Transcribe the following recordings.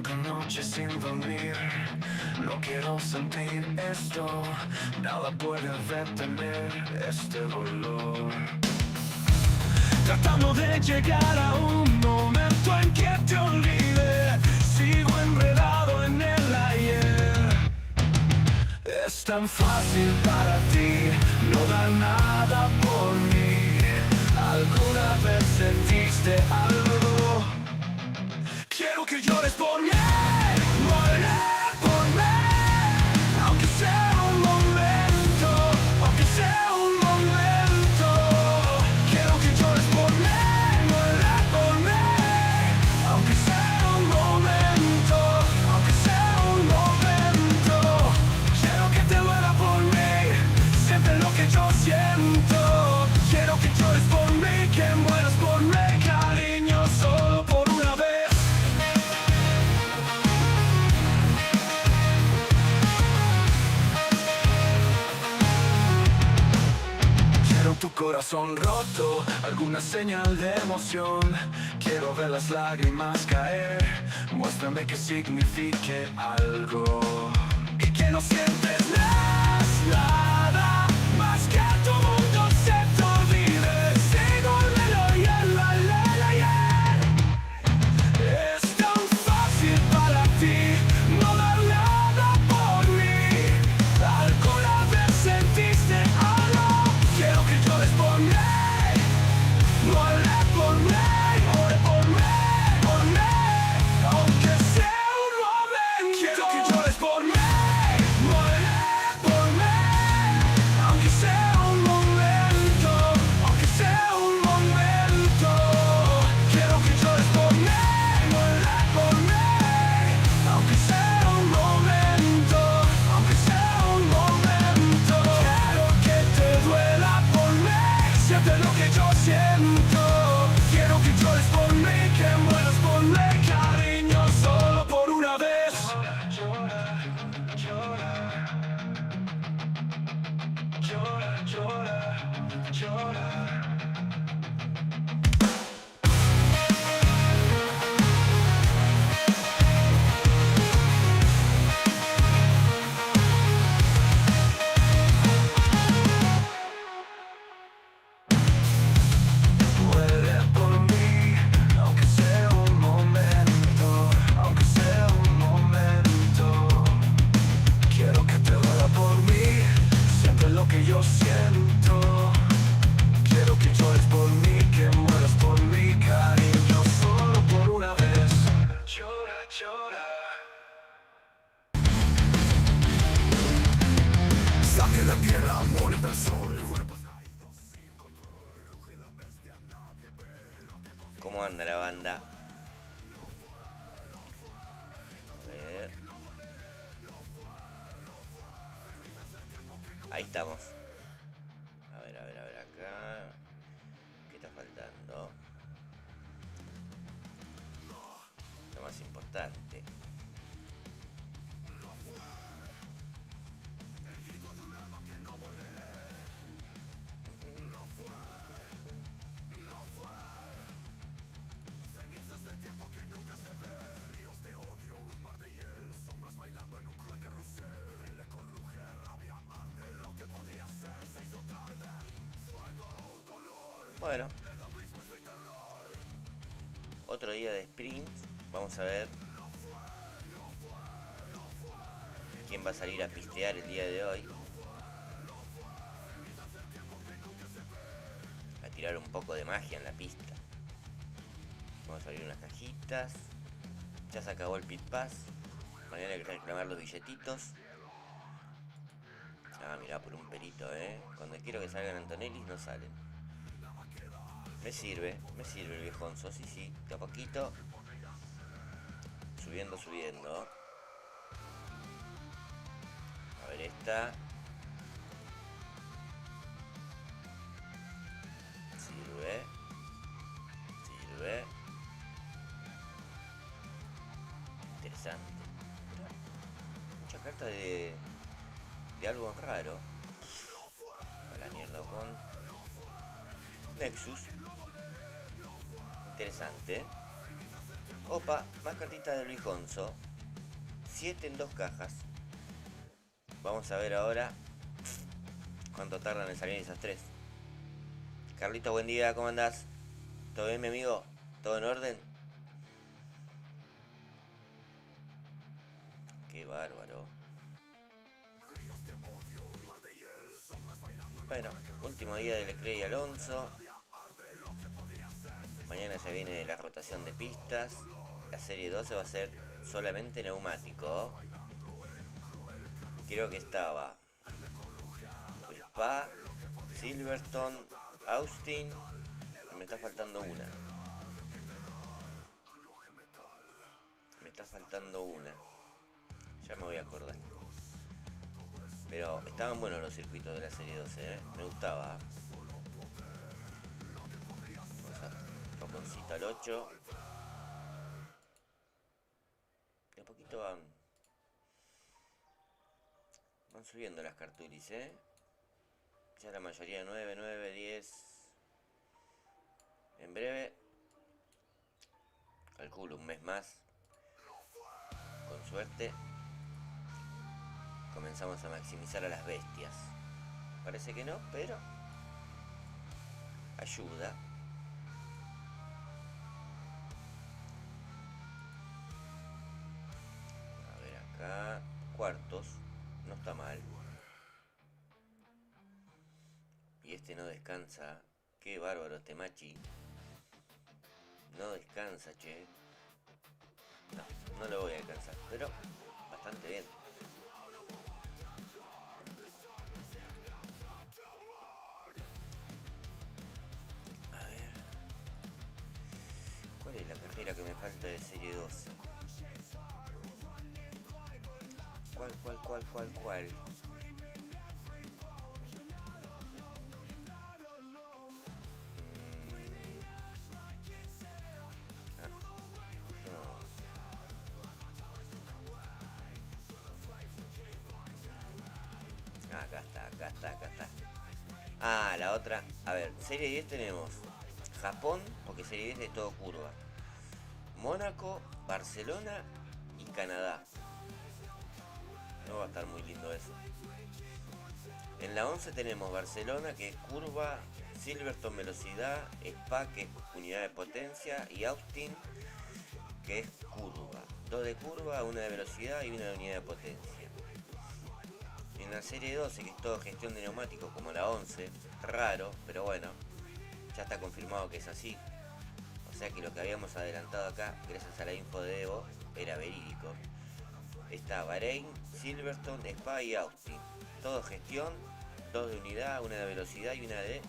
4 noches sin dormir. No quiero sentir esto, nada puede detener este dolor. Tratando de llegar a un momento en que te olvide, sigo enredado en el ayer. Es tan fácil para ti no dar nada por mí. ¿Alguna vez sentiste algo? Quiero que llores por mí, llorar por mí, aunque sea un momento, aunque sea un momento. Quiero que llores por mí, llorar por mí, aunque sea un momento, aunque sea un momento. Quiero que te duela por mí, siente lo que yo siento. Quiero que llores por mí, que mueras por mí, cariño, solo por una vez. Quiero tu corazón roto, alguna señal de emoción. Quiero ver las lágrimas caer, muéstrame que signifique algo. Y que no sientes nada más que tu mundo se te olvide. Sigo el ayer. Es tan fácil para ti no dar nada por mí. ¿Alguna vez sentiste algo? Quiero que llores por mí, lloré por mí, lloré por mí, aunque sea un momento. Quiero que llores por mí, lloré por mí, aunque sea un momento, aunque sea un momento. Quiero que llores por mí, lloré por mí, aunque sea un momento, aunque sea un momento. Quiero que te duela por mí, siente lo que yo siento. Quiero que llores por mí, que mueras por mí, cariño, solo por una vez. Llora, llora, llora, llora, llora. Muere por mí, aunque sea un momento, aunque sea un momento. Quiero que te duela por mí, siempre lo que yo siento. Quiero que llores por mí, que mueras por mí, cariño, solo por una vez. Llora, llora. Saque la tierra, amor del sol. ¿Cómo anda la banda? A ver. Ahí estamos. A ver acá. ¿Qué está faltando? Lo más importante. Bueno, otro día de sprint. Vamos a ver quién va a salir a pistear el día de hoy. A tirar un poco de magia en la pista. Vamos a abrir unas cajitas. Ya se acabó el pit pass. Mañana hay que reclamar los billetitos. Ah, mirá, por un pelito, Cuando quiero que salgan Antonellis no salen. Me sirve el viejonzo, sí, de a poquito. Subiendo. A ver esta. Sirve. Interesante. Mucha carta de algo raro. A la mierda con Nexus. Interesante. Opa, más cartitas de Luis Gonzo. 7 en 2 cajas. Vamos a ver ahora cuánto tardan en salir esas 3. Carlito, buen día, ¿cómo andás? ¿Todo bien, mi amigo? ¿Todo en orden? Qué bárbaro. Bueno, último día del Leclerc y Alonso. Mañana ya viene la rotación de pistas. La serie 12 va a ser solamente neumático. Creo que estaba Spa, Silverstone, Austin. Me está faltando una. Ya me voy a acordar. Pero estaban buenos los circuitos de la serie 12, ¿eh? Me gustaba. Vamos a Raponcito al 8. De a poquito van subiendo las cartulis, ¿eh? Ya la mayoría 9, 9, 10. En breve, calculo un mes más. Con suerte, comenzamos a maximizar a las bestias. Parece que no, pero ayuda. A ver acá, cuartos, no está mal. Y este no descansa. Qué bárbaro este Machi. No descansa, che. No lo voy a alcanzar, pero bastante bien. A ver. ¿Cuál es la carrera que me falta de serie 12? ¿Cuál? Acá está. Ah, la otra. A ver, serie 10 tenemos Japón, porque serie 10 es todo curva. Mónaco, Barcelona y Canadá. No va a estar muy lindo eso. En la 11 tenemos Barcelona, que es curva, Silverstone velocidad, Spa, que es unidad de potencia, y Austin, que es curva. 2 de curva, 1 de velocidad y 1 de unidad de potencia. En la serie 12, que es todo gestión de neumáticos como la 11, raro, pero bueno, ya está confirmado que es así. O sea que lo que habíamos adelantado acá, gracias a la info de Evo, era verídico. Está Bahrein, Silverstone, Spa y Austin. Todo gestión, 2 de unidad, 1 de velocidad y 1 de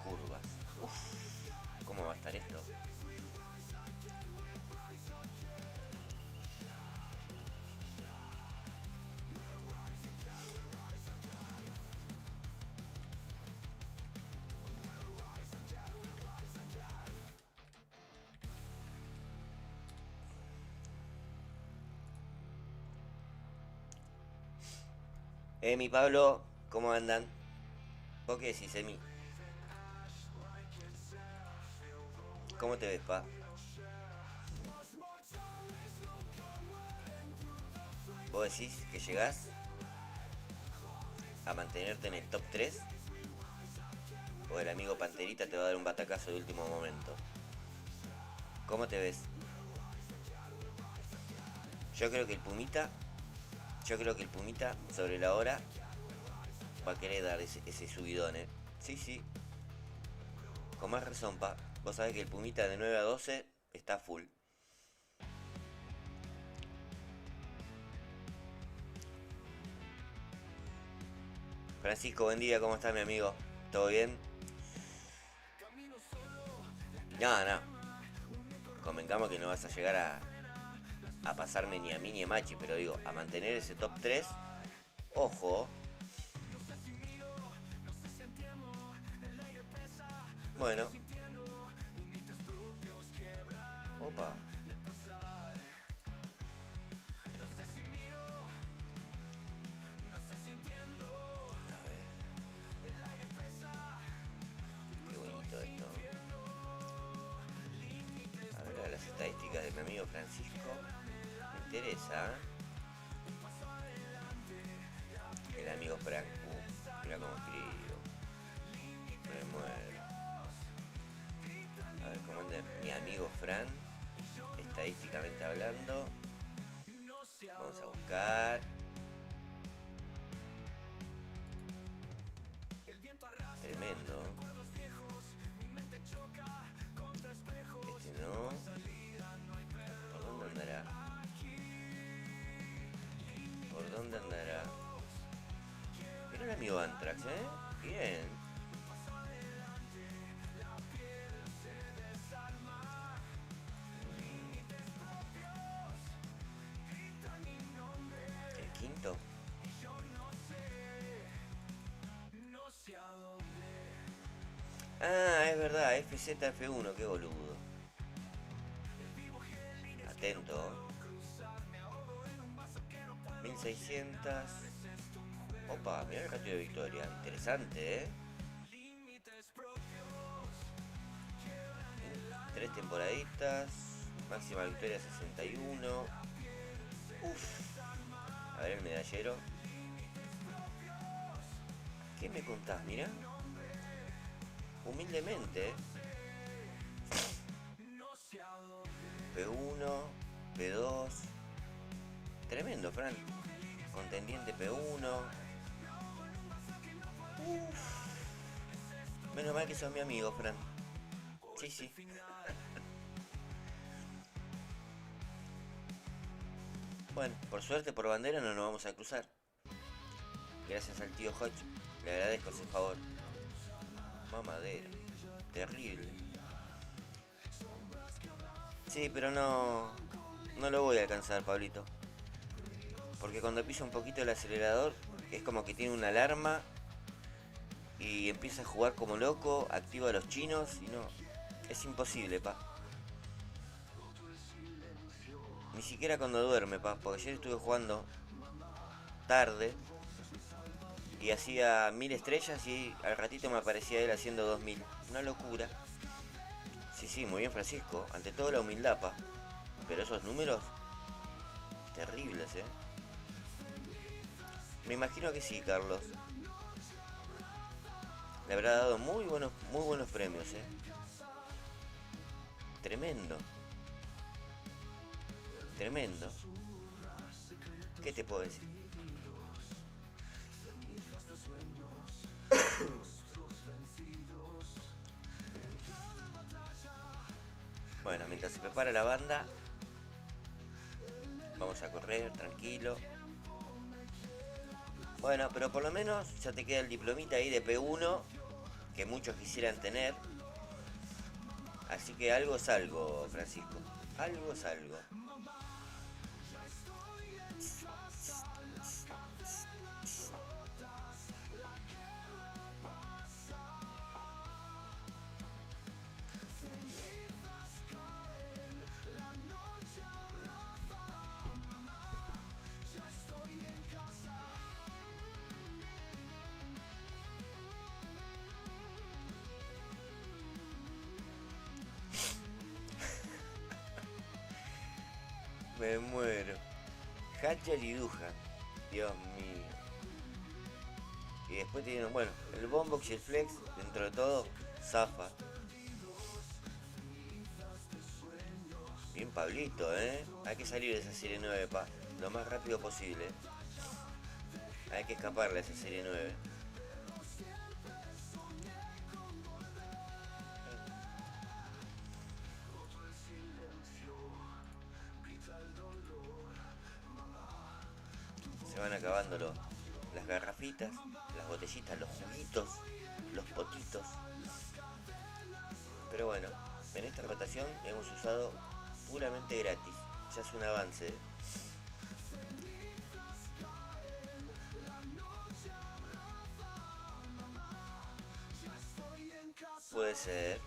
curvas. Uf, ¿cómo va a estar esto? Mi Pablo, ¿cómo andan? ¿Vos qué decís, Emi? ¿Cómo te ves, pa? ¿Vos decís que llegás a mantenerte en el top 3? ¿O el amigo Panterita te va a dar un batacazo de último momento? ¿Cómo te ves? Yo creo que el Pumita sobre la hora va a querer dar ese subidón, ¿eh? Sí. Con más razón, pa. Vos sabés que el Pumita de 9 a 12 está full. Francisco, buen día, ¿cómo estás, mi amigo? ¿Todo bien? No. Convengamos que no vas a llegar a pasarme ni a mí ni a Machi, pero digo, a mantener ese top 3, ojo. Bueno. Opa. Qué bonito esto. A ver las estadísticas de amigo Francisco. Me interesa, ¿eh? El amigo Frank. Mira cómo escribo. Me muero. A ver cómo anda mi amigo Fran. Estadísticamente hablando. Vamos a buscar. Tremendo. Este no. ¿Por dónde andará? ¿Por dónde andará? Mira el amigo Antrax, ¿eh? Bien. El quinto. Ah, es verdad, FZF1, qué boludo. Atento. 1600. Opa, mirá el ratio de victoria. Interesante, ¿eh? 3 temporaditas. Máxima victoria 61. Uf. A ver el medallero. ¿Qué me contás? Mirá. Humildemente. P1, P2. Tremendo, Fran. Contendiente P1. Menos mal que sos mi amigo, Fran. Sí. Bueno, por suerte, por bandera no nos vamos a cruzar. Gracias al tío Hodge. Le agradezco ese favor. Mamadera. Terrible. Sí, pero no lo voy a alcanzar, Pablito. Porque cuando piso un poquito el acelerador, es como que tiene una alarma y empieza a jugar como loco, activa a los chinos y no. Es imposible, pa. Ni siquiera cuando duerme, pa. Porque ayer estuve jugando tarde y hacía 1000 estrellas y al ratito me aparecía él haciendo 2000. Una locura. Sí, muy bien, Francisco. Ante todo la humildad, pa. Pero esos números, terribles, Me imagino que sí, Carlos. Le habrá dado muy buenos premios, Tremendo. ¿Qué te puedo decir? Bueno, mientras se prepara la banda, vamos a correr, tranquilo. Bueno, pero por lo menos ya te queda el diplomita ahí de P1, que muchos quisieran tener. Así que algo es algo, Francisco. Algo es algo. Me muero. Hatcher y Duhan. Dios mío. Y después tienen, bueno, el Bombox y el Flex, dentro de todo, zafa. Bien Pablito, Hay que salir de esa serie 9, pa. Lo más rápido posible. Hay que escaparle a esa serie 9. Se van acabando las garrafitas, las botellitas, los juguitos, los potitos. Pero bueno, en esta rotación hemos usado puramente gratis. Ya es un avance. Puede ser,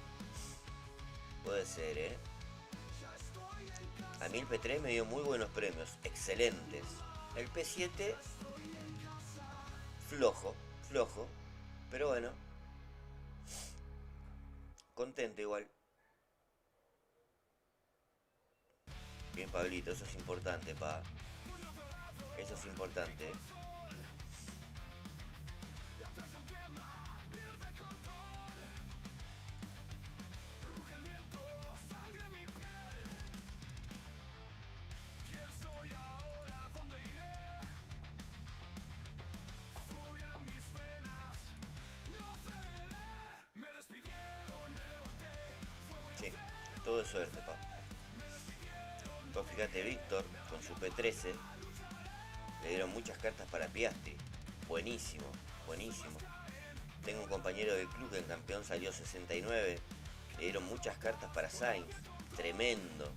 A mí el P3 me dio muy buenos premios, excelentes. El P7, flojo, pero bueno, contento igual. Bien, Pablito, eso es importante, pa. Eso es importante. Sí, todo es suerte, pa. Vos fíjate, Víctor, con su P13, le dieron muchas cartas para Piastri. Buenísimo, buenísimo. Tengo un compañero del club que en campeón salió 69. Le dieron muchas cartas para Sainz. Tremendo.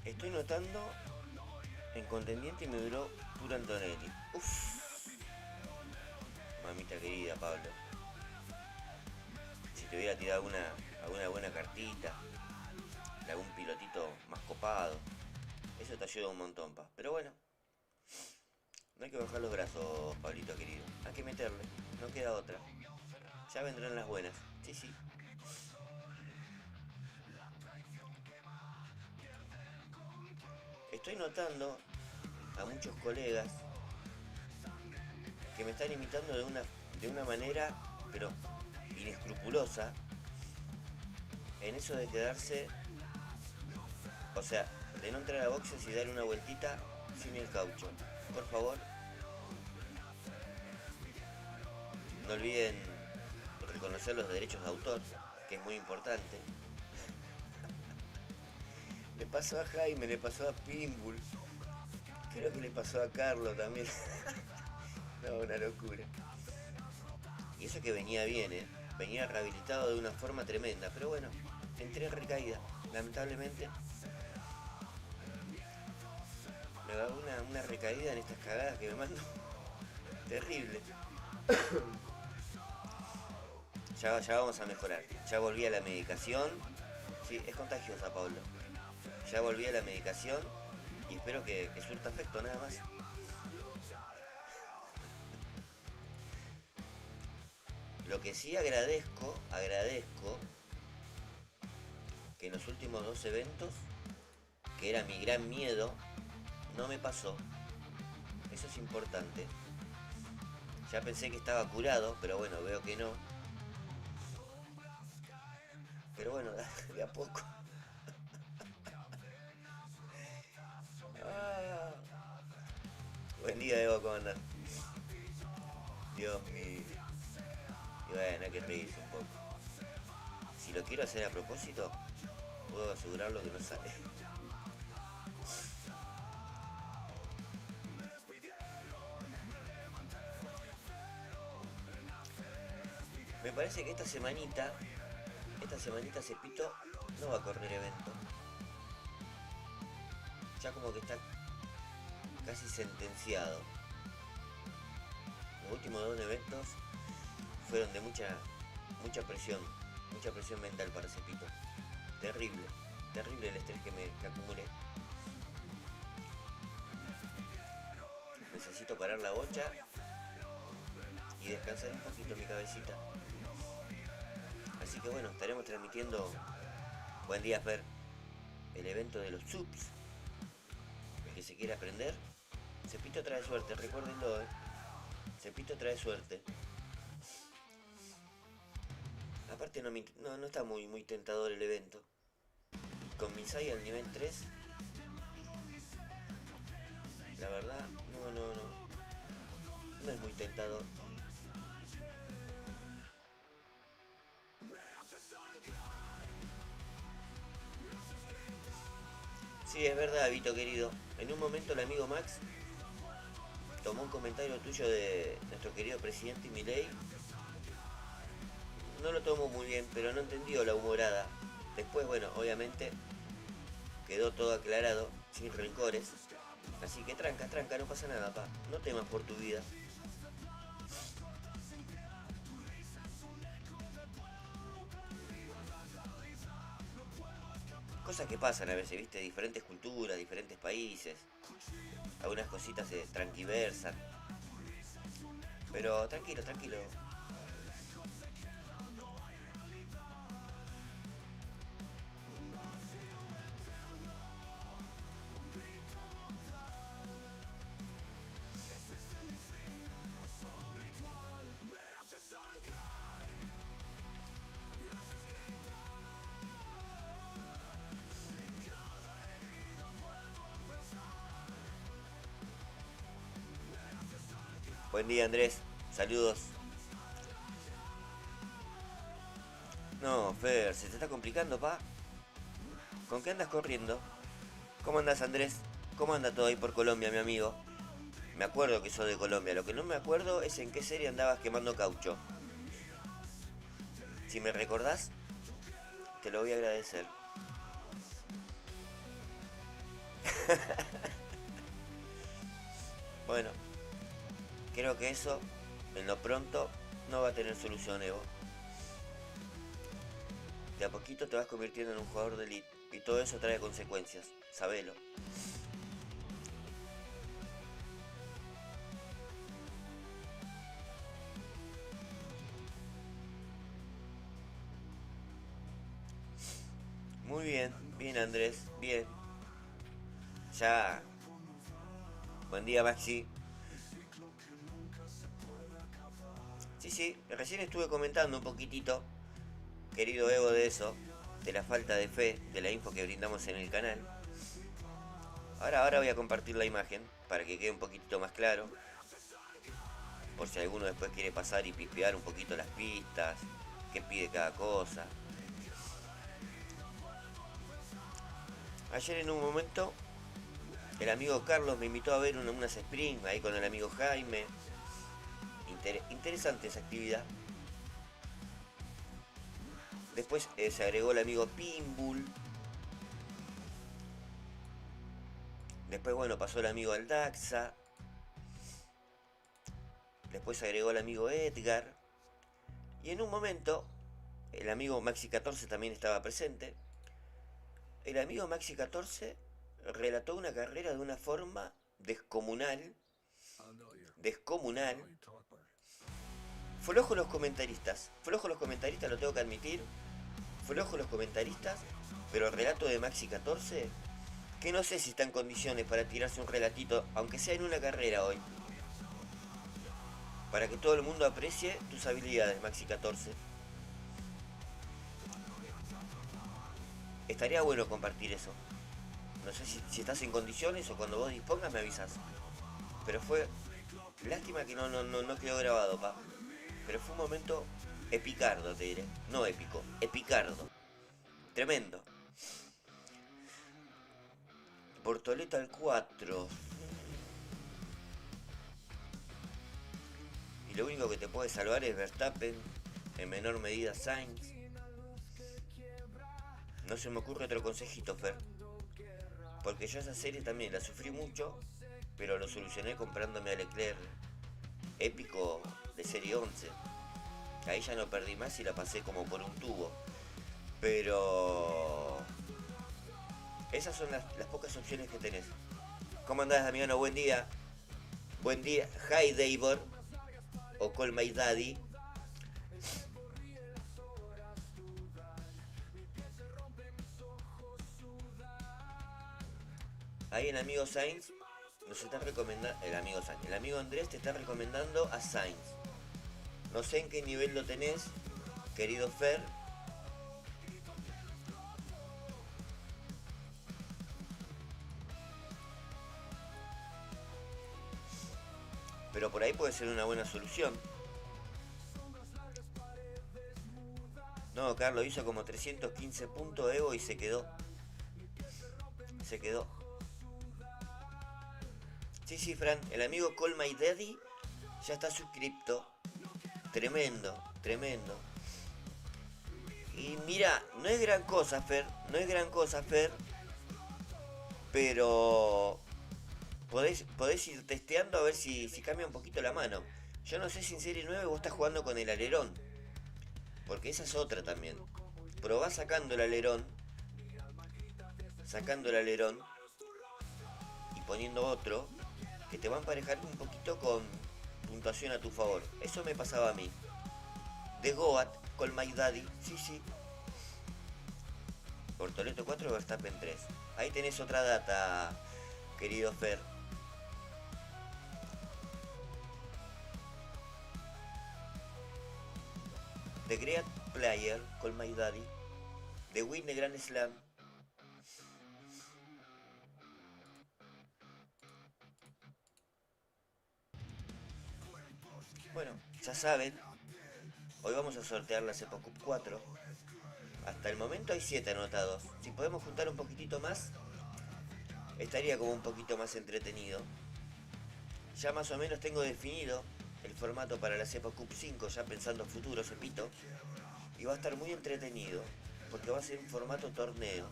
Estoy notando en contendiente y me duró puro Antonelli. Uff. Mamita querida, Pablo. Si te hubiera tirado alguna buena cartita, de algún pilotito más copado, eso te ayuda un montón, pa. Pero bueno, no hay que bajar los brazos, Pablito querido. Hay que meterle, no queda otra. Ya vendrán las buenas. Sí, sí. Estoy notando a muchos colegas que me están imitando de una manera, pero inescrupulosa, en eso de quedarse, o sea, de no entrar a boxes y dar una vueltita sin el caucho. Por favor, no olviden reconocer los derechos de autor, que es muy importante. Le pasó a Jaime, le pasó a Pinbull, creo que le pasó a Carlos también. No, una locura. Y eso que venía bien, venía rehabilitado de una forma tremenda, pero bueno, entré en recaída, lamentablemente. Me agarró una recaída en estas cagadas que me mando. Terrible. Ya vamos a mejorar. Ya volví a la medicación. Sí, es contagiosa, Pablo. Ya volví a la medicación y espero que surta efecto, nada más. Lo que sí agradezco que en los últimos 2 eventos, que era mi gran miedo, no me pasó. Eso es importante. Ya pensé que estaba curado, pero bueno, veo que no. Pero bueno, de a poco. Ah. Buen día, Evo, ¿cómo andan? Dios mío. Y bueno, hay que reírse un poco. Si lo quiero hacer a propósito, puedo asegurarlo que no sale. Me parece que esta semanita Cepito no va a correr evento. Ya como que está casi sentenciado. Los últimos 2 eventos fueron de mucha presión mental para Cepito. Terrible el estrés que acumulé. Necesito parar la bocha y descansar un poquito mi cabecita. Así que bueno, estaremos transmitiendo, buen día Fer, el evento de los subs. El que se quiera aprender, Cepito trae suerte, recuérdenlo, Cepito trae suerte. Aparte no está muy tentador el evento. Con Misai al nivel 3, la verdad, no. no es muy tentador. Sí, es verdad, Vito querido. En un momento el amigo Max tomó un comentario tuyo de nuestro querido presidente Milei. No lo tomó muy bien, pero no entendió la humorada. Después, bueno, obviamente quedó todo aclarado, sin rencores. Así que tranca, tranca, no pasa nada, pa. No temas por tu vida. Cosas que pasan a veces, viste, diferentes culturas, diferentes países. Algunas cositas se tranquiversan. Pero tranquilo, tranquilo. Buen día, Andrés. Saludos. No, Fer, se te está complicando, pa. ¿Con qué andas corriendo? ¿Cómo andas, Andrés? ¿Cómo anda todo ahí por Colombia, mi amigo? Me acuerdo que sos de Colombia. Lo que no me acuerdo es en qué serie andabas quemando caucho. Si me recordás, te lo voy a agradecer. Bueno, creo que eso, en lo pronto, no va a tener solución, Evo. De a poquito te vas convirtiendo en un jugador de elite. Y todo eso trae consecuencias. Sabelo. Muy bien, bien Andrés, bien. Ya. Buen día, Maxi. Sí, sí, recién estuve comentando un poquitito, querido Evo, de eso, de la falta de fe, de la info que brindamos en el canal. Ahora voy a compartir la imagen para que quede un poquitito más claro. Por si alguno después quiere pasar y pispear un poquito las pistas, qué pide cada cosa. Ayer en un momento el amigo Carlos me invitó a ver unas spring ahí con el amigo Jaime. Interesante esa actividad. Después se agregó el amigo Pinbull. Después, bueno, pasó el amigo Aldaxa. Después se agregó el amigo Edgar. Y en un momento, el amigo Maxi14 también estaba presente. El amigo Maxi14 relató una carrera de una forma descomunal. Descomunal. Flojo los comentaristas. Flojo los comentaristas, lo tengo que admitir. Flojo los comentaristas. Pero el relato de Maxi14, que no sé si está en condiciones para tirarse un relatito, aunque sea en una carrera hoy. Para que todo el mundo aprecie tus habilidades, Maxi14. Estaría bueno compartir eso. No sé si estás en condiciones o cuando vos dispongas me avisas. Pero fue... Lástima que no quedó grabado, pa. Pero fue un momento epicardo, te diré. No épico, epicardo. Tremendo. Bortoleta al 4. Y lo único que te puede salvar es Verstappen. En menor medida Sainz. No se me ocurre otro consejito, Fer. Porque yo esa serie también la sufrí mucho, pero lo solucioné comprándome a Leclerc épico de serie 11. Ahí ya no perdí más y la pasé como por un tubo. Pero esas son las pocas opciones que tenés. ¿Cómo andás, Damiano? Buen día. Buen día. Hi, Davor. O Call My Daddy. Ahí el amigo Sainz nos está recomendando. El amigo Andrés te está recomendando a Sainz. No sé en qué nivel lo tenés, querido Fer. pero por ahí puede ser una buena solución. No, Carlos hizo como 315 puntos Evo y se quedó. Se quedó. Sí, sí, Fran, el amigo Call My Daddy ya está suscripto. Tremendo, tremendo. Y mira, no es gran cosa, Fer, no es gran cosa, Fer, pero podés ir testeando a ver si cambia un poquito la mano. Yo no sé si en Serie 9 vos estás jugando con el alerón, porque esa es otra también. Probá sacando el alerón y poniendo otro, que te va a emparejar un poquito con puntuación a tu favor. Eso me pasaba a mí. De Goat, Call My Daddy, sí, sí. Bortoleto 4, Verstappen 3. Ahí tenés otra data, querido Fer. The Great Player, Call My Daddy. The Win the Grand Slam. Bueno, ya saben, hoy vamos a sortear la Cepo Cup 4. Hasta el momento hay 7 anotados. Si podemos juntar un poquitito más, estaría como un poquito más entretenido. Ya más o menos tengo definido el formato para la Cepo Cup 5, ya pensando futuro, Cepito. Y va a estar muy entretenido, porque va a ser un formato torneo.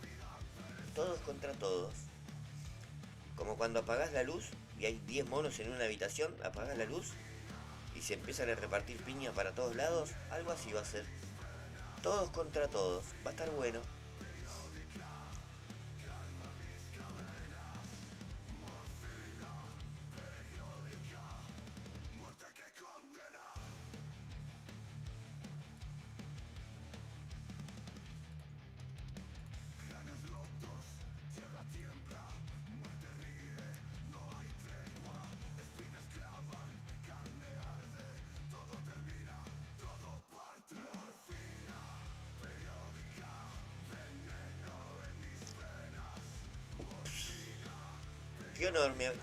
Todos contra todos. Como cuando apagás la luz y hay 10 monos en una habitación, apagás la luz y se empiezan a repartir piña para todos lados, algo así va a ser. Todos contra todos, va a estar bueno.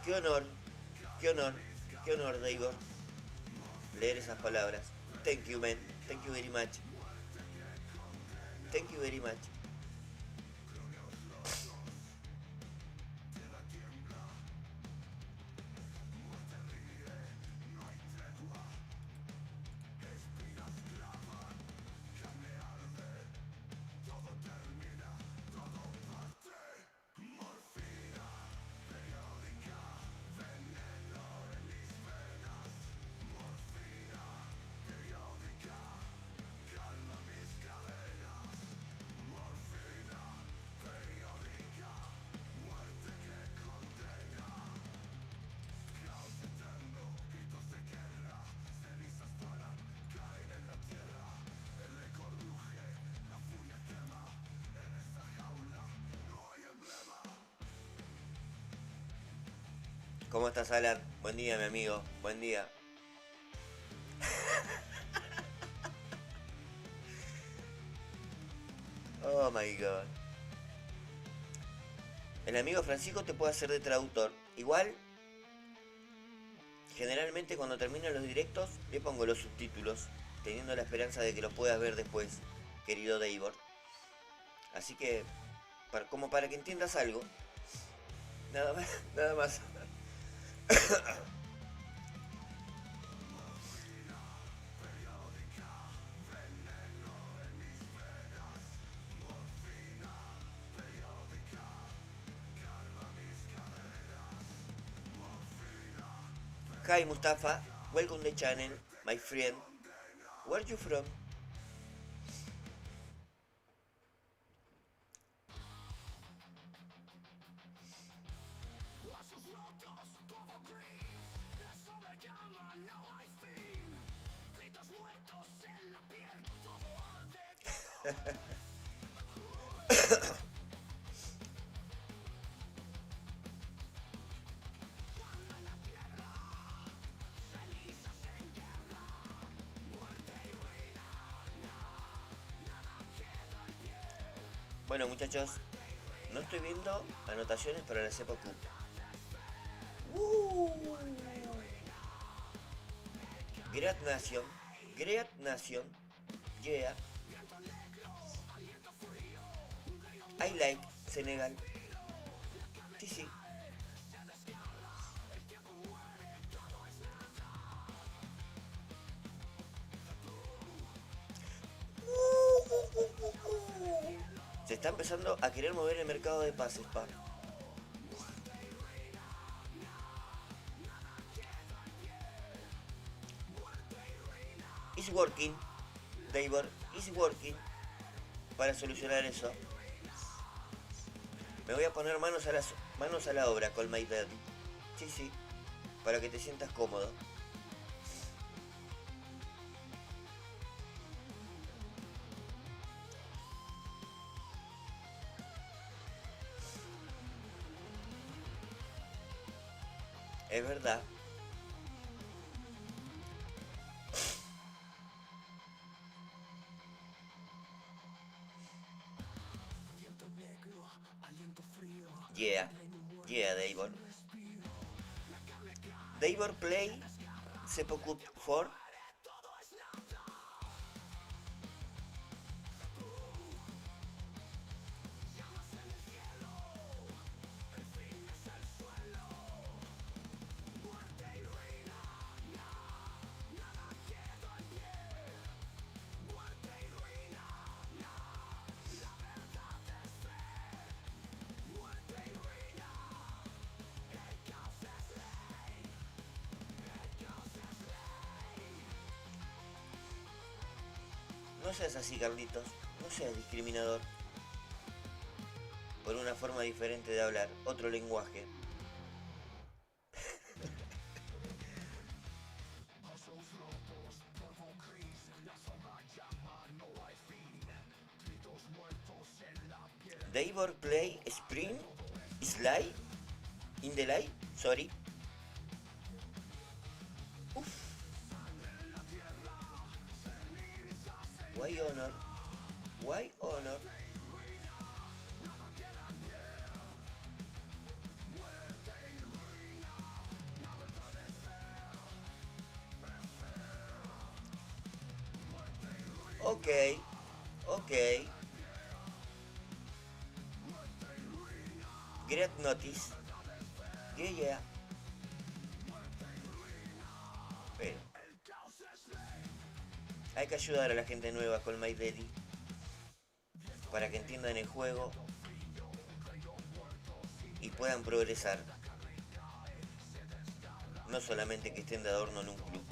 Qué honor, qué honor, Davor, leer esas palabras. Thank you, man. Thank you very much. Thank you very much. ¿Cómo estás, Alan? Buen día, mi amigo. Buen día. Oh my god. El amigo Francisco te puede hacer de traductor. Igual, generalmente cuando terminan los directos, le pongo los subtítulos, teniendo la esperanza de que los puedas ver después, querido Davor. Así que, como para que entiendas algo. Nada más, nada más. Hi Mustafa, welcome to the channel, my friend. Where are you from? Bueno, muchachos, no estoy viendo anotaciones para la Cepo Cup. Great Nation, Great Nation, yeah. I like Senegal. Sí, sí. Se está empezando a querer mover el mercado de pases, pa. It's working, Davor, it's working para solucionar eso. Me voy a poner manos a la obra, Call My Daddy. Sí, sí, para que te sientas cómodo. Es verdad. Yeah, yeah, Davor. Davor play Seppuku for. No seas así, Carlitos. No seas discriminador. Por una forma diferente de hablar, otro lenguaje. Davor play Spring Slide in the light. Sorry. Uf. Why honor? Why honor? Ok, ok. Great notice. Yeah, yeah. Pero hay que ayudar a la gente nueva con My Daddy para que entiendan el juego y puedan progresar. No solamente que estén de adorno en un club.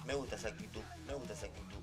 Me gusta esa actitud, me gusta esa actitud.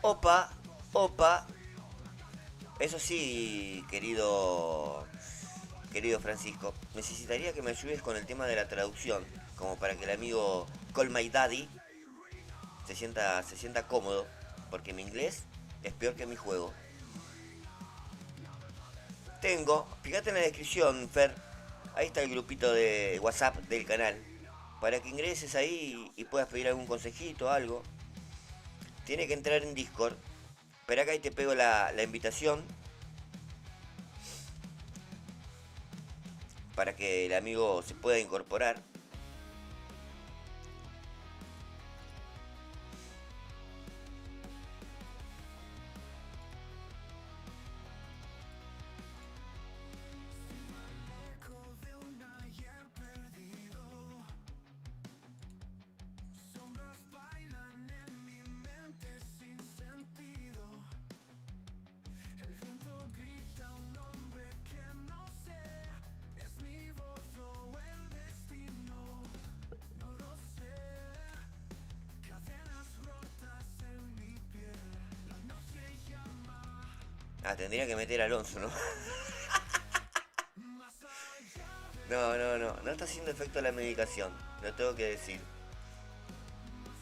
Opa, opa. Eso sí, querido Francisco, necesitaría que me ayudes con el tema de la traducción, como para que el amigo Call My Daddy se sienta cómodo, porque mi inglés es peor que mi juego. Fíjate en la descripción, Fer, ahí está el grupito de WhatsApp del canal, para que ingreses ahí y puedas pedir algún consejito o algo. Tiene que entrar en Discord. Espera que ahí te pego la invitación para que el amigo se pueda incorporar. Ah, tendría que meter a Alonso, ¿no? No está haciendo efecto la medicación, lo tengo que decir.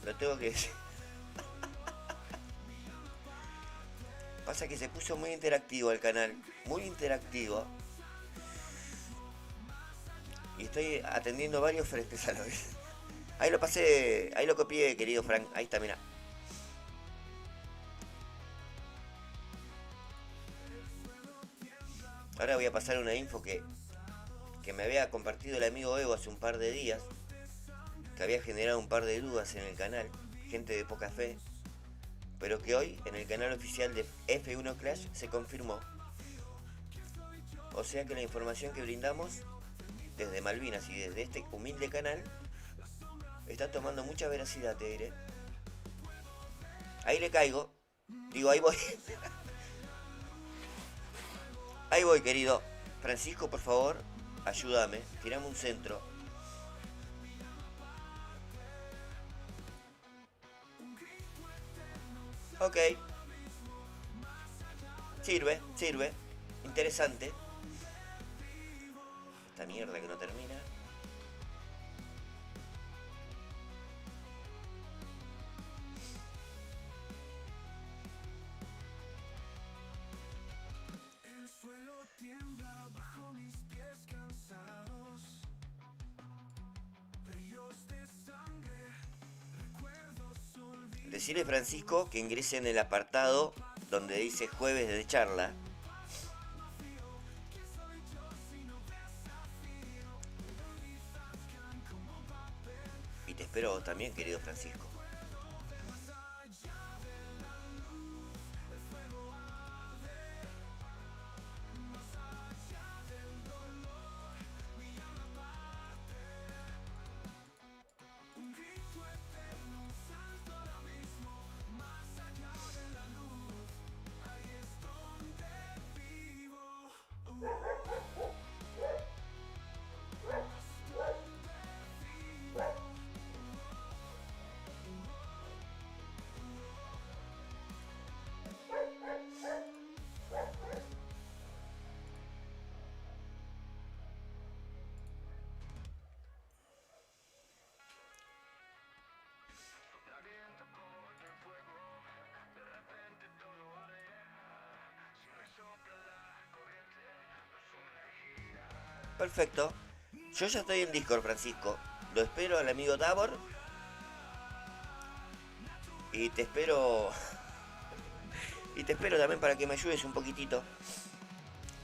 Lo tengo que decir. Pasa que se puso muy interactivo el canal, muy interactivo. Y estoy atendiendo varios frentes a la vez. Ahí lo pasé, ahí lo copié, querido Frank. Ahí está, mira. Ahora voy a pasar una info que me había compartido el amigo Evo hace un par de días, que había generado un par de dudas en el canal, gente de poca fe, pero que hoy en el canal oficial de F1 Clash se confirmó. O sea que la información que brindamos desde Malvinas y desde este humilde canal está tomando mucha veracidad, te diré. Ahí le caigo, digo, ahí voy. Ahí voy, querido. Francisco, por favor, ayúdame, tirame un centro. Ok. Sirve. Interesante. Esta mierda que no termina. El suelo tiembla bajo mis pies cansados. Ríos de sangre, recuerdos olvidados. Decirle, Francisco, que ingrese en el apartado donde dice jueves de charla. Y te espero vos también, querido Francisco. Perfecto. Yo ya estoy en Discord, Francisco. Lo espero al amigo Davor. Y te espero. Y te espero también para que me ayudes un poquitito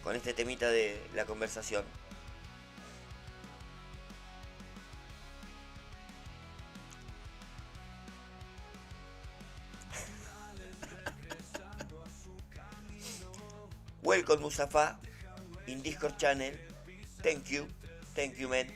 con este temita de la conversación. Welcome, Mustafa, in Discord channel. Thank you man.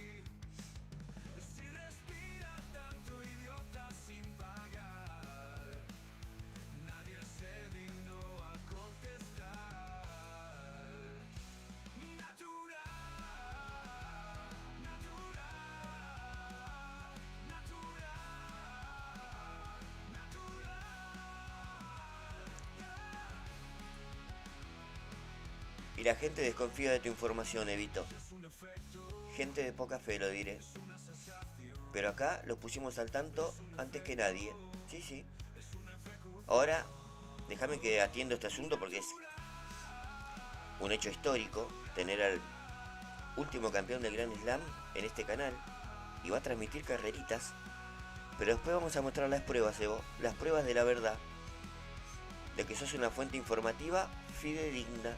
Y la gente desconfía de tu información, Evito. Gente de poca fe, lo diré. Pero acá los pusimos al tanto antes que nadie. Sí. Ahora, déjame que atiendo este asunto porque es un hecho histórico tener al último campeón del Grand Slam en este canal. Y va a transmitir carreritas. Pero después vamos a mostrar las pruebas, Evo. Las pruebas de la verdad. De que sos una fuente informativa fidedigna.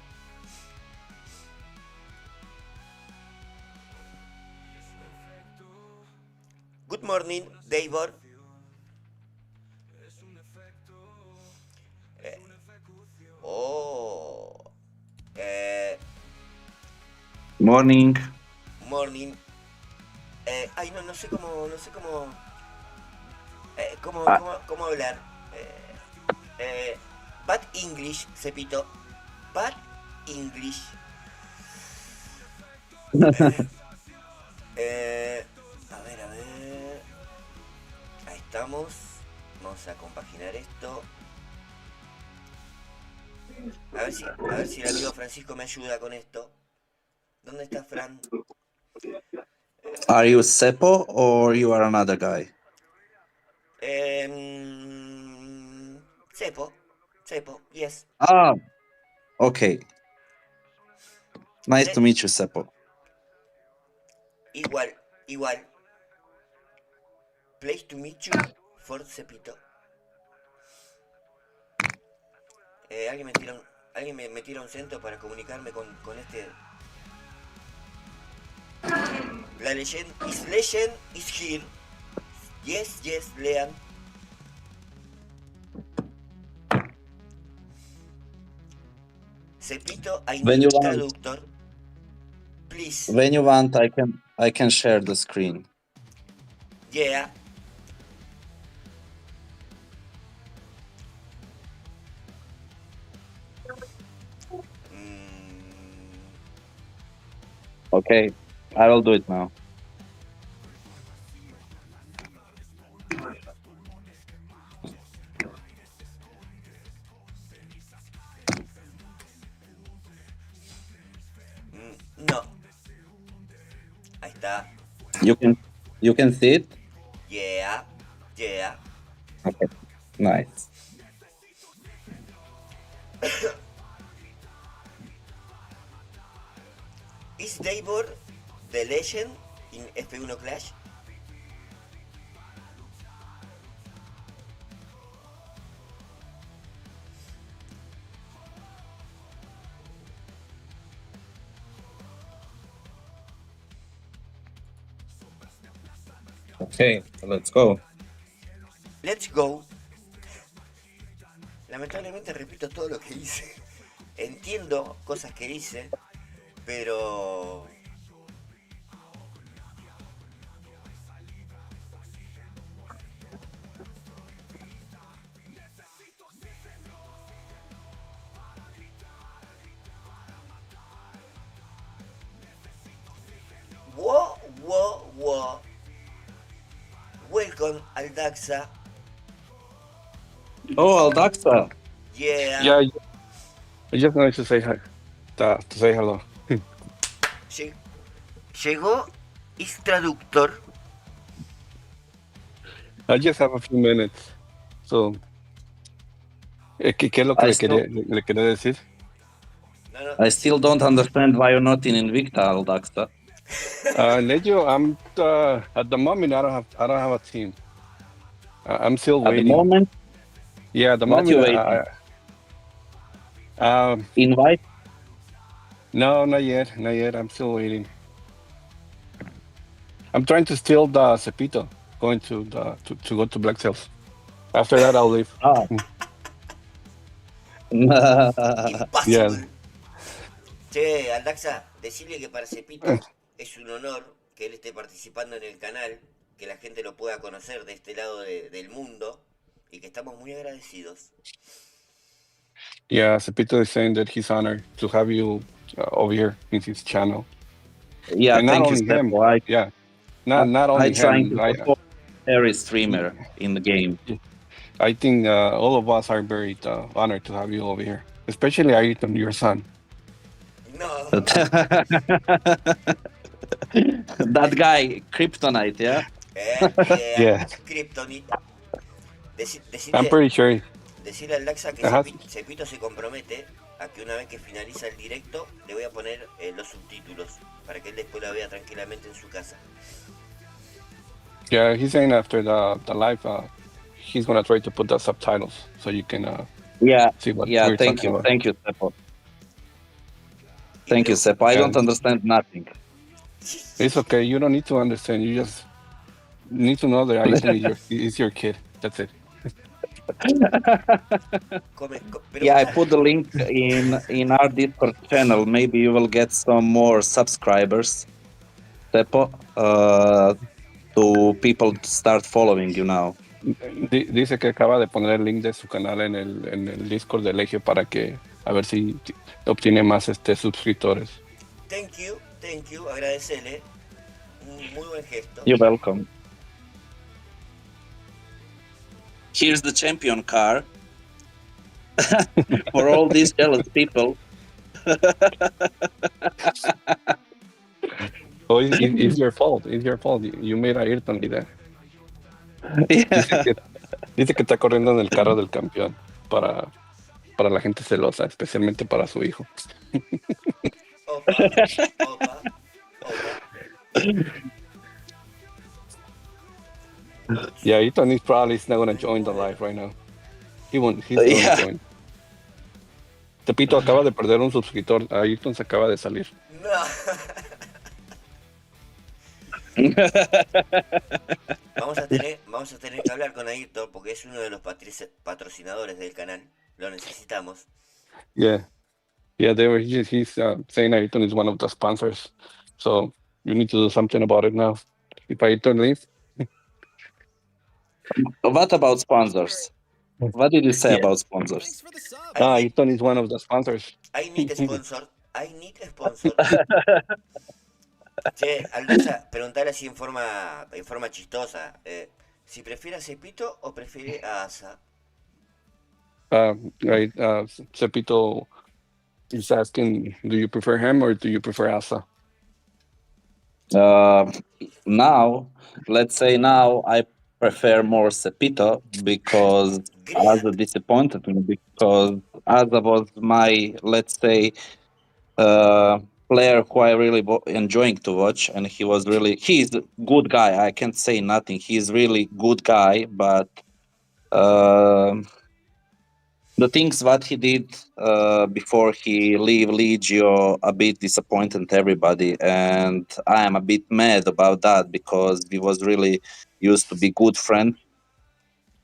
Good morning, Davor. Morning. Morning. No sé cómo cómo hablar. Bad English, Cepito. Bad English. A ver. Ahí estamos. Vamos a compaginar esto. A ver si el amigo Francisco me ayuda con esto. ¿Dónde está Fran? Are you Seppo or you are another guy? Cepo. Cepo, yes. Ah, okay. Nice Le- to meet you, Seppo. igual, igual. Place to meet you for Cepito. Alguien me tira me tira un centro para comunicarme con este. La legend is here. Yes, yes, Lean. Cepito, I When need you want, traductor. Please. when you want, I can share the screen. Yeah. Mm, Okay, I will do it now. no. Ahí está. You can see it. Yeah. Yeah. Okay, nice. Is Davor the legend in F1 Clash? Okay, let's go. Let's go. Lamentablemente repito todo lo que hice. Entiendo cosas que dice, pero wow, wow, wow. Welcome al Daxa. Oh, Aldaxa. Yeah. Yeah, I just wanted to say hi. To say hello. Llegó is traductor. I just have a few minutes. So, ¿qué es lo que I still, le quería decir? No, no, I still don't understand why you're not in Invicta, Aldaxa. Nejo, I'm at the moment I don't have a team. I'm still At the waiting. moment, Yeah, at the what moment you waiting? Invite? no, not yet, not yet. I'm still waiting. I'm trying to steal the Cepito, going to go to Black Sails. After that, I'll leave. Ah. Yeah. Impossible. Che, Aldaxa, decirle que para Cepito es un honor que él esté participando en el canal, que la gente lo pueda conocer de este lado del mundo y que estamos muy agradecidos. Yeah, Cepito is saying that he's honored to have you over here in his channel. Yeah, And not thank you, only him. Seppo. Yeah, not I only trying him. to support every streamer in the game. I think all of us are very honored to have you over here, especially Ayrton, your son. No. That guy, Kryptonite, yeah? Yeah. Kryptonite. I'm pretty sure. Decirle al Daxa que Ajá. Cepito se compromete a que una vez que finaliza el directo le voy a poner los subtítulos para que él después la vea tranquilamente en su casa. Yeah, he's saying after the live, he's gonna try to put the subtitles so you can see what we're talking about. Thank you, Seppo. Thank you, Seppo. I don't understand nothing. It's okay. You don't need to understand. You just need to know that Ayrton is your kid. That's it. Yeah, I put the link in our Discord channel. Maybe you will get some more subscribers, Seppo, to people start following you now. Dice que acaba de poner el link de su canal en el Discord de Legio para que a ver si obtiene más suscriptores. Thank you, agradecele. Muy buen gesto. You're welcome. Here's the champion car. For all these jealous people. Oh, it's your fault. It's your fault. You made a Ayrton leader. Dice Yeah. que, dice que está corriendo en el carro del campeón para la gente celosa, especialmente para su hijo. Opa, opa, opa. Yeah, Ayrton is probably not gonna join the live right now. He won't. He's not gonna Yeah. join. Tepito acaba de perder un suscriptor. Ayrton se acaba de salir. No. Vamos a tener que hablar con Ayrton porque es uno de los patrocinadores del canal. Lo necesitamos. Yeah, he's saying Ayrton is one of the sponsors. So you need to do something about it now. If Ayrton leaves, What about sponsors? What did you say Yeah. about sponsors? Ayrton is one of the sponsors. I need sponsor. I need sponsor. Che, Aldosa, preguntale así en forma chistosa. Si prefiere a Cepito o prefiere a Asa. Right, Cepito is asking, do you prefer him or do you prefer Asa? Now, let's say now I prefer more Cepito because Grea. Asa disappointed me because Asa was my, let's say, player who I really enjoying to watch, and he's a good guy. I can't say nothing. He's really good guy, but the things what he did before he leave Legio a bit disappointed everybody, and I am a bit mad about that because we was really used to be good friends.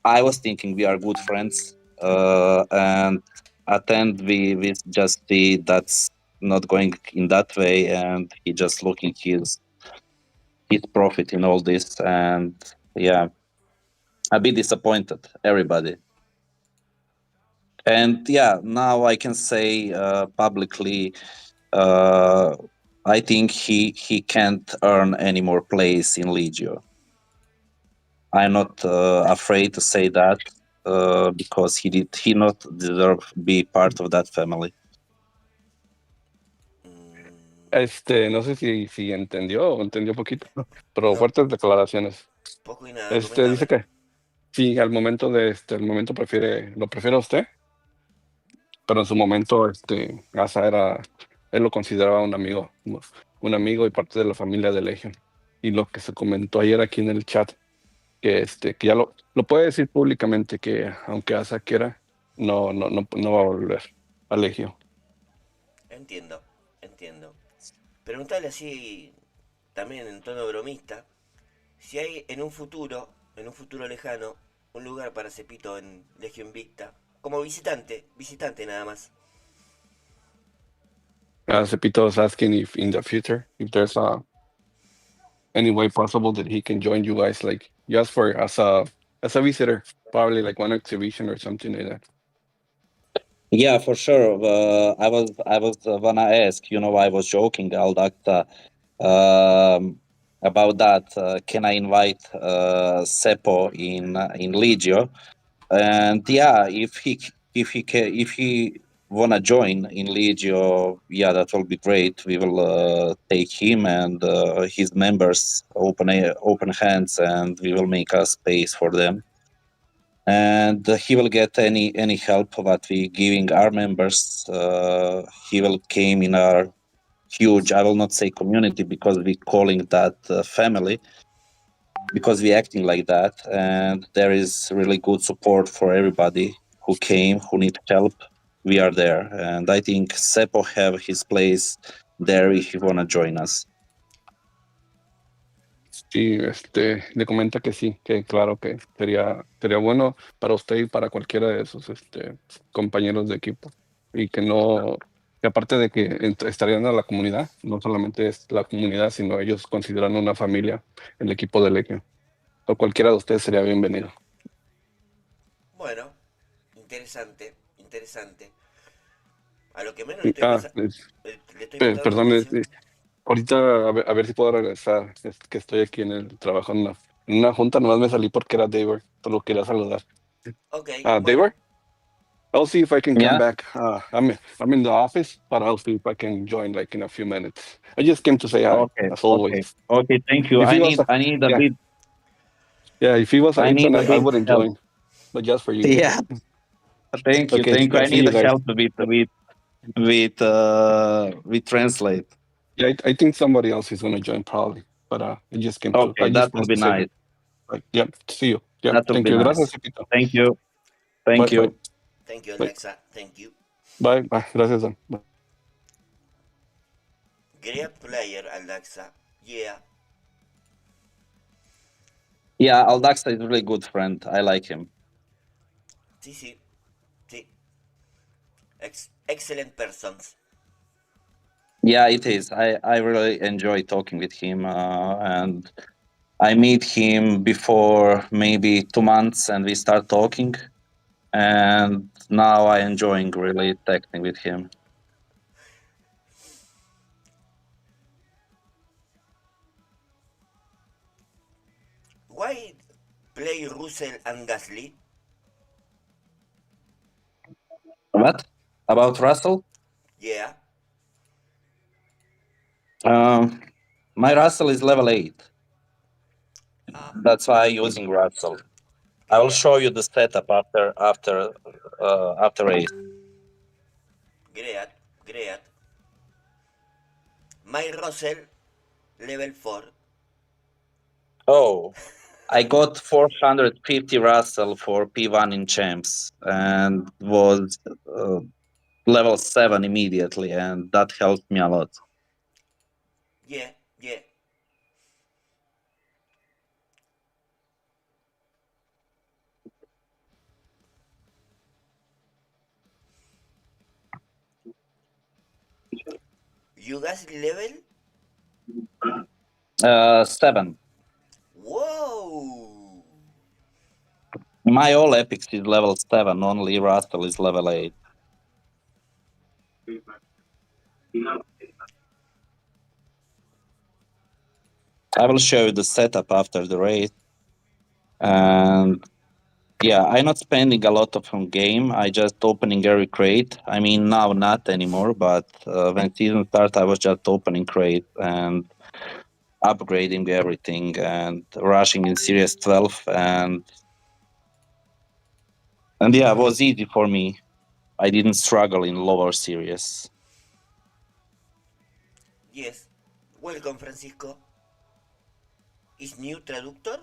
I was thinking we are good friends, and at the end we just see that's not going in that way, and he just looking his profit in all this, and yeah, a bit disappointed everybody. And yeah, now I can say publicly, I think he can't earn any more place in Legio. I'm not afraid to say that because he not deserve be part of that family. No sé si entendió o entendió poquito, pero No. fuertes declaraciones. Poco y nada. Dice Comentame. que sí, al momento lo prefiere a usted, pero en su momento, Asa él lo consideraba un amigo y parte de la familia de Legion. Y lo que se comentó ayer aquí en el chat, que que ya lo puede decir públicamente, que aunque Asa quiera, no va a volver a Legion. Entiendo. Preguntale así, también en tono bromista, si hay en un futuro lejano, un lugar para Cepito en Legio Invicta, como visitante nada más. Cepito is asking if in the future, if there's any way possible that he can join you guys, like just as a visitor, probably like one exhibition or something like that. Yeah, for sure. I was gonna ask. I was joking, Aldacta, about that. Can I invite Seppo in Legio? And yeah, if he wanna join in Legio, yeah, that will be great. We will take him and his members open hands, and we will make a space for them. And he will get any help that we giving our members. He will came in our huge, I will not say community because we calling that family, because we acting like that, and there is really good support for everybody who came, who need help. We are there, and I think Seppo have his place there if you wanna join us. Sí, le comenta que sí, que claro que sería bueno para usted y para cualquiera de sus compañeros de equipo. Y que aparte de que estarían en la comunidad, no solamente es la comunidad, sino ellos consideran una familia el equipo de Legion. O cualquiera de ustedes sería bienvenido. Bueno, interesante. A lo que menos le estoy prestando Perdón, atención. ahorita a ver si puedo regresar, que estoy aquí en el trabajo en una junta, nomás me salí porque era David, solo quería saludar. Ok, David, I'll see if I can come Yeah. back. I'm in the office, but I'll see if I can join like in a few minutes. I just came to say hi, Okay. as Okay. always. Okay. Thank you. If he was a, I need a yeah, bit. yeah, if he was I Ayrton, need a I bit wouldn't help. join, but just for you. Yeah. Thank you. Okay, Thank you. yeah, I see need you a guys. help a bit with translate. Yeah, I think somebody else is gonna join probably, but Okay, I just that would came be to say nice. hi. Right, yep, see you. Yep, That would thank be you. Gracias, nice. Chipito. Thank you. Bye, Thank bye, you. Thank you, bye, Alexa. Thank you. bye, bye. Gracias, Dan. Bye. Great player, Alexa. Yeah. Yeah, Aldaxa is a really good friend. I like him. Sí, sí. Sí. Excellent persons. Yeah, it is. I really enjoy talking with him, and I meet him before maybe 2 months, and we start talking. And now I enjoying really texting with him. Why play Russell and Gasly? What about Russell? Yeah. Um, my Russell is level 8. Ah, That's why I'm using Russell. I will great. show you the setup after race. Great. Great. My Russell, level 4. Oh, I got 450 Russell for P1 in champs and was level 7 immediately, and that helped me a lot. Yeah, yeah. You guys level? 7. Whoa! My all epics is level 7, only Russell is level 8. I will show you the setup after the race. And yeah, I'm not spending a lot of on game. I just opening every crate. I mean, now not anymore, but when season start, I was just opening crate and upgrading everything and rushing in Series 12. And yeah, it was easy for me. I didn't struggle in lower series. Yes. Welcome, Francisco. Is new traductor?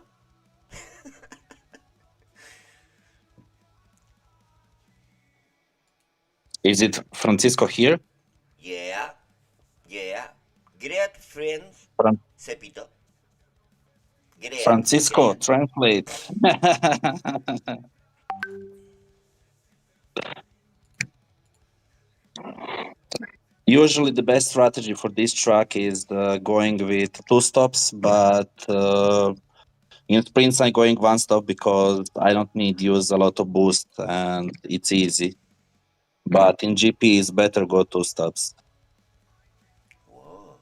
Is it Francisco here? Yeah. Yeah. Great friends, Fran- Cepito. Great. Francisco, Great. translate. Usually, the best strategy for this track is going with 2 stops, but in sprints, I'm going 1 stop because I don't need use a lot of boost and it's easy. But in GP, it's better go 2 stops. Wow.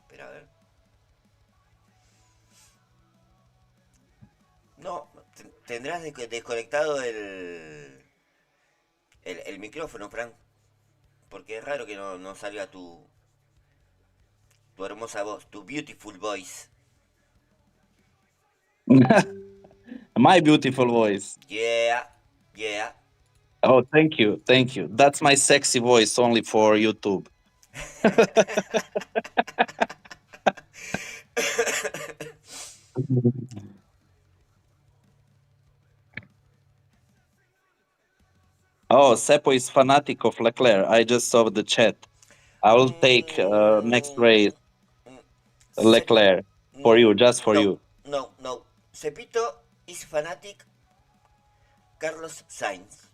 Pero a ver. No, tendrás desconectado el micrófono, Frank. Porque es raro que no salga tu hermosa voz, tu beautiful voice. My beautiful voice. Yeah, yeah. Oh, thank you. Thank you. That's my sexy voice only for YouTube. Oh, Seppo is fanatic of Leclerc. I just saw the chat. I will take next Mm, race Se- Leclerc for you, just for no, you. no, no. Cepito is fanatic Carlos Sainz.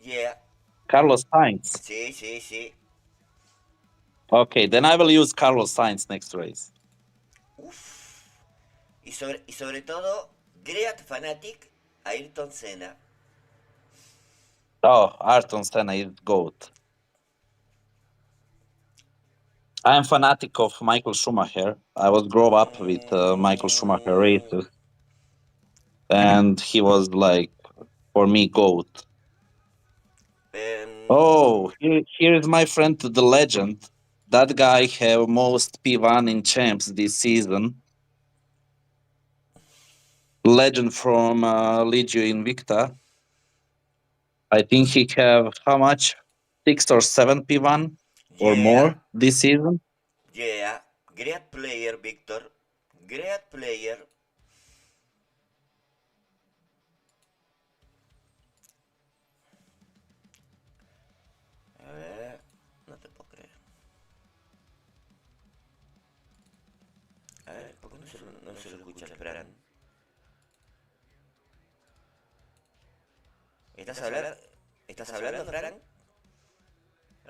Yeah. Carlos Sainz. Sí, sí, sí. Okay, then I will use Carlos Sainz next race. Uf. Y sobre todo, Great Fanatic Ayrton Senna. Oh, Ayrton Senna is GOAT. I'm fanatic of Michael Schumacher. I was grow up with Michael Schumacher races, and he was like for me goat. Oh, here is my friend the legend. That guy have most P1 in champs this season. Legend from Legio Invicta. I think he have how much? 6 or 7 P1 or Yeah, more this season. yeah. Great player, Victor. Great player. A ver, no te puedo creer. A ver, ¿por qué no se lo escucha el Fran? ¿Estás hablando? ¿Estás hablando, Fran?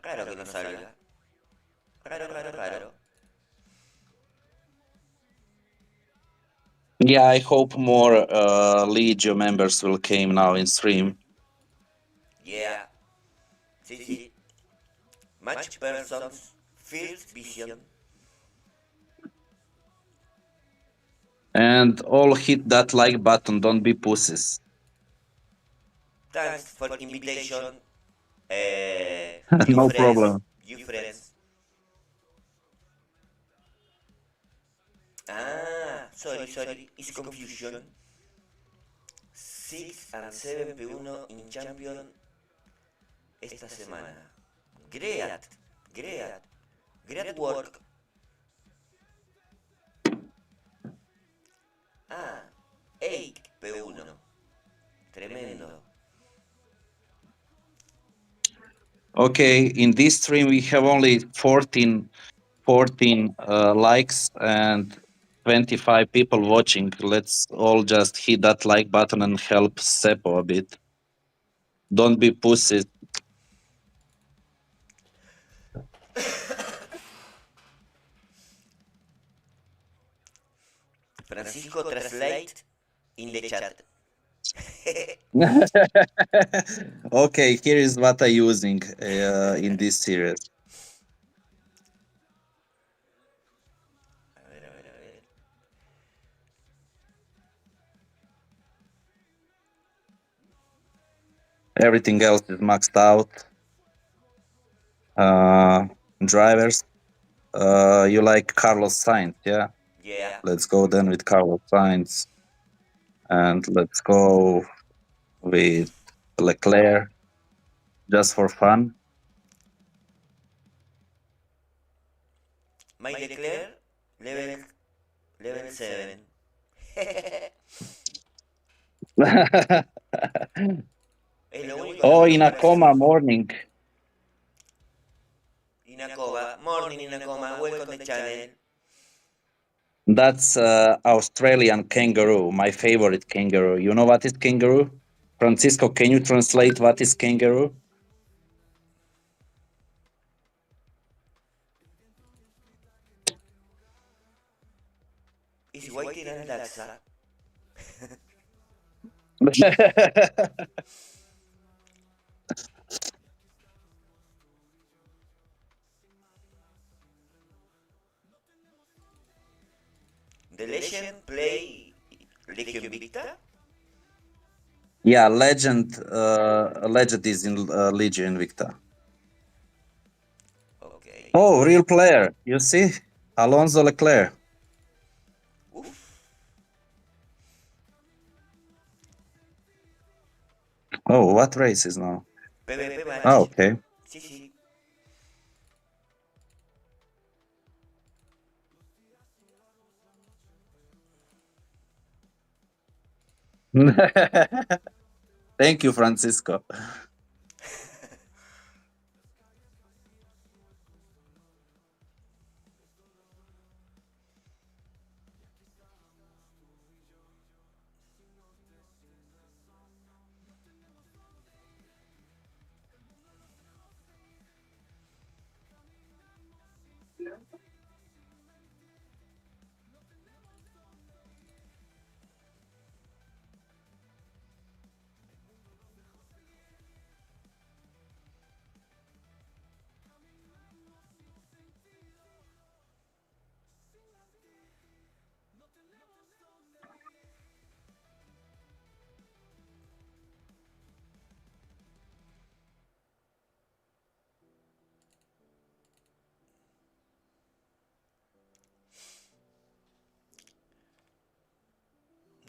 Raro que no salga. Raro, raro, raro. Yeah, I hope more Legio members will came now in stream. Yeah. Sí, sí. Match persons. First vision. And all hit that like button, don't be pussies. Thanks for invitation. No You friends. problem. You friends. Ah, sorry. It's confusion. 6 and 7 P1 in champion esta semana. Great work. Ah, 8 P1. Tremendo. Okay, in this stream we have only 14 likes and 25 people watching. Let's all just hit that like button and help Seppo a bit. Don't be pussies. Francisco translate in the chat. Okay, here is what I'm using in this series. A ver. Everything else is maxed out. Drivers. You like Carlos Sainz, yeah? Yeah. Let's go then with Carlos Sainz. And let's go with Leclerc, just for fun. My Leclerc, level 7. Es lo único Oh, que in nos a coma parecemos. morning. Inakova, morning Inakoma, welcome to the channel. That's Australian kangaroo, my favorite kangaroo. You know what is kangaroo? Francisco, can you translate what is kangaroo? Is waiting and Daxa. The legend play Legion Invicta? Yeah, legend is in Legio Invicta. Okay. Oh, real player. You see? Alonso Leclerc. Uf. Oh, what race is now? PvP match. Oh, okay. Sí. Thank you, Francisco.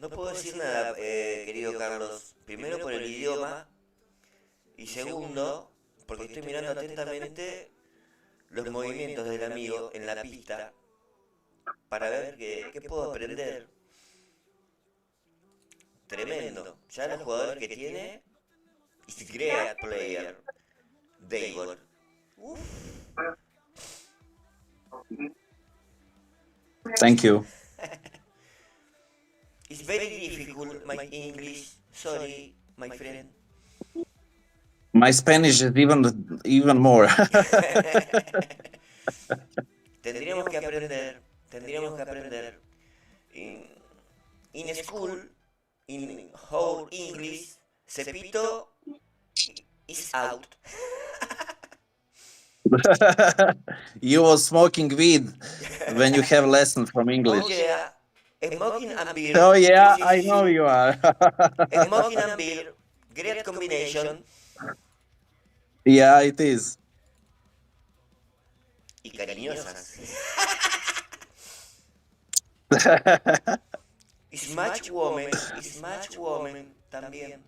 No puedo decir nada, querido Carlos. Primero por el idioma y segundo porque estoy mirando atentamente los movimientos del amigo en la pista para ver qué puedo aprender. Tremendo. Ya los jugadores que tiene, is great player. Davor. Uf. Thank you. It's very difficult, my English. Sorry, my friend. My Spanish is even more. Tendríamos que aprender. Tendríamos que aprender. In school, in whole English, Cepito is out. You was smoking weed when you have lessons from English. Oh yeah. Smoking and beer. Oh yeah, Sí, sí, I sí, know sí. you are. Smoking and beer. Great combination. Yeah, it is. Y cariñosas. Is much woman también.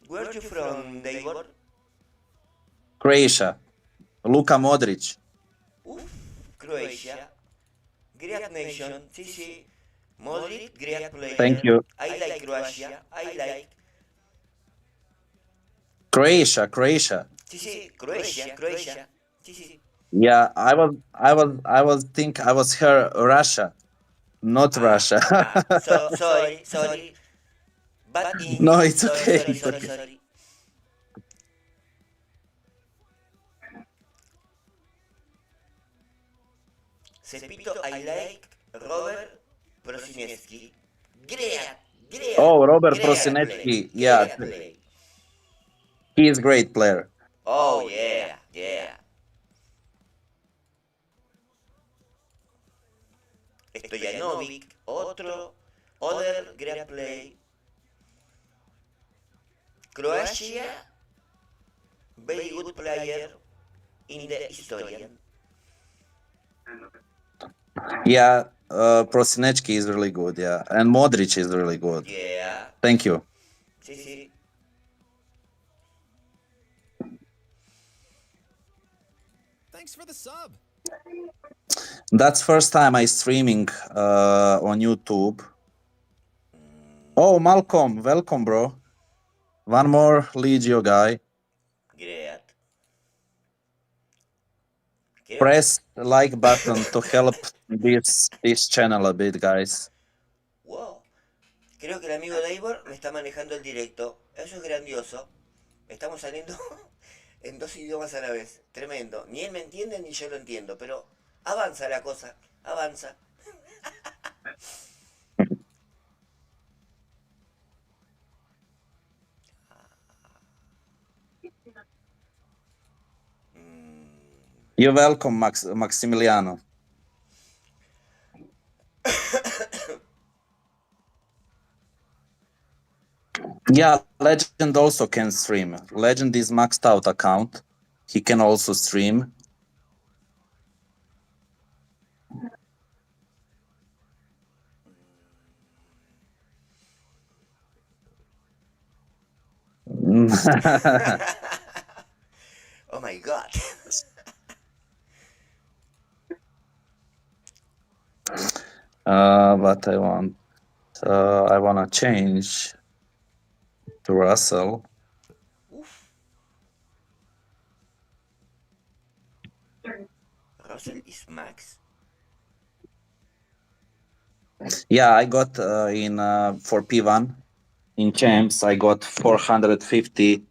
Where you from, Davor? Croatia. Luka Modric. Croatia. Great nation. Sí, sí. Modric, great player. Thank you. I like Croatia. I like. Croatia. Sí, sí. Croatia. Sí, sí. Yeah, I was her Russia, not Russia. Sorry. Bad English. No, it's Sorry, okay, sorry, it's sorry, okay. sorry. Cepito, I like Robert Prosinecki. Great. Oh, Robert Great Prosinecki. play. Yeah, Great play. he is great player. Oh, yeah. Stojanovic, other great play. Croatia, very good player in the history. Yeah, Prosinecki is really good. Yeah, and Modric is really good. Yeah. Thank you. Sí, sí. Thanks for the sub. That's first time I streaming on YouTube. Oh, Malcolm, welcome, bro. One more Legio guy. Great. Press the like button to help this channel a bit, guys. Wow. Creo que el amigo Davor me está manejando el directo. Eso es grandioso. Estamos saliendo en dos idiomas a la vez. Tremendo. Ni él me entiende ni yo lo entiendo, pero avanza la cosa. Avanza. You're welcome, Maximiliano. Yeah, Legend also can stream. Legend is maxed out account. He can also stream. Oh my god. But I wanna change to Russell. Russell is max. Yeah, I got for P1 in champs. I got 450.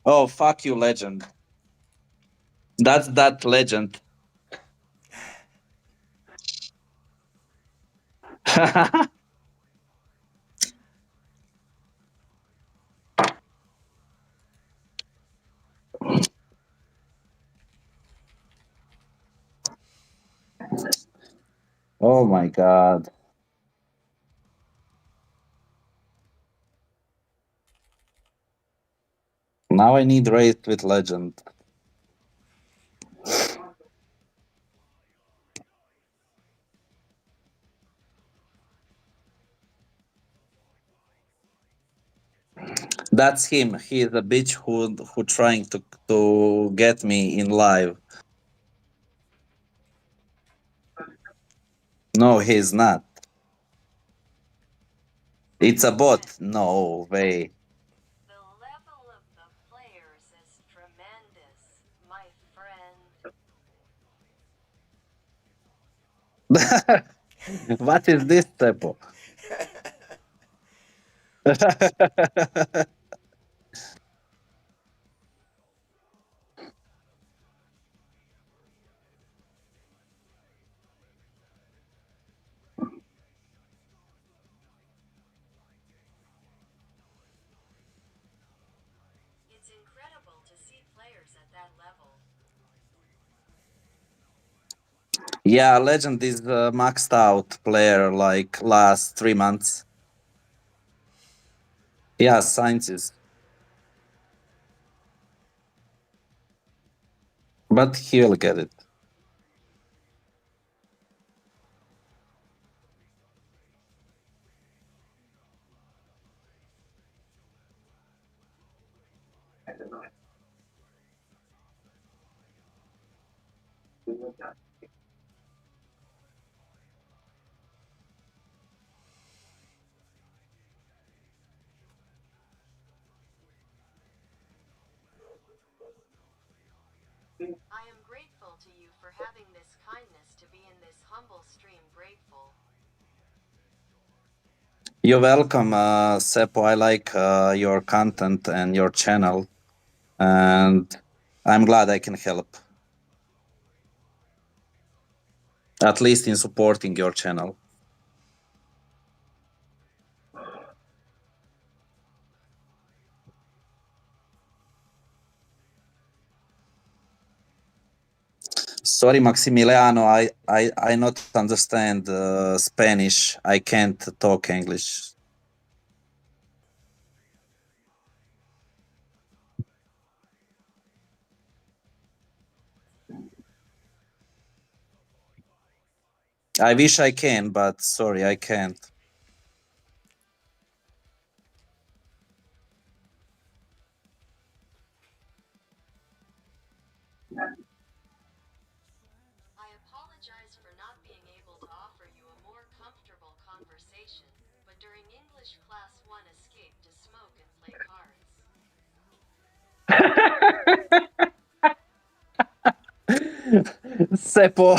Oh, fuck you, Legend. That's that Legend. Oh my god. Now I need raid with Legend. That's him. He is a bitch who trying to get me in live. No, he's not. It's a bot. No way. The level of the players is tremendous, my friend. What is this, Tepo? It's incredible to see players at that level. Yeah, Legend is a maxed out player like last 3 months. Yeah, sciences. But he will get it. I am grateful to you for having this kindness to be in this humble stream. Grateful. You're welcome, Seppo. I like your content and your channel, and I'm glad I can help. At least in supporting your channel. Sorry, Maximiliano, I not understand Spanish. I can't talk English. I wish I can, but sorry, I can't. I apologize for not being able to offer you a more comfortable conversation, but during English class 1 escaped to smoke and play cards. Seppo.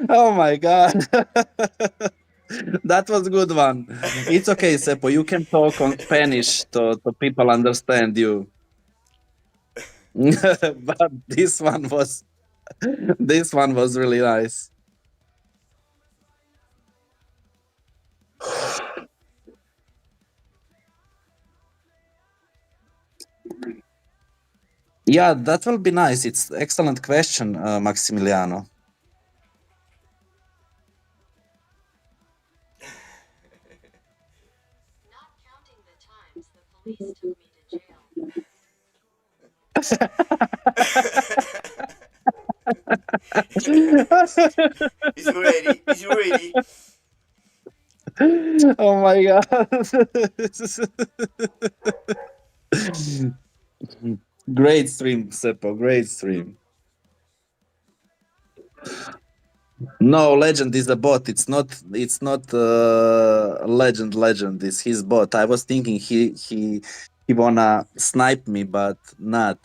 Oh my god. That was a good one. It's okay, Seppo. You can talk on Spanish to people understand you. But this one was really nice. Yeah, that will be nice. It's excellent question, Maximiliano. Not counting the times the police took me to jail. He's ready. He's ready. Oh my god. Great stream, Seppo. Great stream. No, Legend is a bot. It's not Legend. It's his bot. I was thinking he wanna snipe me, but not.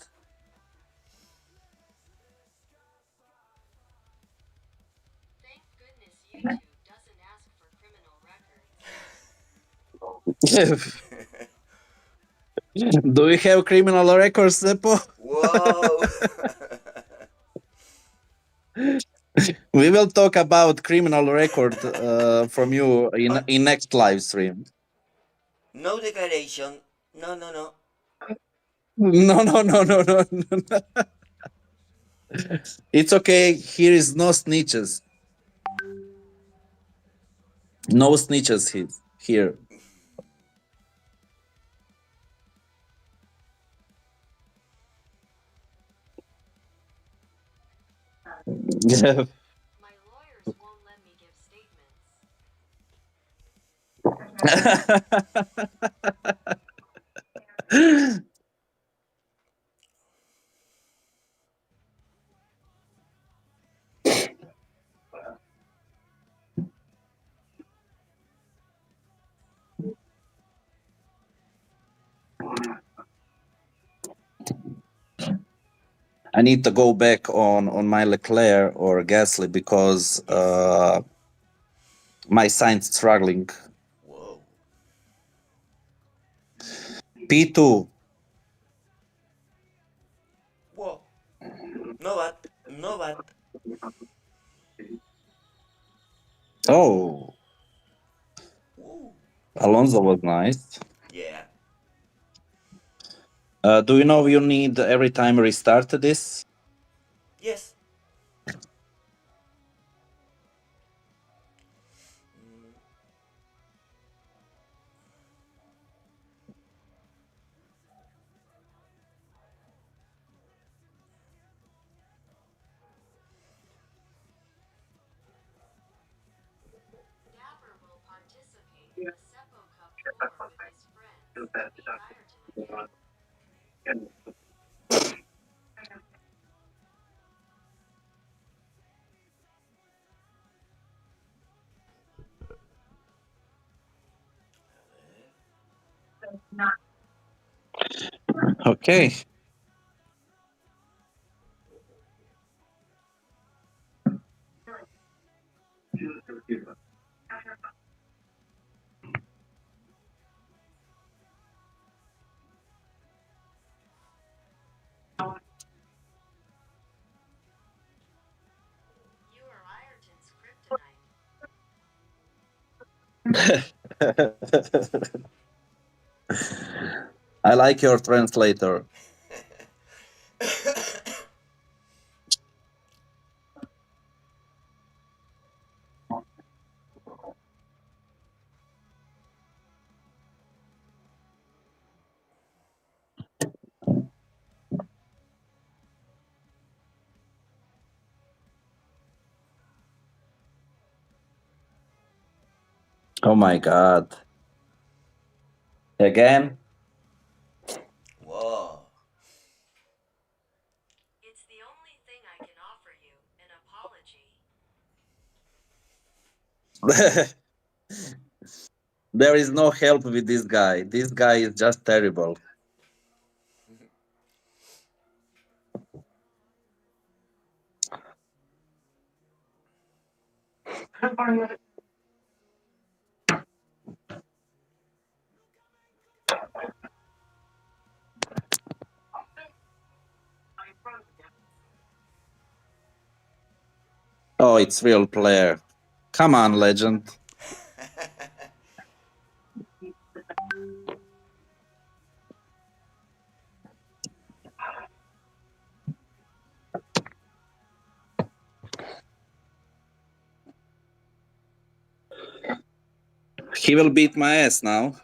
Thank goodness YouTube doesn't ask for criminal records. Do you have criminal records, Seppo? Whoa. We will talk about criminal record from you in next live stream. No declaration. No, no, no. No. It's okay. Here is no snitches. No snitches here. Yeah. My lawyers won't let me give statements. I need to go back on my Leclerc or Gasly because my Sainz struggling. Wow. P2. Wow. Novat. Novat. Oh, Woo. Alonso was nice. Yeah. Do you know you need every time restart this? Yes. Mm, Dapper will participate in the Seppo Cup Tour with his friends. Meet Ayrton again. Okay. You are Ayrton's kryptonite. I like your translator. Oh my god. Again? Whoa. It's the only thing I can offer you, an apology. There is no help with this guy. This guy is just terrible. Oh, it's real player. Come on, legend. He will beat my ass now.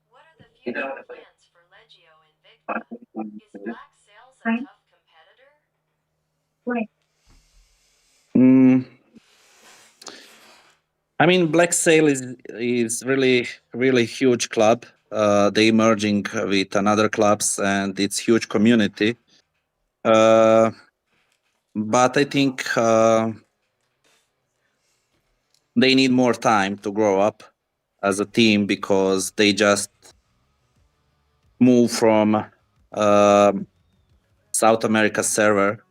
What are the future plans for Leggio Invicta? Is Black Sails a tough competitor? Mm, I mean, Black Sail is really huge club. They merging with another clubs and it's huge community. But I think they need more time to grow up as a team because they just move from South America server,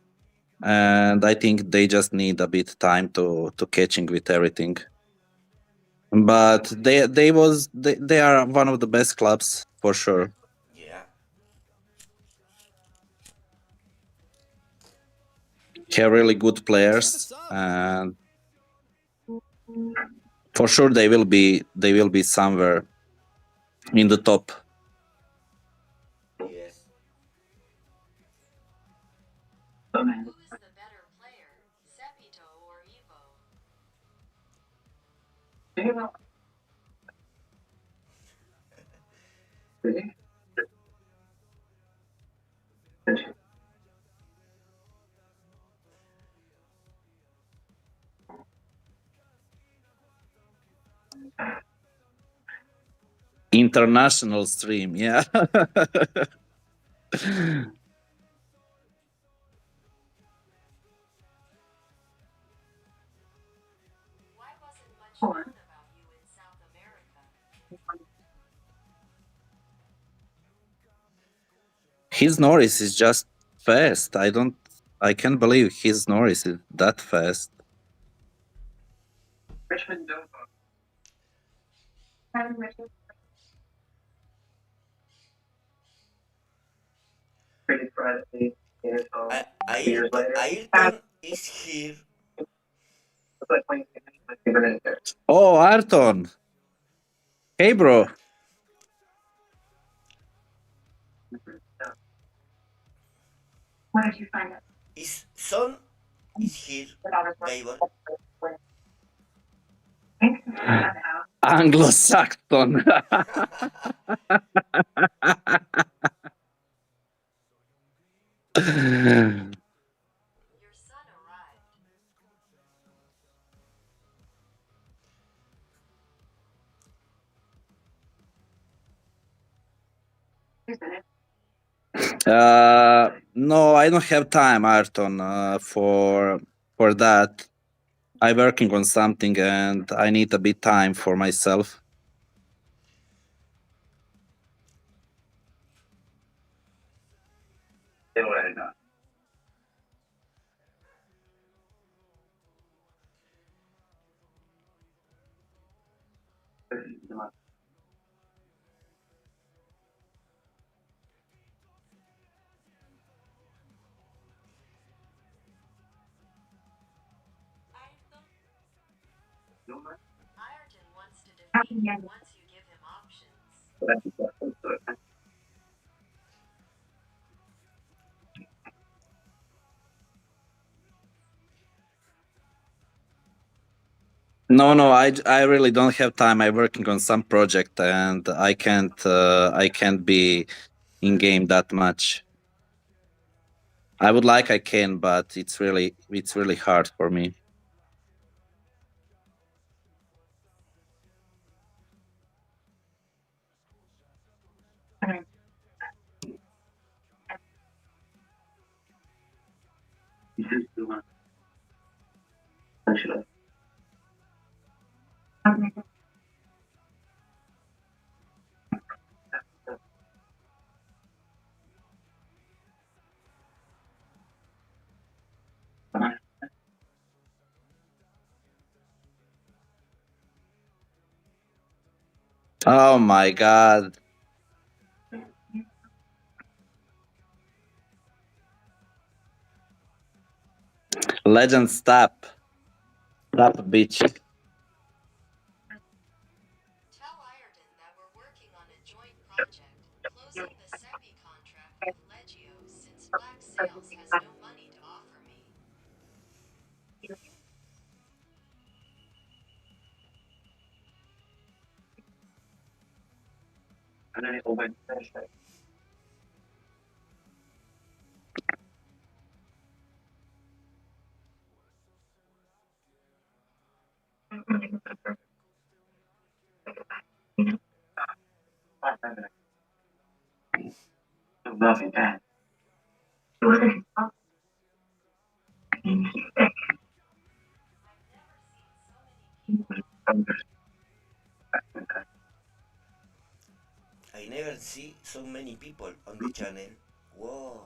and I think they just need a bit time to catching with everything. But they are one of the best clubs for sure. Yeah. Have really good players, and for sure they will be somewhere in the top. Yes. Who is the better player, Sepito or Evo? International stream, yeah. Why wasn't much known about you in South America? His Norris is just fast. I can't believe his Norris is that fast. Ayrton is here. Oh, Ayrton. Hey, bro. His son is here, Gabor. Anglo-Saxon. Your son arrived. No, I don't have time, Ayrton, for that. I'm working on something and I need a bit time for myself. Ayrton wants to defeat you once you give him options. No, I really don't have time. I'm working on some project and I can't be in game that much. I would like I can, but it's really hard for me. Oh my god. Legend, stop. Stop, bitch. Tell Ayrton that we're working on a joint project, closing the SEPI contract with Legio since Black Sails has no money to offer me. I never see so many people on the channel. Whoa.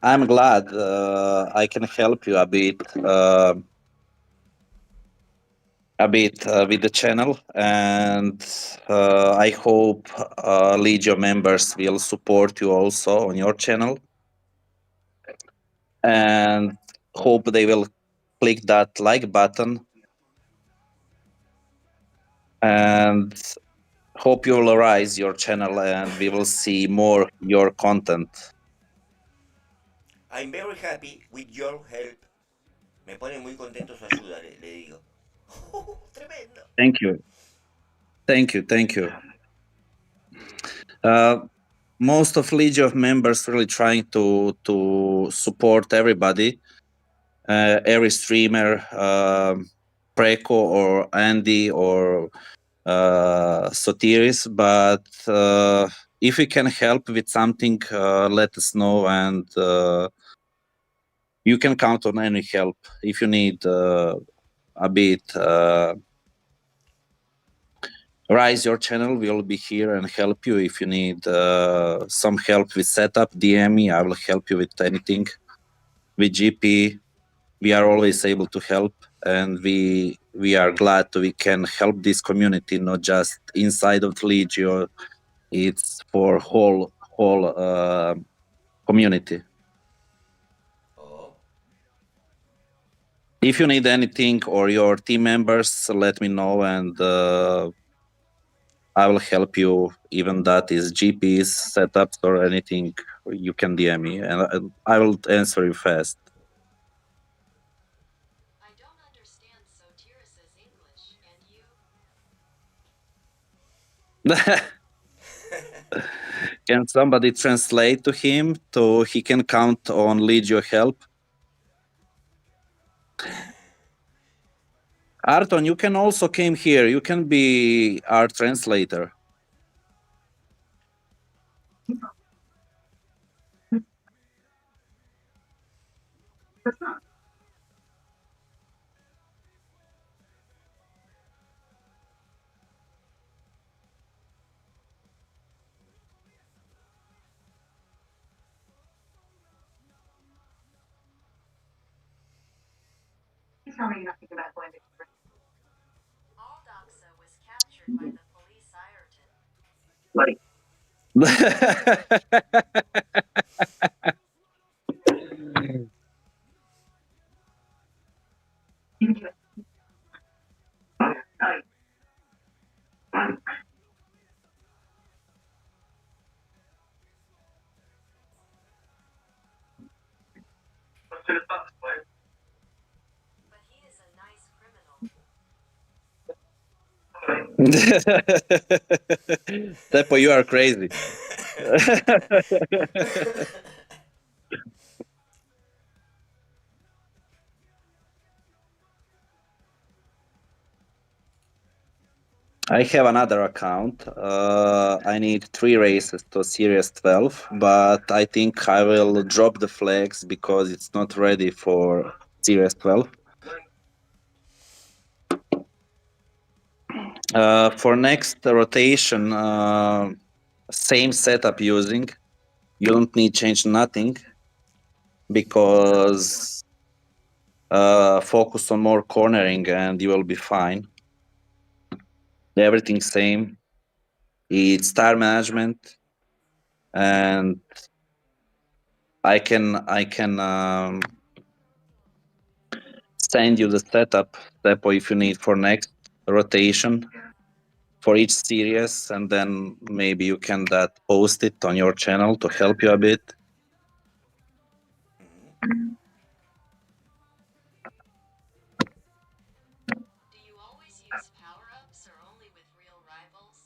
I'm glad I can help you a bit with the channel, and I hope Legio members will support you also on your channel, and hope they will click that like button, and hope you will rise your channel and we will see more your content. I'm very happy with your help. Me pone muy contento su ayuda, le digo. Tremendo. Thank you. Most of Legio members really trying to support everybody, every streamer, Preko or Andy or Sotiris, but if we can help with something, let us know, and you can count on any help if you need a bit. Rise your channel, we'll be here and help you. If you need some help with setup, DM me, I will help you with anything. With GP, we are always able to help, and we are glad we can help this community, not just inside of Legio. It's for whole community. Oh, If you need anything or your team members, let me know, and I will help you. Even that is GPs, setups, or anything. You can DM me, and I will answer you fast. I don't understand Sotiris's English, and you? Can somebody translate to him so he can count on Legio help? Arton, you can also came here. You can be our translator. Aldoxa was captured by the police Ireton. But he is a nice criminal. Tepo, you are crazy. I have another account. I need 3 races to Series 12, but I think I will drop the flags because it's not ready for Series 12. For next rotation, same setup using. You don't need change nothing because focus on more cornering and you will be fine. Everything same. It's star management, and I can send you the setup Tepo if you need for next rotation for each series, and then maybe you can post it on your channel to help you a bit. Do you always use power-ups or only with real rivals?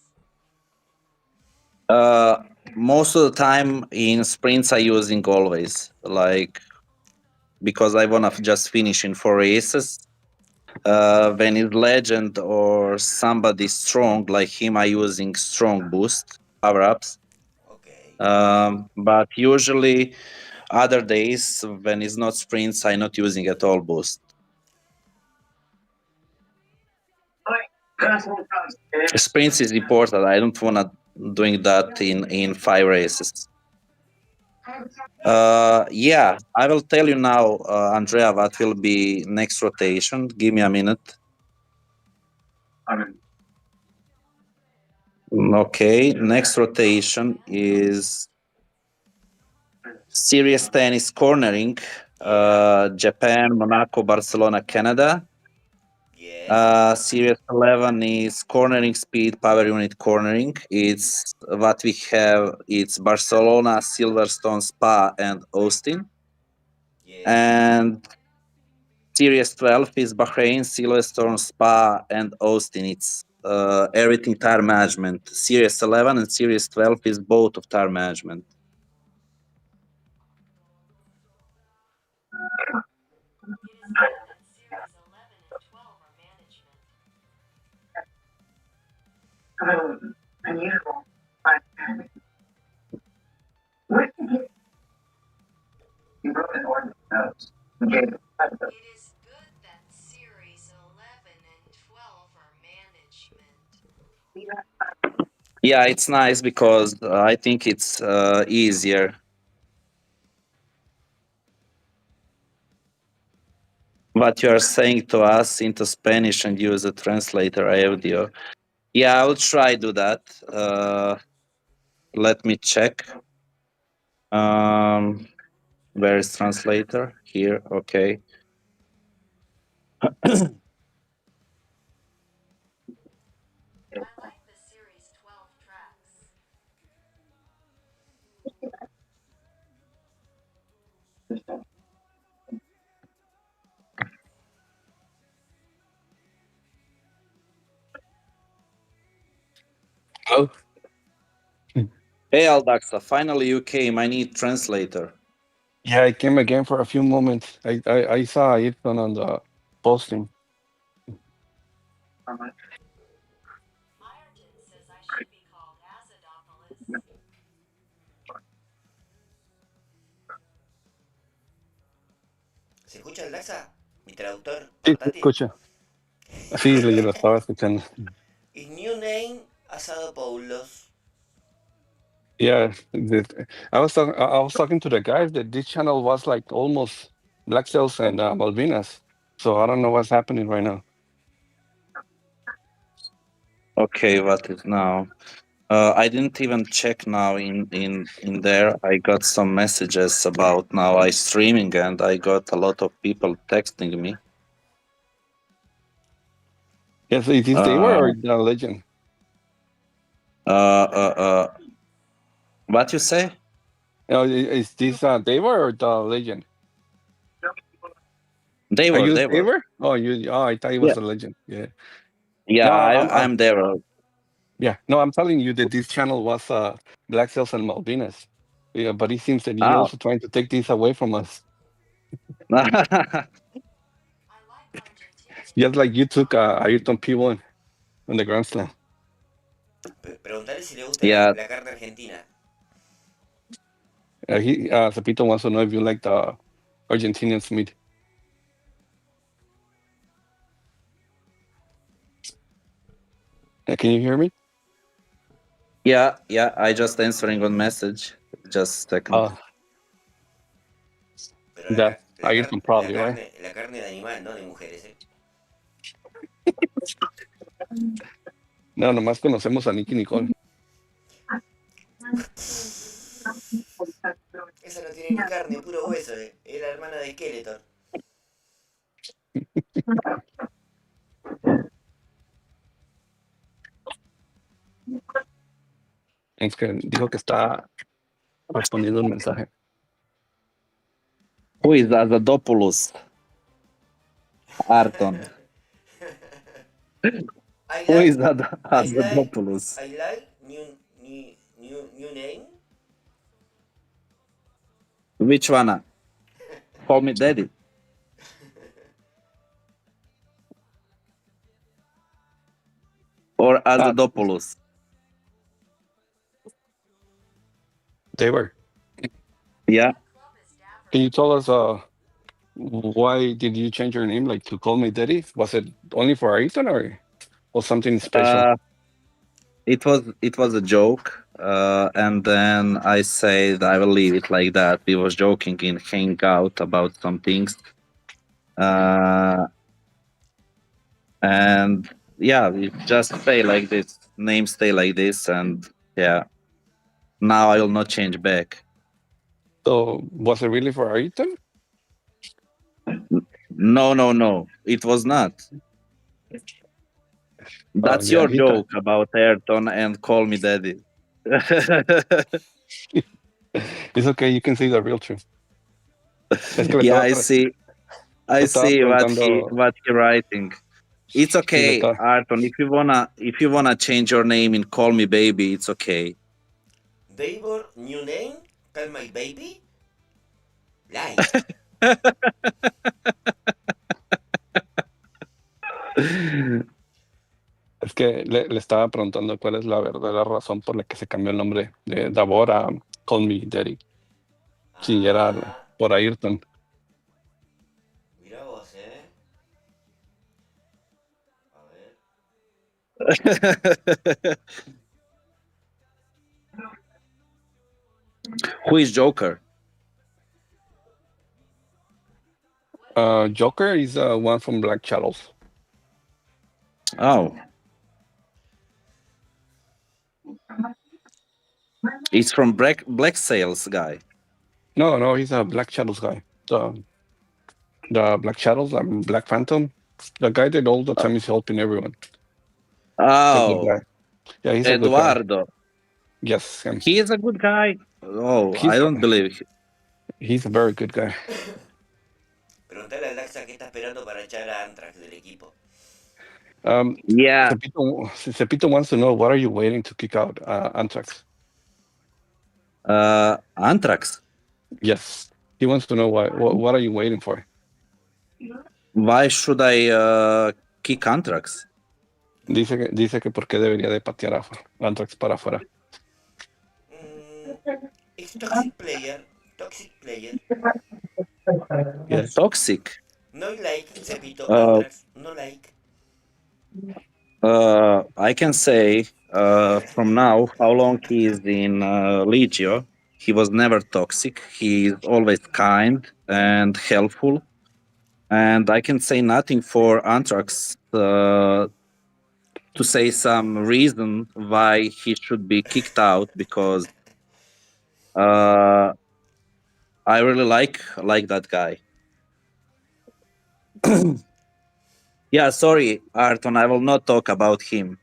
Most of the time in sprints I using always, like, because I wanna just finish in 4 races. When it's legend or somebody strong like him, I using strong boost power-ups. okay. But usually other days when it's not sprints, I'm not using at all boost. Sprints is important. I don't wanna doing that in 5 races. Yeah, I will tell you now, Andrea, what will be next rotation. Give me a minute. Okay, next rotation is Series 10 is cornering, Japan, Monaco, Barcelona, Canada. Yes. Series 11 is cornering speed, power unit cornering. It's what we have. It's Barcelona, Silverstone, Spa, and Austin. Yes. And Series 12 is Bahrain, Silverstone, Spa, and Austin. It's everything tire management. Series 11 and Series 12 is both of tire management. It is known that Series 11 and 12 are unusual by parents. Where did he wrote an ordinance notes? He gave it It is good that series 11 and 12 are management. Yeah, it's nice because I think it's easier. What you are saying to us into Spanish and use a translator audio. Yeah, I'll try do that. Let me check. Where is translator? Here, okay. I like the series 12 tracks. Oh, Hey Aldaxa, finally you came. I need translator. yeah, I came again for a few moments. I saw Ayrton on the posting. from Ireton says I should be called Acidopolis. ¿Se escucha el Daxa? Mi traductor Sí, se portátil. escucha. Sí, lo estaba escuchando. His new name, Asadopoulos. Yeah, I was talking to the guys that this channel was like almost Black Cells and Malvinas. So I don't know what's happening right now. Okay, what is now? I didn't even check now in there. I got some messages about now I streaming and I got a lot of people texting me. Yeah, so is this Daywar or the Legend? What you say? Is this Daywar or the Legend? They Are were, you they were. Daywar? Oh, I thought it was the Legend. Yeah. Yeah, No, I'm there. yeah. No, I'm telling you that this channel was Black Cells and Malvinas. Yeah, but it seems that you're Oh. also trying to take this away from us. I like Argentinian. Just like you took Ayrton P1 on the Grand Slam. Preguntarle si le gusta Yeah. la carne argentina. Zapito wants to know if you like the Argentinian meat. Can you hear me? Yeah, I just answering on message. Just a second. Pero That Ayrton probably, right? la carne de animal, no de mujeres, ¿eh? No, nomás conocemos a Nicky Nicole. Esa no tiene ni carne, puro hueso, ¿eh? Es la hermana de Skeletor. Es que dijo que está respondiendo un mensaje. Who is Asadopoulos? Arton. Who is Asadopoulos? I like new name. Which one? Call me daddy. Or Asadopoulos? They were. Yeah. Can you tell us why did you change your name like to Call Me Daddy? Was it only for Ayrton or something special? It was a joke, and then I said I will leave it like that. We was joking in Hangout about some things, and yeah, we just stay like this. Name stay like this, and yeah. Now I will not change back. So was it really for Ayrton? No. It was not. That's yeah, your joke about Ayrton and Call Me Daddy. It's okay, you can say the real truth. Yeah, I see preguntando- what he writing. It's okay, Sí, Arton. If you wanna change your name and call me baby, it's okay. Davor, new name? Call my baby? Lie. Es que le estaba preguntando cuál es la verdadera razón por la que se cambió el nombre de Davor a Call Me Daddy. Sí, era Ah, por Ayrton. mira vos, A ver. Who is Joker? Joker is one from Black Shadows. Oh, it's from Black Sails guy. No, he's a Black Shadows guy. The Black Shadows, Black Phantom, the guy that all the time is helping everyone. The good Oh, guy. Yeah, he's a good guy. Eduardo. Yes, him. He is a good guy. Oh, I He's don't believe. he's a very good guy. Preguntale al Daxa qué está esperando para echar a Anthrax del equipo. Yeah, Cepito wants to know, what are you waiting to kick out Anthrax? Anthrax. Yes, he wants to know what are you waiting for? Why should I kick Anthrax? Dice que por qué debería de patear a Anthrax para afuera. Es toxic player. Toxic player. Yes. Toxic. No like, Cepito. Anthrax, no like. I can say from now how long he is in Legio, he was never toxic. He is always kind and helpful. And I can say nothing for Anthrax to say some reason why he should be kicked out, because I really like that guy. Yeah, sorry, Arton, I will not talk about him.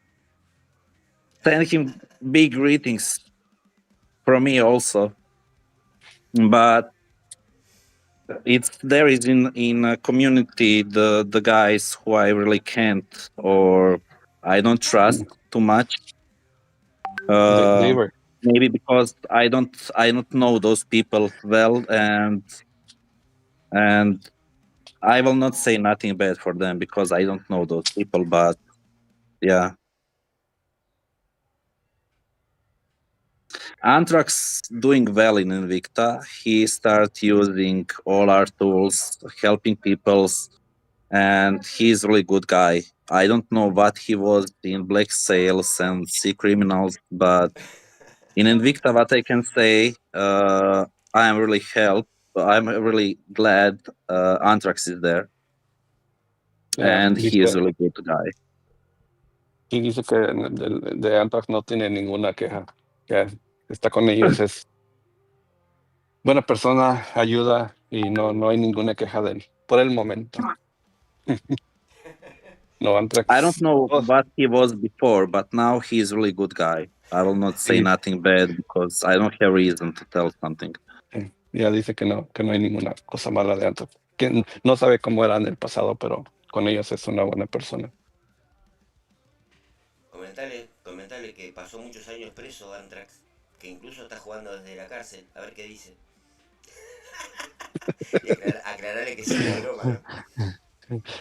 Send him big greetings from me also. But there is in a community the guys who I really can't or I don't trust too much. They were. Maybe because I don't know those people well, and I will not say nothing bad for them because I don't know those people. But yeah, Anthrax doing well in Invicta. He started using all our tools, helping peoples, and he's a really good guy. I don't know what he was in Black Sails and Sea Criminals, but in Invicta, what I can say, I am really helped. I'm really glad Anthrax is there, Yeah, and he is a really good guy. y dice que de Anthrax no tiene ninguna queja. Que está con ellos, es buena persona, ayuda y no hay ninguna queja de él por el momento. No, Anthrax. I don't know what he was before, but now he's a really good guy. I will not say Sí. nothing bad because I don't have reason to tell something. Ya dice que no hay ninguna cosa mala de Anthrax. Que no sabe cómo era en el pasado, pero con ellos es una buena persona. Comentale que pasó muchos años preso Anthrax, que incluso está jugando desde la cárcel, a ver qué dice. Y aclararle que es una broma, ¿no?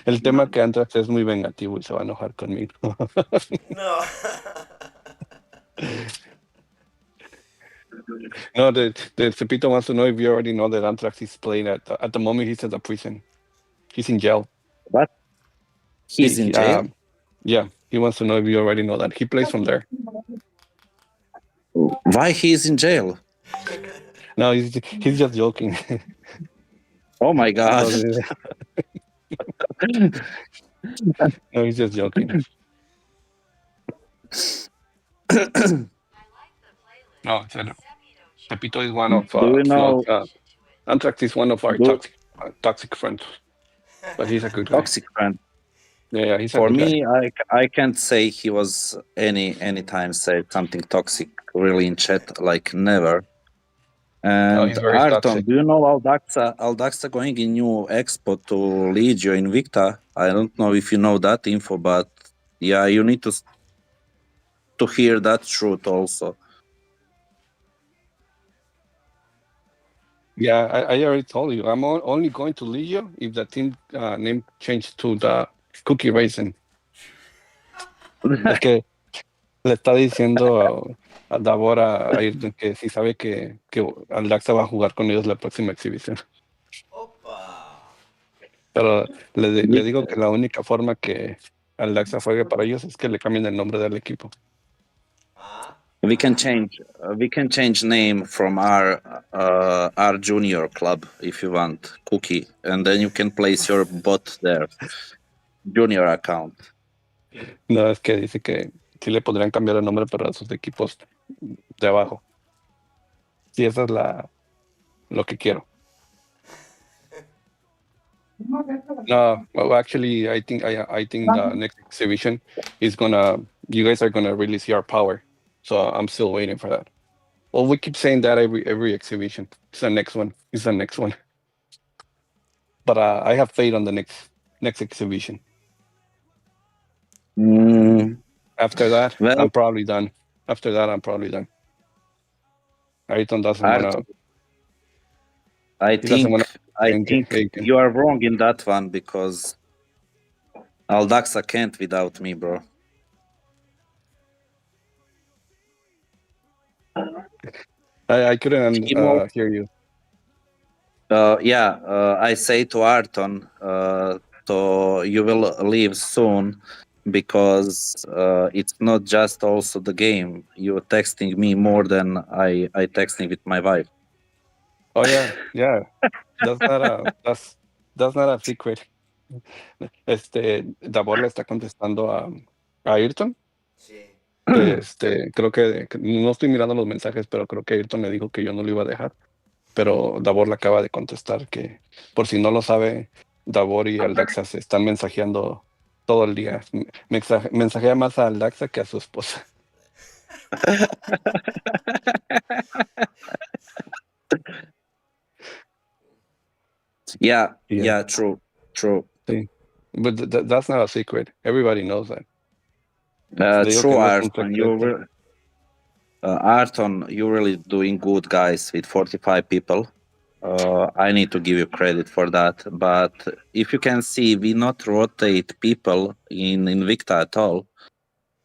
El tema que Anthrax es muy vengativo y se va a enojar conmigo. No. No, the Cepito wants to know if you already know that Anthrax is playing at the moment he's at the prison. He's in jail. What? He's in jail? Yeah, he wants to know if you already know that. He plays from there. Why he's in jail? No, he's just joking. Oh my God. No, he's just joking. I like the playlist. No, Cepito Cepito is one of Do you know Anthrax is one of our toxic friends, but he's a good guy. toxic friend? Yeah, he's a For good me, guy. I can't say he was any time said something toxic really in chat, like never. And he's very Arton, toxic. do you know Aldaxa going in new expo to Legio Invicta? I don't know if you know that info, but yeah, you need to hear that truth also. Yeah, I already told you. I'm only going to Legio if the team name changed to the Cookie Racing. Es que le está diciendo a Davor a Ayrton que si sabe que Aldaxa va a jugar con ellos la próxima exhibición. ¡Opa! Pero le We, digo que la única forma que Aldaxa juegue para ellos es que le cambien el nombre del equipo. Ah, we can change name from our junior club if you want, Cookie, and then you can place your bot there, junior account. No, es que dice que sí le podrían cambiar el nombre para sus equipos de abajo. Sí, esa es lo que quiero. No, well, actually, I think the next exhibition is you guys are gonna really see our power. So I'm still waiting for that. Well, we keep saying that every exhibition. It's the next one. It's the next one. But I have faith on the next exhibition. Mm, After that, well, I'm probably done. After that, I'm probably done. Ayrton doesn't wanna. Arton, I He doesn't think wanna. I think Again. you are wrong in that one because Aldaxa can't without me, bro. I couldn't Timo, hear you. I say to Arton, so you will leave soon because it's not just also the game. You're texting me more than I texting with my wife. Oh yeah. That's not a secret. Davor le está contestando a Ayrton. sí. Creo que no estoy mirando los mensajes, pero creo que Ayrton le dijo que yo no lo iba a dejar. Pero Davor le acaba de contestar que, por si no lo sabe, Davor y Aldaxa se están mensajeando todo el día. Mensajea más a Aldaxa que a su esposa. Yeah, true. Sí. But that's not a secret. Everybody knows that. Le digo True, que no es un Arton. secreto. Arton, you're really doing good, guys, with 45 people. I need to give you credit for that. But if you can see, we not rotate people in Invicta at all.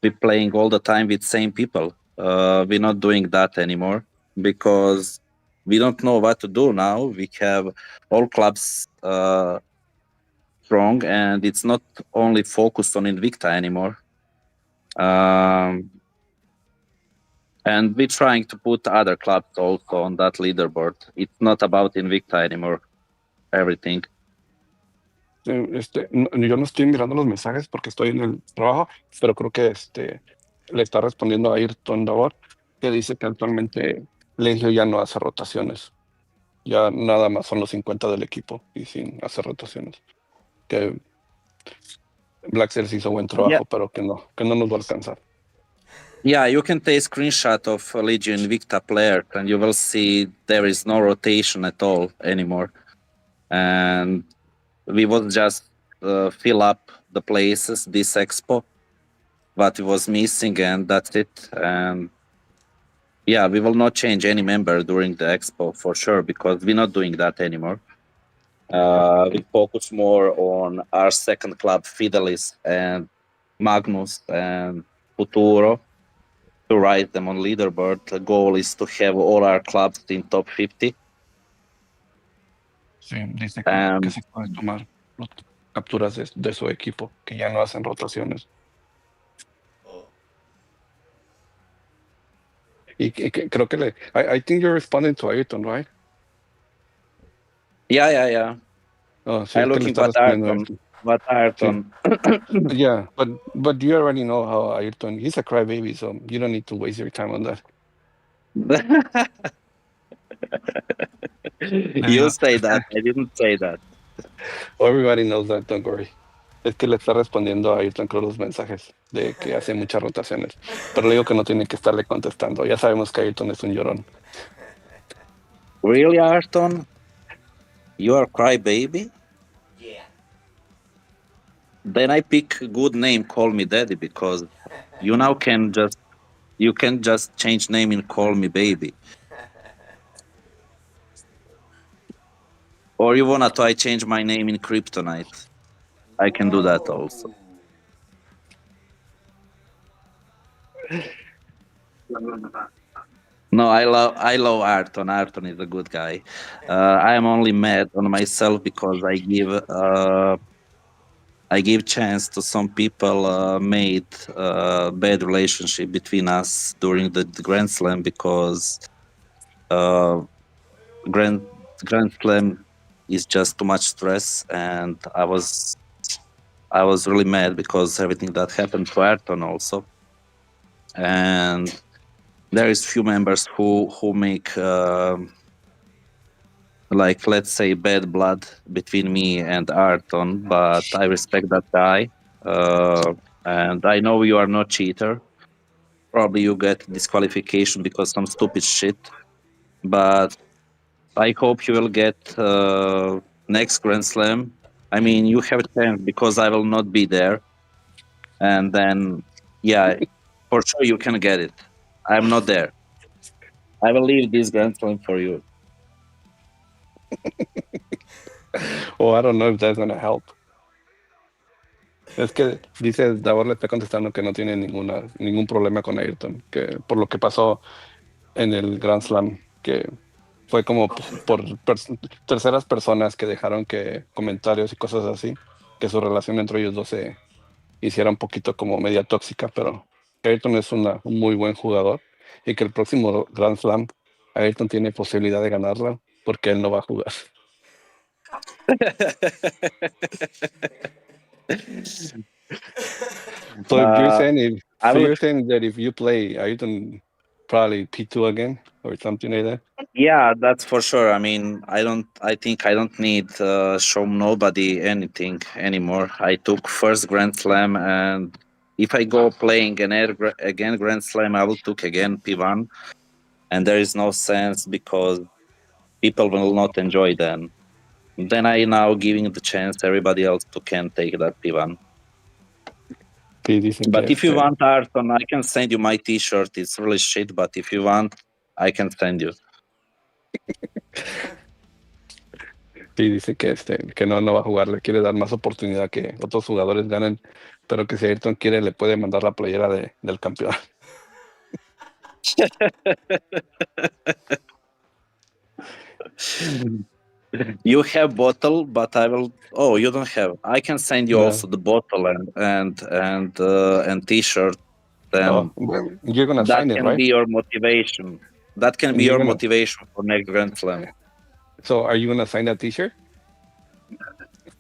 We're playing all the time with same people. We're not doing that anymore because we don't know what to do now. We have all clubs strong, and it's not only focused on Invicta anymore. And we're trying to put other clubs also on that leaderboard. It's not about Invicta anymore. Everything. Yo no estoy mirando los mensajes porque estoy en el trabajo, pero creo que le está respondiendo a Ayrton Davor, que dice que actualmente Legio ya no hace rotaciones. Ya nada más son los 50 del equipo y sin hacer rotaciones. Que Black Series hizo buen trabajo, Yeah. pero que no nos va a alcanzar. Yeah, you can take a screenshot of Legio Invicta player and you will see there is no rotation at all anymore. And we will just fill up the places this expo, what was missing, and that's it. And yeah, we will not change any member during the expo for sure because we're not doing that anymore. We focus more on our second club, Fidelis and Magnus and Futuro, to write them on leaderboard. The goal is to have all our clubs in top 50. Sí, dice que se puede tomar capturas de su equipo, que ya no hacen rotaciones. Oh, Y creo que I think you're responding to Ayrton, right? Yeah. Oh, sí, I'm es que le looking está respondiendo a Ayrton. what Ayrton. Yeah, but you already know how Ayrton, he's a crybaby, so you don't need to waste your time on that. You say that. I didn't say that. Everybody knows that, don't worry. Es que le está respondiendo a Ayrton con los mensajes de que hace muchas rotaciones. Pero le digo que no tiene que estarle contestando. Ya sabemos que Ayrton es un llorón. Really, Ayrton? You are crybaby? yeah. Then I pick a good name, call me daddy, because you now can just change name and call me baby. Or you wanna try change my name in Kryptonite? I can do that also. Ooh. No, I love Arton. Arton is a good guy. I am only mad on myself because I give chance to some people made bad relationship between us during the Grand Slam because uh, Grand Grand Slam is just too much stress, and I was really mad because everything that happened to Ayrton also, and there is few members who make like, let's say, bad blood between me and Ayrton, but I respect that guy, and I know you are not cheater. Probably you get disqualification because some stupid shit, but I hope you will get next Grand Slam. I mean, you have a chance because I will not be there, and then yeah, for sure you can get it. I'm not there. I will leave this Grand Slam for you. Well, I don't know if that's gonna help. Es que dice Davor le está contestando que no tiene ningún problema con Ayrton, que por lo que pasó en el Grand Slam, que fue como terceras personas que dejaron que comentarios y cosas así, que su relación entre ellos dos se hiciera un poquito como media tóxica, pero Ayrton es un muy buen jugador y que el próximo Grand Slam Ayrton tiene posibilidad de ganarla porque él no va a jugar. So if you're saying you're saying that if you play Ayrton probably P2 again or something like that. Yeah, that's for sure. I mean, I think I don't need show nobody anything anymore. I took first Grand Slam, and if I go playing again Grand Slam, I will took again P1, and there is no sense because people will not enjoy then. Then I now giving the chance everybody else to can take that P1. Sí, dicen But que if you want Arton, I can send you my T-shirt. It's really shit, but if you want, I can send you. Sí, dice que no va a jugar, le quiere dar más oportunidad que otros jugadores ganen, pero que si Ayrton quiere le puede mandar la playera del campeón. You have bottle, but I will. Oh, you don't have. I can send you No. also the bottle and T-shirt. Then Well, you're gonna that sign it, can right? be your motivation. That can be You're your gonna- motivation for next Grand Slam. So are you gonna sign that T-shirt?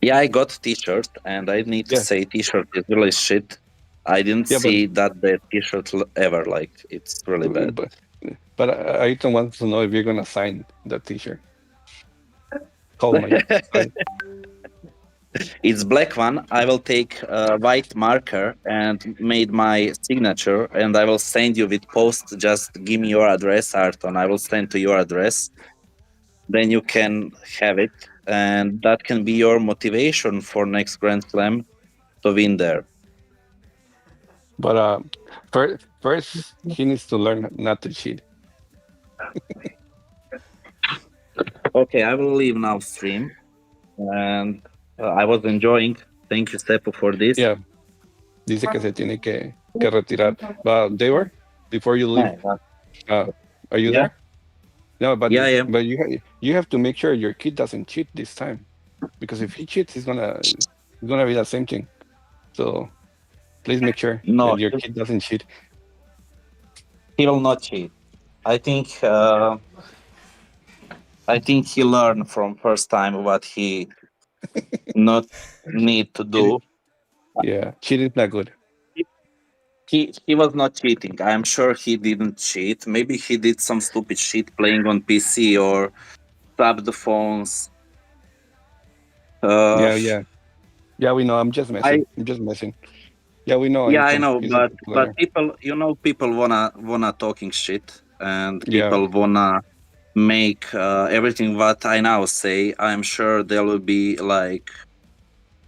Yeah, I got T-shirt, and I need to Yeah. say T-shirt is really shit. I didn't Yeah, but- see that bad T-shirt ever. Like, it's really bad. But Ayrton wants to know if you're gonna sign that T-shirt. Call my. It's black one. I will take a white marker and made my signature, and I will send you with post. Just give me your address, Arton. I will send to your address. Then you can have it, and that can be your motivation for next Grand Slam to win there. But first he needs to learn not to cheat. Okay, I will leave now stream, and I was enjoying. Thank you, Stepo, for this. Yeah. Dice que se tiene que retirar. David, before you leave, are you Yeah. there? No, but Yeah, yeah. but you have to make sure your kid doesn't cheat this time, because if he cheats, it's gonna be the same thing. So please make sure No, that your kid doesn't cheat. he will not cheat. I think he learned from first time what he not need to do. Yeah, cheating is not good. He was not cheating. I'm sure he didn't cheat. Maybe he did some stupid shit playing on PC or tap the phones. Yeah, we know. I'm just messing. I'm just messing. Yeah, we know. Yeah, I Ayrton, know, he's a good player. but people wanna talking shit, and Yeah. people wanna make everything what I now say. I'm sure there will be like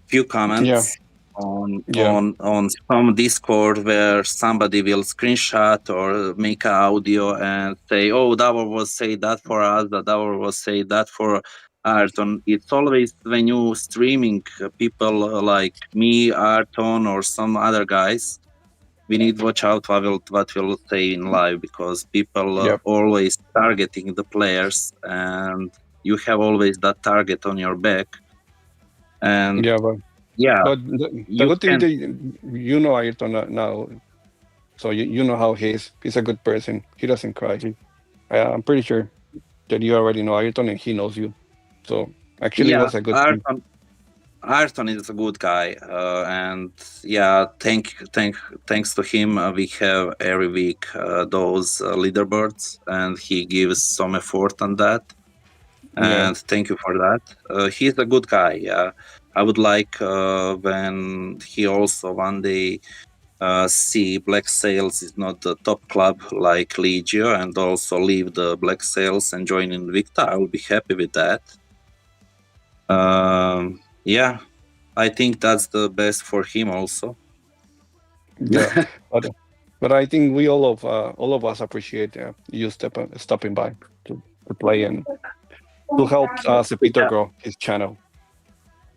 few comments on some Discord where somebody will screenshot or make an audio and say, "Oh, Davor was say that for us. That Davor was say that for Ayrton." It's always when you streaming people like me, Ayrton, or some other guys. we need to watch out what will say in live, because people Yep. always targeting the players, and you have always that target on your back. And Yeah, yeah, but the you good thing can. that you know Ayrton now, so you know how he is. He's a good person. He doesn't cry. I'm pretty sure that you already know Ayrton and he knows you. So actually, it Yeah, was a good thing. Ayrton is a good guy, and yeah, thanks to him, we have every week those leaderboards, and he gives some effort on that. Yeah. And thank you for that. He's a good guy. Yeah, I would like when he also one day see Black Sails is not the top club like Legio, and also leave the Black Sails and join Invicta. I will be happy with that. Yeah, I think that's the best for him also. Yeah, but I think we all of us appreciate you stopping by to play and to help Cepito grow his channel.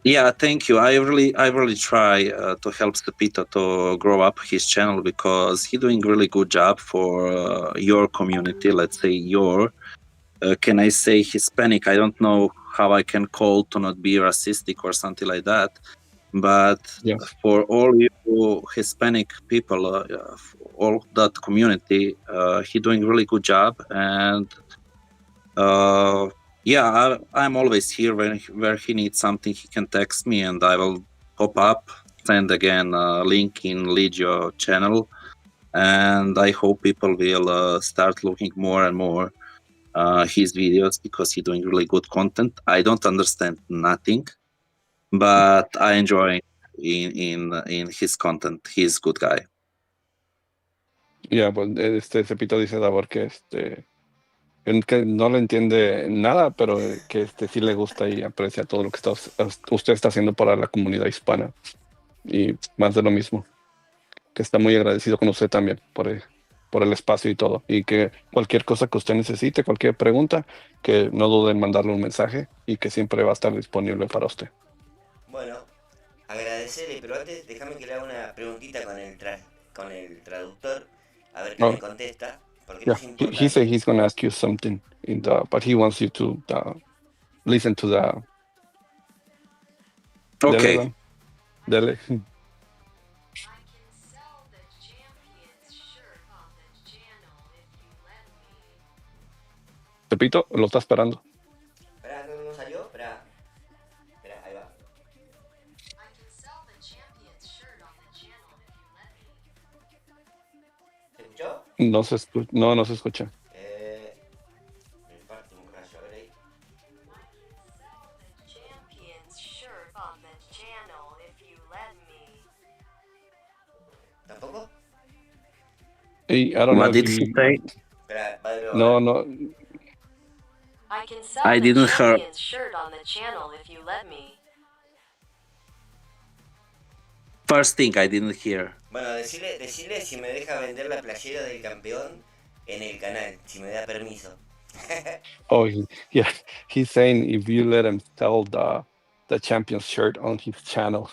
Yeah, thank you. I really try to help Stepito to grow up his channel, because he's doing really good job for your community. Let's say your, can I say Hispanic? I don't know how I can call to not be racistic or something like that. But Yeah. for all you Hispanic people, all that community, he doing really good job. And yeah, I'm always here where he needs something. He can text me, and I will pop up, send again a link in Legio channel, and I hope people will start looking more and more his videos, because he's doing really good content. I don't understand nothing, but I enjoy in his content. He's a good guy. Yeah, pues Cepito dice Davor que que no le entiende nada, pero que sí le gusta y aprecia todo lo que usted está haciendo para la comunidad hispana. Y más de lo mismo, que está muy agradecido con usted también por el espacio y todo. Y que cualquier cosa que usted necesite, cualquier pregunta, que no dude en mandarle un mensaje y que siempre va a estar disponible para usted. Bueno, agradecerle, pero antes déjame que le haga una preguntita con el traductor, a ver qué Oh, me contesta, porque yeah, esto es he importante. said he's going to ask you something, but he wants you to listen to the... Okay. Dele. I can sell the champion's shirt on the channel if you let me. Pepito, lo está esperando. Espera, no salió, espera, ahí va. I can sell the champion's shirt on the channel if you let me. ¿Se escuchó? No se escucha. Me parte un rayo, a ver ahí. I can sell the champion's shirt on the channel if you let me. ¿Tampoco? Hey, I don't know What if did he say? Espera, va de nuevo. No. I can sell I the didn't hear. champion's shirt on the channel if you let me. First thing I didn't hear. Bueno, decirle si me deja vender la playera del campeón en el canal, si me da permiso. Oh, yeah. He's saying if you let him sell the champion's shirt on his channel.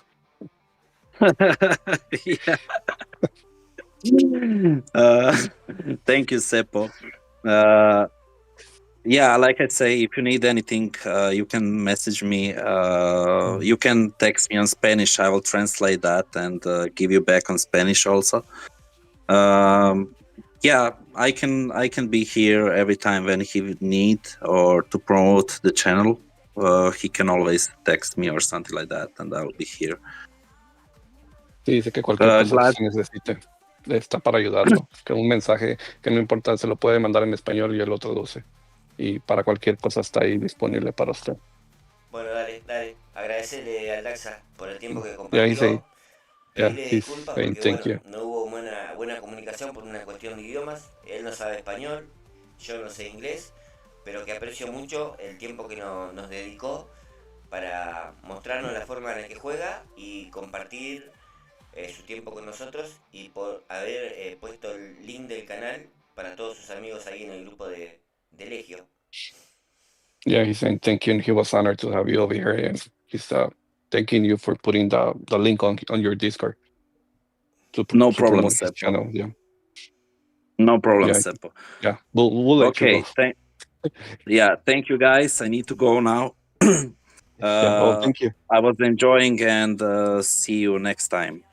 Yeah. Thank you, Seppo. Yeah, like I say, if you need anything, you can message me. You can text me on Spanish. I will translate that and give you back on Spanish also. Yeah, I can be here every time when he would need or to promote the channel. He can always text me or something like that, and I will be here. Sí, dice que cualquier cosa que necesite está para ayudarlo. Que un mensaje que no importa, se lo puede mandar en español y él lo traduce. Y para cualquier cosa está ahí disponible para usted. Bueno, dale. Agradecerle al Daxa por el tiempo que Yeah, compartió. Pedirle he's disculpas saying porque thank bueno, no hubo buena comunicación por una cuestión de idiomas. Él no sabe español, yo no sé inglés, pero que aprecio mucho el tiempo que nos dedicó para mostrarnos la forma en la que juega y compartir su tiempo con nosotros, y por haber puesto el link del canal para todos sus amigos ahí en el grupo de Legio. Yeah, he's saying thank you, and he was honored to have you over here. And he's thanking you for putting the link on your Discord. No Super problem, Monkey's Seppo. channel. Yeah, No problem, yeah, Seppo. yeah. We'll let you Okay. go. Yeah. Thank you, guys. I need to go now. Yeah. Well, thank you. I was enjoying, and see you next time.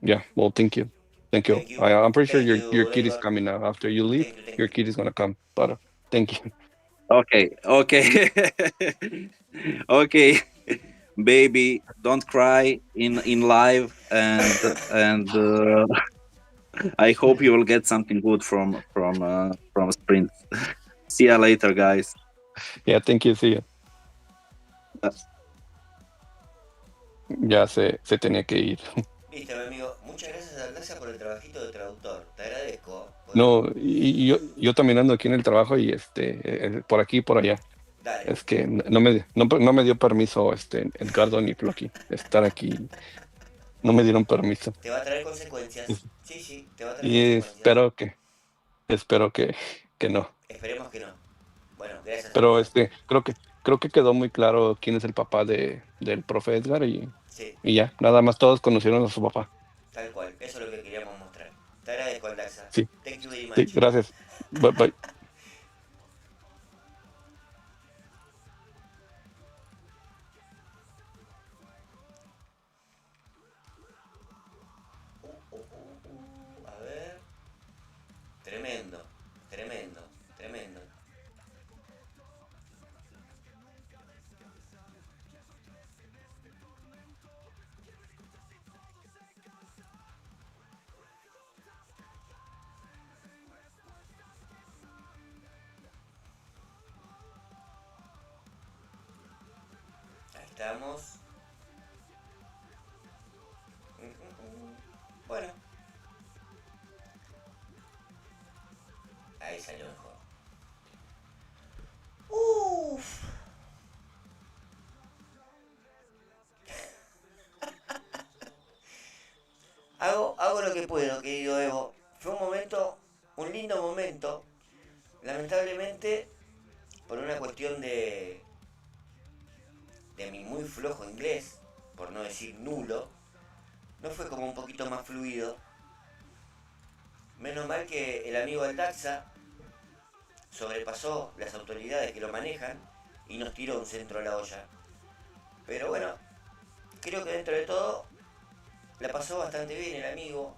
Yeah. Well, thank you. Thank you. Thank you. I'm pretty sure Thank your you, kid is David. coming now. After you leave, Thank you, thank your you. kid is gonna come. But thank you. Okay. Okay. Okay. Baby, don't cry in live, and I hope you will get something good from Sprint. See ya later, guys. Yeah. Thank you. See you. Uh, Ya se tenía que ir. Listo, mi amigo. Muchas gracias a Daxa por el trabajito de traductor. Te agradezco. No, y yo también ando aquí en el trabajo y por aquí y por allá. Dale. Es que no me dio permiso Edgardo ni Floki estar aquí. No me dieron permiso. Te va a traer consecuencias. Sí, sí, te va a traer Y consecuencias. espero que no. Esperemos que no. Bueno, gracias, Pero amigo. creo que quedó muy claro quién es el papá del profe Edgar Sí, y ya, nada más todos conocieron a su papá. tal cual. Eso es lo que queríamos mostrar. Te agradezco, Daxa. Sí, Thank you very sí, much. gracias. Bye, bye. A ver. Tremendo, tremendo, tremendo. Ahí estamos. Bueno. Ahí salió mejor. Uff. Hago lo que puedo, querido Evo. Fue un lindo momento. Lamentablemente, por una cuestión de mi muy flojo inglés, por no decir nulo, no fue como un poquito más fluido. Menos mal que el amigo del Daxa sobrepasó las autoridades que lo manejan y nos tiró un centro a la olla. Pero bueno, creo que dentro de todo la pasó bastante bien el amigo.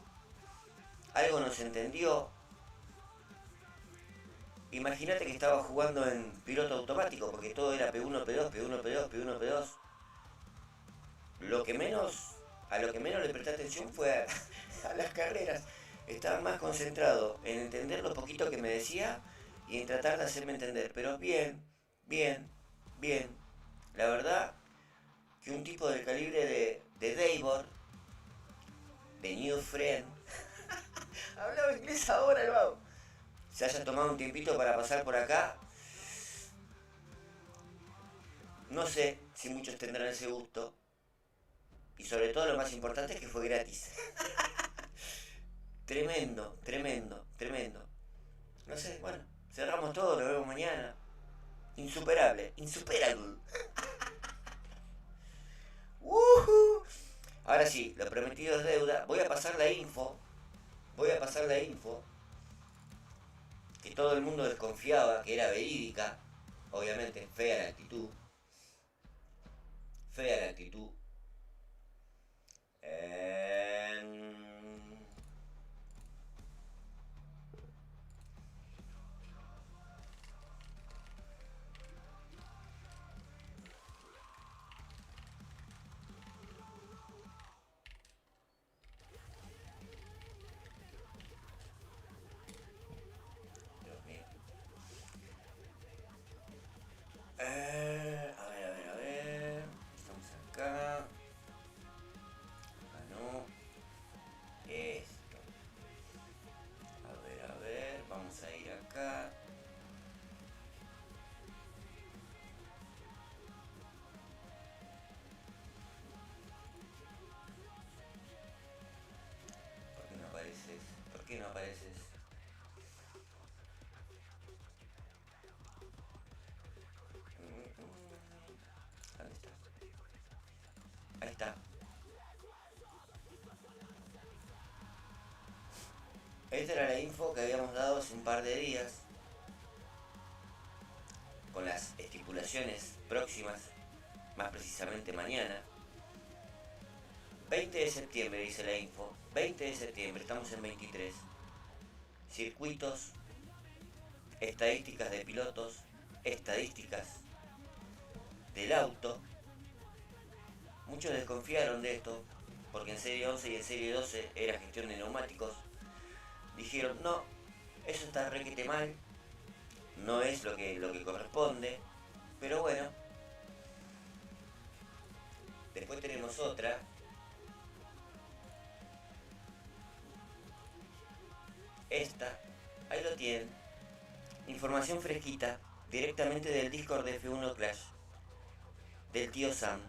Algo nos entendió. Imagínate que estaba jugando en piloto automático porque todo era P1, P2, P1, P2, P1, P2. A lo que menos le presté atención fue a las carreras. Estaba más concentrado en entender lo poquito que me decía y en tratar de hacerme entender. Pero bien, bien, bien. La verdad que un tipo del calibre de Davor, de New Friend, hablaba inglés ahora el vago, se haya tomado un tiempito para pasar por acá. No sé si muchos tendrán ese gusto. Y sobre todo lo más importante es que fue gratis. Tremendo, tremendo, tremendo. No sé, bueno, cerramos todo, lo vemos mañana. Insuperable, insuperable. Ahora sí, lo prometido es deuda. Voy a pasar la info. Que todo el mundo desconfiaba que era verídica. Obviamente, fea la actitud. Fea la actitud. Dios mío. A ver. Estamos acá. Acá no. Esto. A ver. Vamos a ir acá. ¿Por qué no apareces? ¿Por qué no apareces? ¿Dónde está? Ahí está. Esta era la info que habíamos dado hace un par de días, con las estipulaciones próximas, más precisamente mañana. 20 de septiembre dice la info, 20 de septiembre, estamos en 23. Circuitos, estadísticas de pilotos, estadísticas del auto. Muchos desconfiaron de esto, porque en serie 11 y en serie 12 era gestión de neumáticos. Dijeron, no, eso está requete mal, no es lo que corresponde, pero bueno. Después tenemos otra. Esta, ahí lo tienen. Información fresquita, directamente del Discord de F1 Clash, del tío Sam.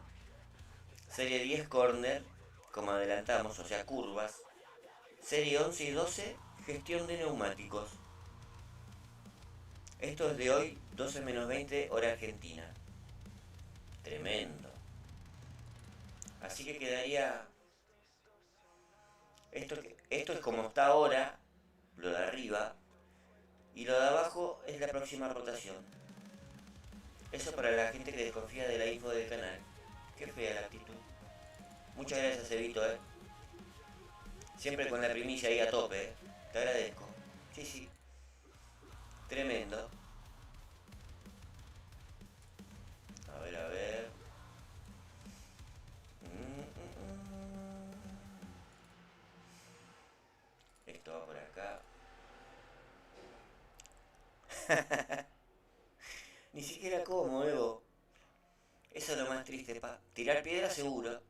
Serie 10 corner, como adelantamos, o sea curvas. Serie 11 y 12, gestión de neumáticos. Esto es de hoy, 12 menos 20, hora argentina. Tremendo. Así que quedaría... Esto es como está ahora, lo de arriba, y lo de abajo es la próxima rotación. Eso para la gente que desconfía de la info del canal. Qué fea la actitud. Muchas gracias, Evito, Siempre con la primicia ahí a tope, Te agradezco. Sí, sí. Tremendo. A ver, a ver. Esto va por acá. Ni siquiera como, Evo. Eso es lo más triste, pa. Tirar piedra seguro.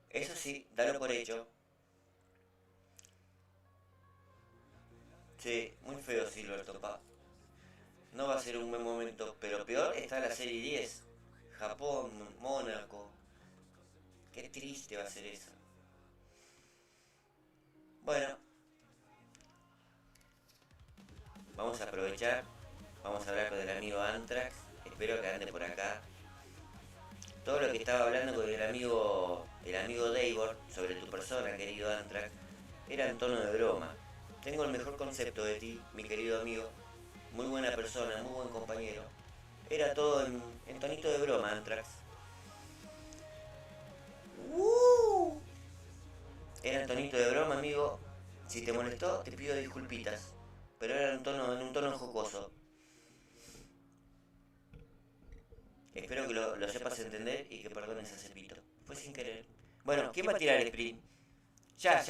Eso sí, dalo por hecho. Sí, muy feo Silverto, pa. No va a ser un buen momento, pero peor está la serie 10. Japón, Mónaco. Qué triste va a ser eso. Bueno. Vamos a aprovechar. Vamos a hablar con el amigo Antrax. Espero que ande por acá. Todo lo que estaba hablando con el amigo Davor sobre tu persona, querido Antrax, era en tono de broma. Tengo el mejor concepto de ti, mi querido amigo. Muy buena persona, muy buen compañero. Era todo en tonito de broma, Antrax. Era en tonito de broma, amigo. Si te molestó, te pido disculpitas. Pero era en un tono jocoso. Espero que lo sepas entender y que perdones a Cepito. Fue sin querer. Bueno, ¿quién va a tirar el sprint? Ya.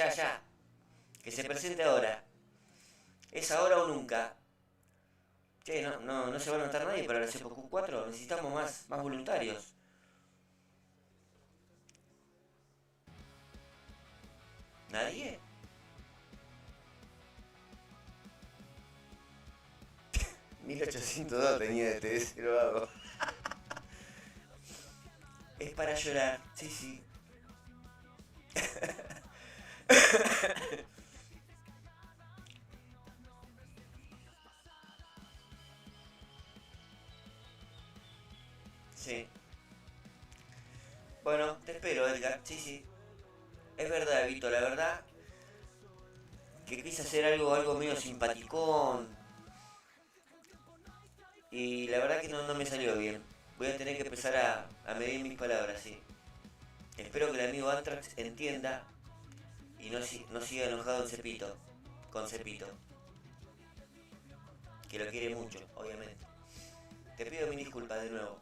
Que se presente ahora. ¿Es ahora o nunca? Che, no se va a anotar nadie para la CPQ4. Necesitamos más voluntarios. ¿Nadie? $1802 tenía de TS, lo hago. Es para llorar, sí. Sí. Bueno, te espero, Edgar, sí. Es verdad, Vito, la verdad que quise hacer algo medio simpaticón. Y la verdad que no me salió bien. Voy a tener que empezar a medir mis palabras, sí. Espero que el amigo Antrax entienda y no siga enojado con Cepito. Que lo quiere mucho, obviamente. Te pido mis disculpas de nuevo.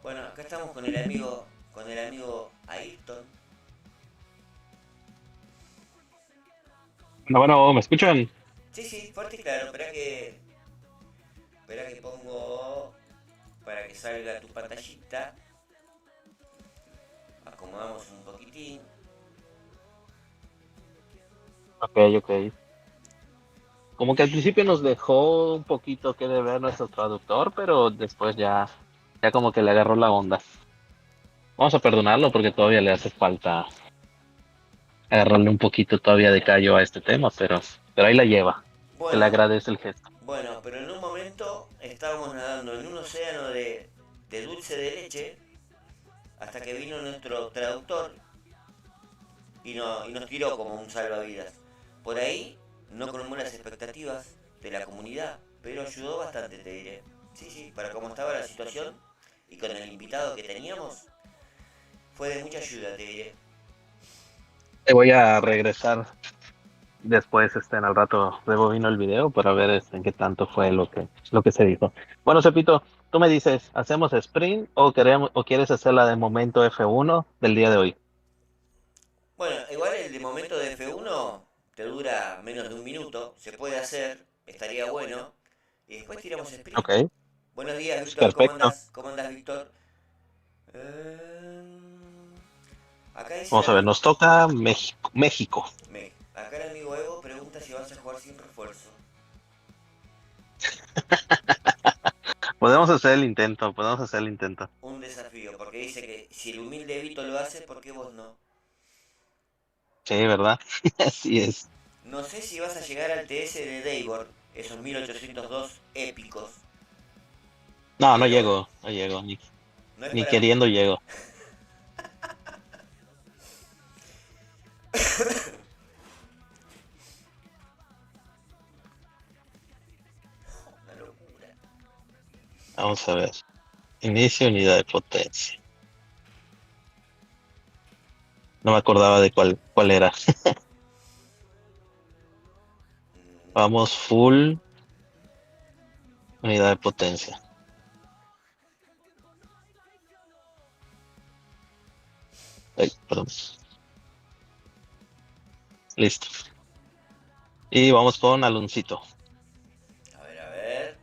Bueno, acá estamos con el amigo Ayrton. Bueno, ¿me escuchan? Sí, fuerte y claro. Espera que pongo para que salga tu pantallita. Acomodamos un poquitín. Ok. Como que al principio nos dejó un poquito que de ver nuestro traductor, pero después ya como que le agarró la onda. Vamos a perdonarlo porque todavía le hace falta agarrarle un poquito todavía de callo a este tema, pero ahí la lleva. Se le Bueno, agradece el gesto. Bueno, pero en un momento estábamos nadando en un océano de dulce de leche hasta que vino nuestro traductor y nos tiró como un salvavidas. Por ahí no colmó las expectativas de la comunidad, pero ayudó bastante, te diré. Sí, sí, para cómo estaba la situación y con el invitado que teníamos, fue de mucha ayuda, te diré. Te voy a regresar después, en al rato rebobino el video para ver en qué tanto fue lo que se dijo. Bueno, Cepito, tú me dices, ¿hacemos sprint o quieres hacer la de momento F1 del día de hoy? Bueno, igual el de momento de F1 te dura menos de un minuto, se puede hacer, estaría bueno, y después tiramos sprint. Ok, Buenos días, Víctor, ¿cómo perfecto. andás? ¿Cómo andás, Víctor? Acá dice Vamos a ver, nos toca México. México. acá el amigo Evo pregunta si vas a jugar sin refuerzo. Podemos hacer el intento, podemos hacer el intento. Un desafío, porque dice que si el humilde Vito lo hace, ¿por qué vos no? Sí, ¿verdad? Así es. No sé si vas a llegar al TS de Davor, esos 1802 épicos. No, no Pero llego, no llego, no es ni para... queriendo llego. Una locura. Vamos a ver. Inicio unidad de potencia. No me acordaba de cuál era. Vamos full unidad de potencia. Ay, perdón. Listo. Y vamos con Aloncito. A ver.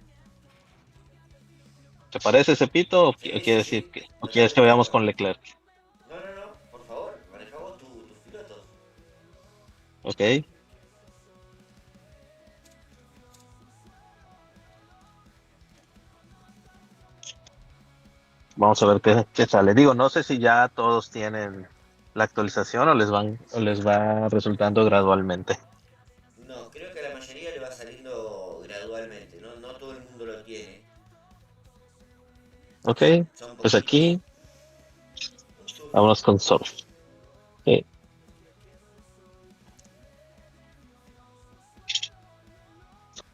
¿Te parece, Cepito? ¿O Sí, quieres sí, decir sí. que, o No quieres tengo que vayamos problema. con Leclerc? No, por favor, maneja vos tus pilotos. Ok. Vamos a ver qué sale. Digo, no sé si ya todos tienen la actualización o les va resultando gradualmente. No, creo que a la mayoría le va saliendo gradualmente, no todo el mundo lo tiene. Ok. Son Pues poquitos. aquí vámonos con Surf. Sí.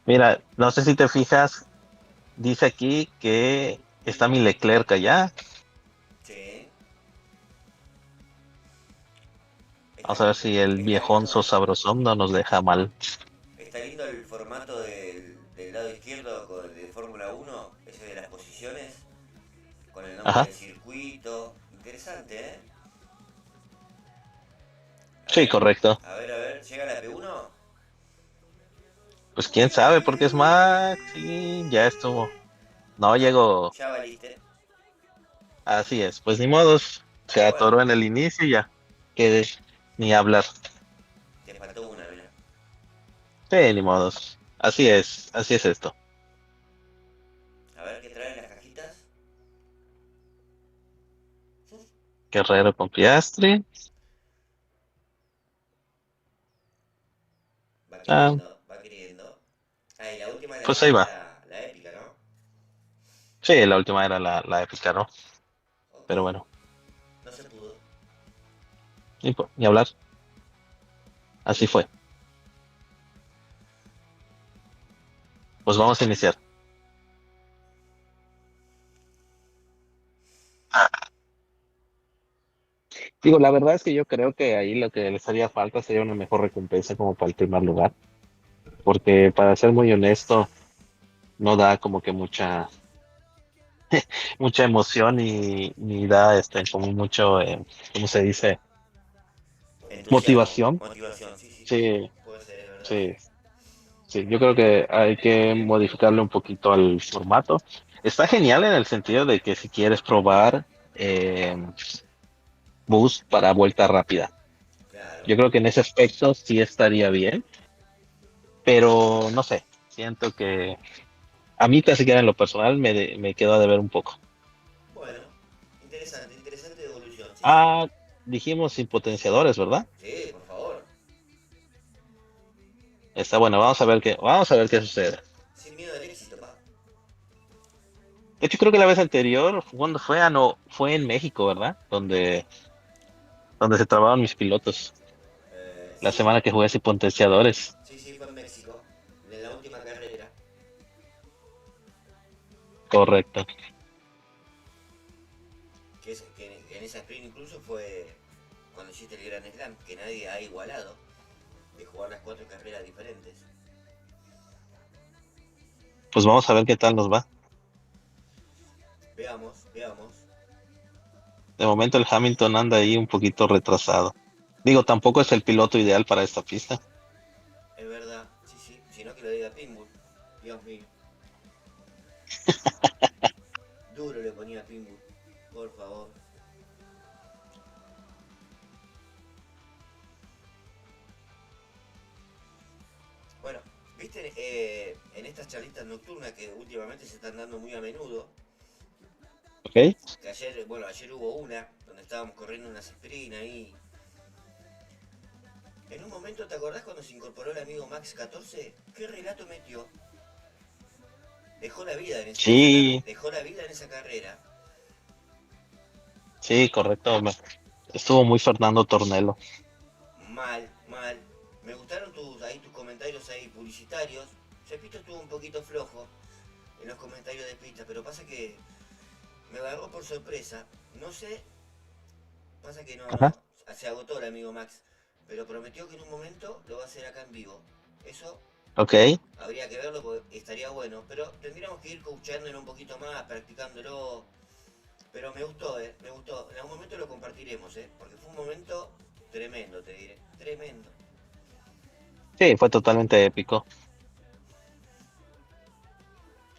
Mira, no sé si te fijas, dice aquí que está mi Leclerc allá. Sí. Vamos a ver si el Está viejonzo lindo, sabrosón no nos deja mal. está lindo el formato del lado izquierdo de Fórmula 1, ese de las posiciones, con el nombre Ajá. del circuito. Interesante, ¿eh? Sí, correcto. A ver, ¿llega la P1? Pues quién sabe, porque es Max y ya estuvo. No llegó. Ya valiste. Así es. Pues ni modos. Se Pero bueno, atoró en el inicio y ya. Que ni hablar. te faltó una, mira. Sí, ni modos. Así es esto. A ver qué traen las cajitas. Guerrero con Piastri. Ah, Va queriendo. Ah, y la última pues ahí va. la épica, ¿no? Sí, la última era la épica, ¿no? Ok, Pero bueno, no se pudo. ni hablar. Así fue. Pues vamos a iniciar. Digo, la verdad es que yo creo que ahí lo que les haría falta sería una mejor recompensa como para el primer lugar. Porque para ser muy honesto, no da como que mucha emoción ni da como mucho, ¿cómo se dice? Entusiasmo, Motivación. motivación, sí, sí. Sí, Puede ser, es verdad. sí, sí. Yo creo que hay que modificarle un poquito al formato. Está genial en el sentido de que si quieres probar boost para vuelta rápida. Claro. Yo creo que en ese aspecto sí estaría bien, pero no sé, siento que a mí casi que en lo personal me quedó de ver un poco. Bueno, interesante evolución, sí, sí. Ah, dijimos sin potenciadores, ¿verdad? Sí, por favor. Está bueno, vamos a ver qué sucede. Sin miedo De hecho, creo que la vez anterior, ¿cuándo fue? Ah, no, fue en México, ¿verdad? Donde se trababan mis pilotos. La Sí, semana que jugué sin potenciadores. sí, sí, fue en México, en la última carrera. Correcto. Que en esa sprint incluso fue cuando hiciste el Grand Slam, que nadie ha igualado, de jugar las 4 carreras diferentes. Pues vamos a ver qué tal nos va. Veamos, veamos. De momento el Hamilton anda ahí un poquito retrasado. Digo, tampoco es el piloto ideal para esta pista. Es verdad, sí, sí, sino que lo diga Pitbull. Dios mío. Duro le ponía a Pitbull, por favor. Bueno, viste, en estas charlitas nocturnas que últimamente se están dando muy a menudo, ¿Ok? que ayer, bueno, ayer hubo una, donde estábamos corriendo unas sprint ahí. En un momento, ¿te acordás cuando se incorporó el amigo Max 14? ¿Qué relato metió? Dejó la vida en Sí, dejó la vida en esa carrera. sí, correcto. Estuvo muy Fernando Tornelo. Mal, mal. Me gustaron tus comentarios ahí publicitarios. Repito, estuvo un poquito flojo en los comentarios de pista, pero pasa que me agarró por sorpresa. No sé, pasa que Ajá. se agotó el amigo Max, pero prometió que en un momento lo va a hacer acá en vivo. Eso Ok. habría que verlo porque estaría bueno, pero tendríamos que ir coachándolo un poquito más, practicándolo. Pero me gustó, me gustó. En algún momento lo compartiremos, porque fue un momento tremendo, te diré. Tremendo. Sí, fue totalmente épico.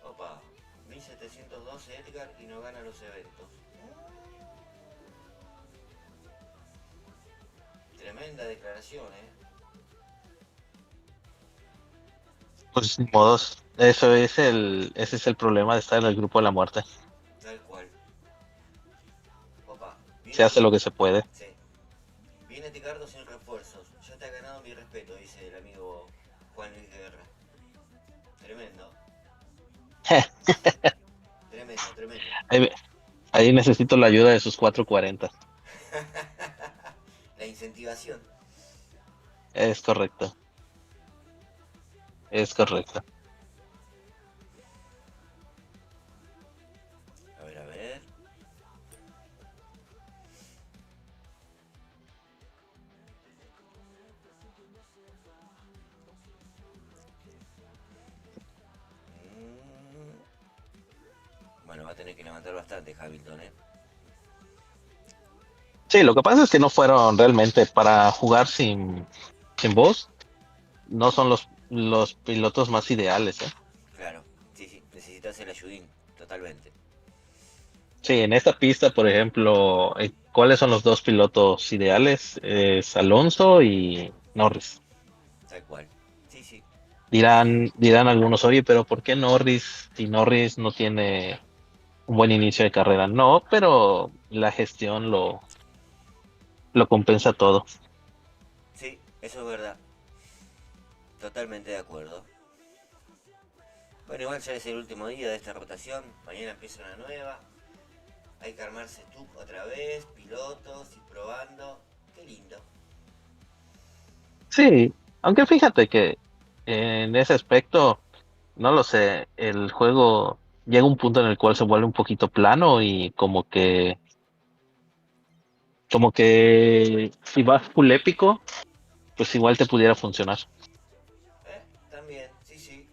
Opa, 1712 Edgar y no gana los eventos. Tremenda declaración, Pues ni modos. Ese es el problema de estar en el grupo de la muerte. Tal cual. Opa, Se hace lo que se puede. Sí. Viene Ticardo sin refuerzos. Ya te ha ganado mi respeto, dice el amigo Juan Luis Guerra. Tremendo. Tremendo, tremendo. Ahí, ahí necesito la ayuda de sus 440. La incentivación. Es correcto. Es correcto. A ver, a ver. Bueno, va a tener que levantar bastante Hamilton, Sí, lo que pasa es que no fueron realmente para jugar sin voz. No son los pilotos más ideales, ¿eh? Claro, sí, sí, necesitas el ayudín, totalmente. Sí, en esta pista, por ejemplo, ¿cuáles son los dos pilotos ideales? Es Alonso y Norris. Tal cual. Sí, sí. Dirán algunos, oye, pero ¿por qué Norris si Norris no tiene un buen inicio de carrera? No, pero la gestión lo compensa todo. Sí, eso es verdad. Totalmente de acuerdo. Bueno, igual ya es el último día de esta rotación. Mañana empieza una nueva. Hay que armarse tú otra vez, pilotos, ir probando. Qué lindo. Sí, aunque fíjate que en ese aspecto, no lo sé, el juego llega a un punto en el cual se vuelve un poquito plano y como que si vas full épico, pues igual te pudiera funcionar También, sí, sí.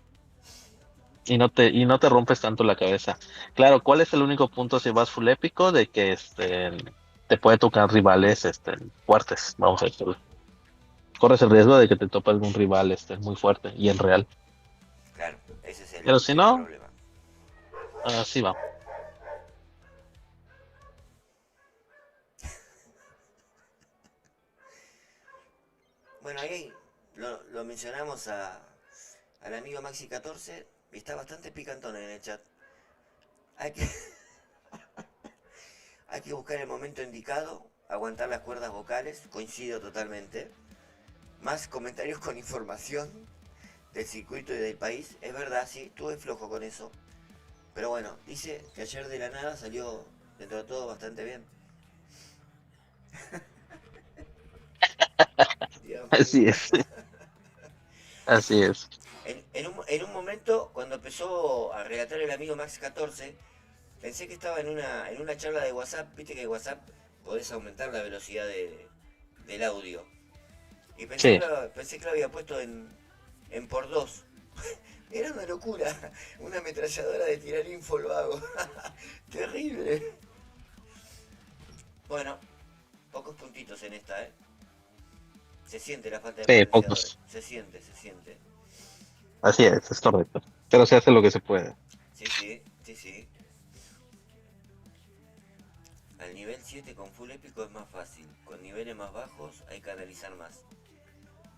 y no te rompes tanto la cabeza. Claro, ¿cuál es el único punto si vas full épico? De que te puede tocar rivales fuertes, vamos a decirlo. Corres el riesgo de que te tope algún rival muy fuerte y en real. Claro, ese es Pero si el no, problema. así va. Bueno, ahí lo mencionamos al amigo Maxi 14 y está bastante picantón en el chat. Hay que, hay que buscar el momento indicado, aguantar las cuerdas vocales, coincido totalmente. Más comentarios con información del circuito y del país. Es verdad, sí, estuve flojo con eso. Pero bueno, dice que ayer de la nada salió dentro de todo bastante bien. Dios Así mío. es, así es. En un momento, cuando empezó a relatar el amigo Max 14, pensé que estaba en una charla de WhatsApp. Viste que en WhatsApp podés aumentar la velocidad del audio. Y pensé Sí. que lo había puesto en por dos. Era una locura. Una ametralladora de tirar info lo hago. Terrible. Bueno, pocos puntitos en esta, ¿eh? Se siente la falta de Sí, potenciadores. pocos. Se siente, se siente. Así es correcto. Pero se hace lo que se puede. Sí, sí, sí, sí. Al nivel 7 con full épico es más fácil. Con niveles más bajos hay que analizar más.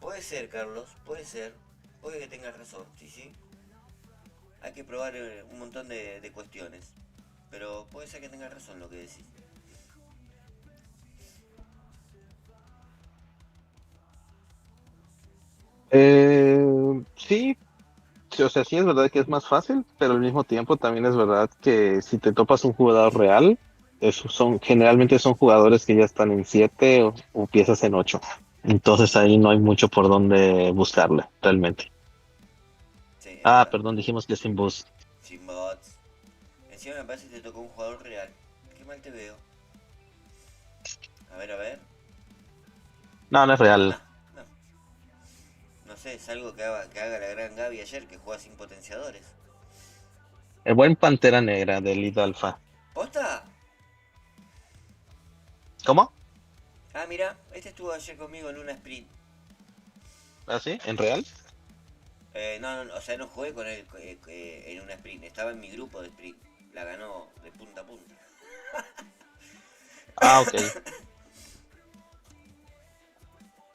Puede ser, Carlos, puede ser. Puede que tengas razón, sí, sí. Hay que probar un montón de cuestiones. Pero puede ser que tengas razón lo que decís. Sí, sí, o sea, sí es verdad que es más fácil, pero al mismo tiempo también es verdad que si te topas un jugador real, generalmente son jugadores que ya están en 7 o empiezas en 8. Entonces ahí no hay mucho por donde buscarle, realmente. Sí, es Ah, verdad. perdón, dijimos que sin boost. Sin bots. Encima me parece que te tocó un jugador real. Qué mal te veo. A ver, a ver. No, no es No, real. no. No sé, es algo que haga la gran Gaby ayer, que juega sin potenciadores. El buen Pantera Negra de Elite Alpha. ¿Posta? ¿Cómo? Ah, mira, este estuvo ayer conmigo en una sprint. ¿Ah, sí? ¿En real? No, no, o sea, no jugué con él en una sprint. Estaba en mi grupo de sprint. La ganó de punta a punta. Ah, ok.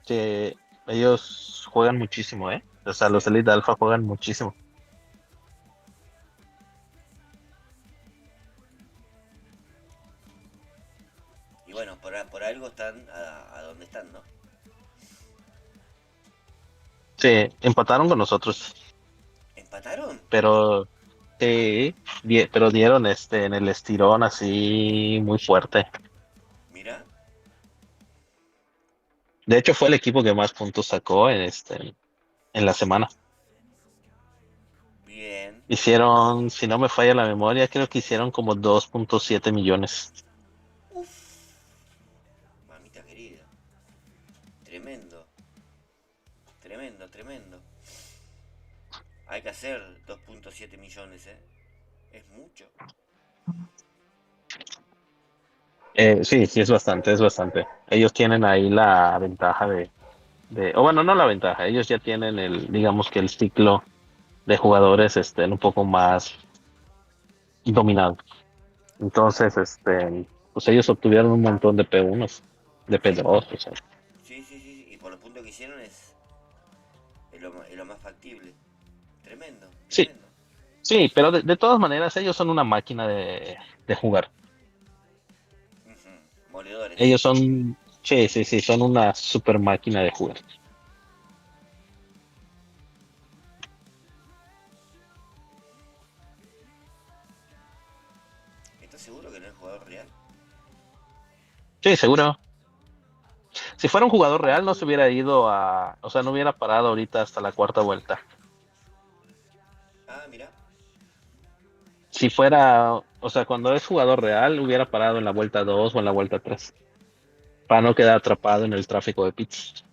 Sí, ellos juegan muchísimo, ¿eh? O sea, Sí. los Elite Alpha juegan muchísimo. Y bueno, por algo están a donde están, ¿no? Sí, empataron con nosotros, ¿Empataron? pero sí, pero dieron en el estirón así muy fuerte. Mira, De hecho, fue el equipo que más puntos sacó en la semana. bien. Hicieron, si no me falla la memoria, creo que hicieron como 2.7 millones. Uf, mamita querida. Tremendo, tremendo, tremendo. Hay que hacer 2.7 millones, ¿eh? Es mucho. Sí, sí, es bastante, es bastante. Ellos tienen ahí la ventaja o bueno, no la ventaja, ellos ya tienen digamos que el ciclo de jugadores un poco más dominado. Entonces, pues ellos obtuvieron un montón de P1s, de Sí, P2, o sea. sí, sí, sí. Y por los puntos que hicieron es lo más factible. Tremendo, Sí, tremendo. sí, pero de todas maneras ellos son una máquina de jugar. Ujú, moledores. Ellos son, sí, sí, sí, son una super máquina de jugar. ¿Estás seguro que no es jugador real? Sí, seguro. Si fuera un jugador real no se hubiera ido o sea, no hubiera parado ahorita hasta la cuarta vuelta. Ah, mira. Si fuera, o sea, cuando es jugador real hubiera parado en la vuelta 2 o en la vuelta 3 para no quedar atrapado en el tráfico de pits.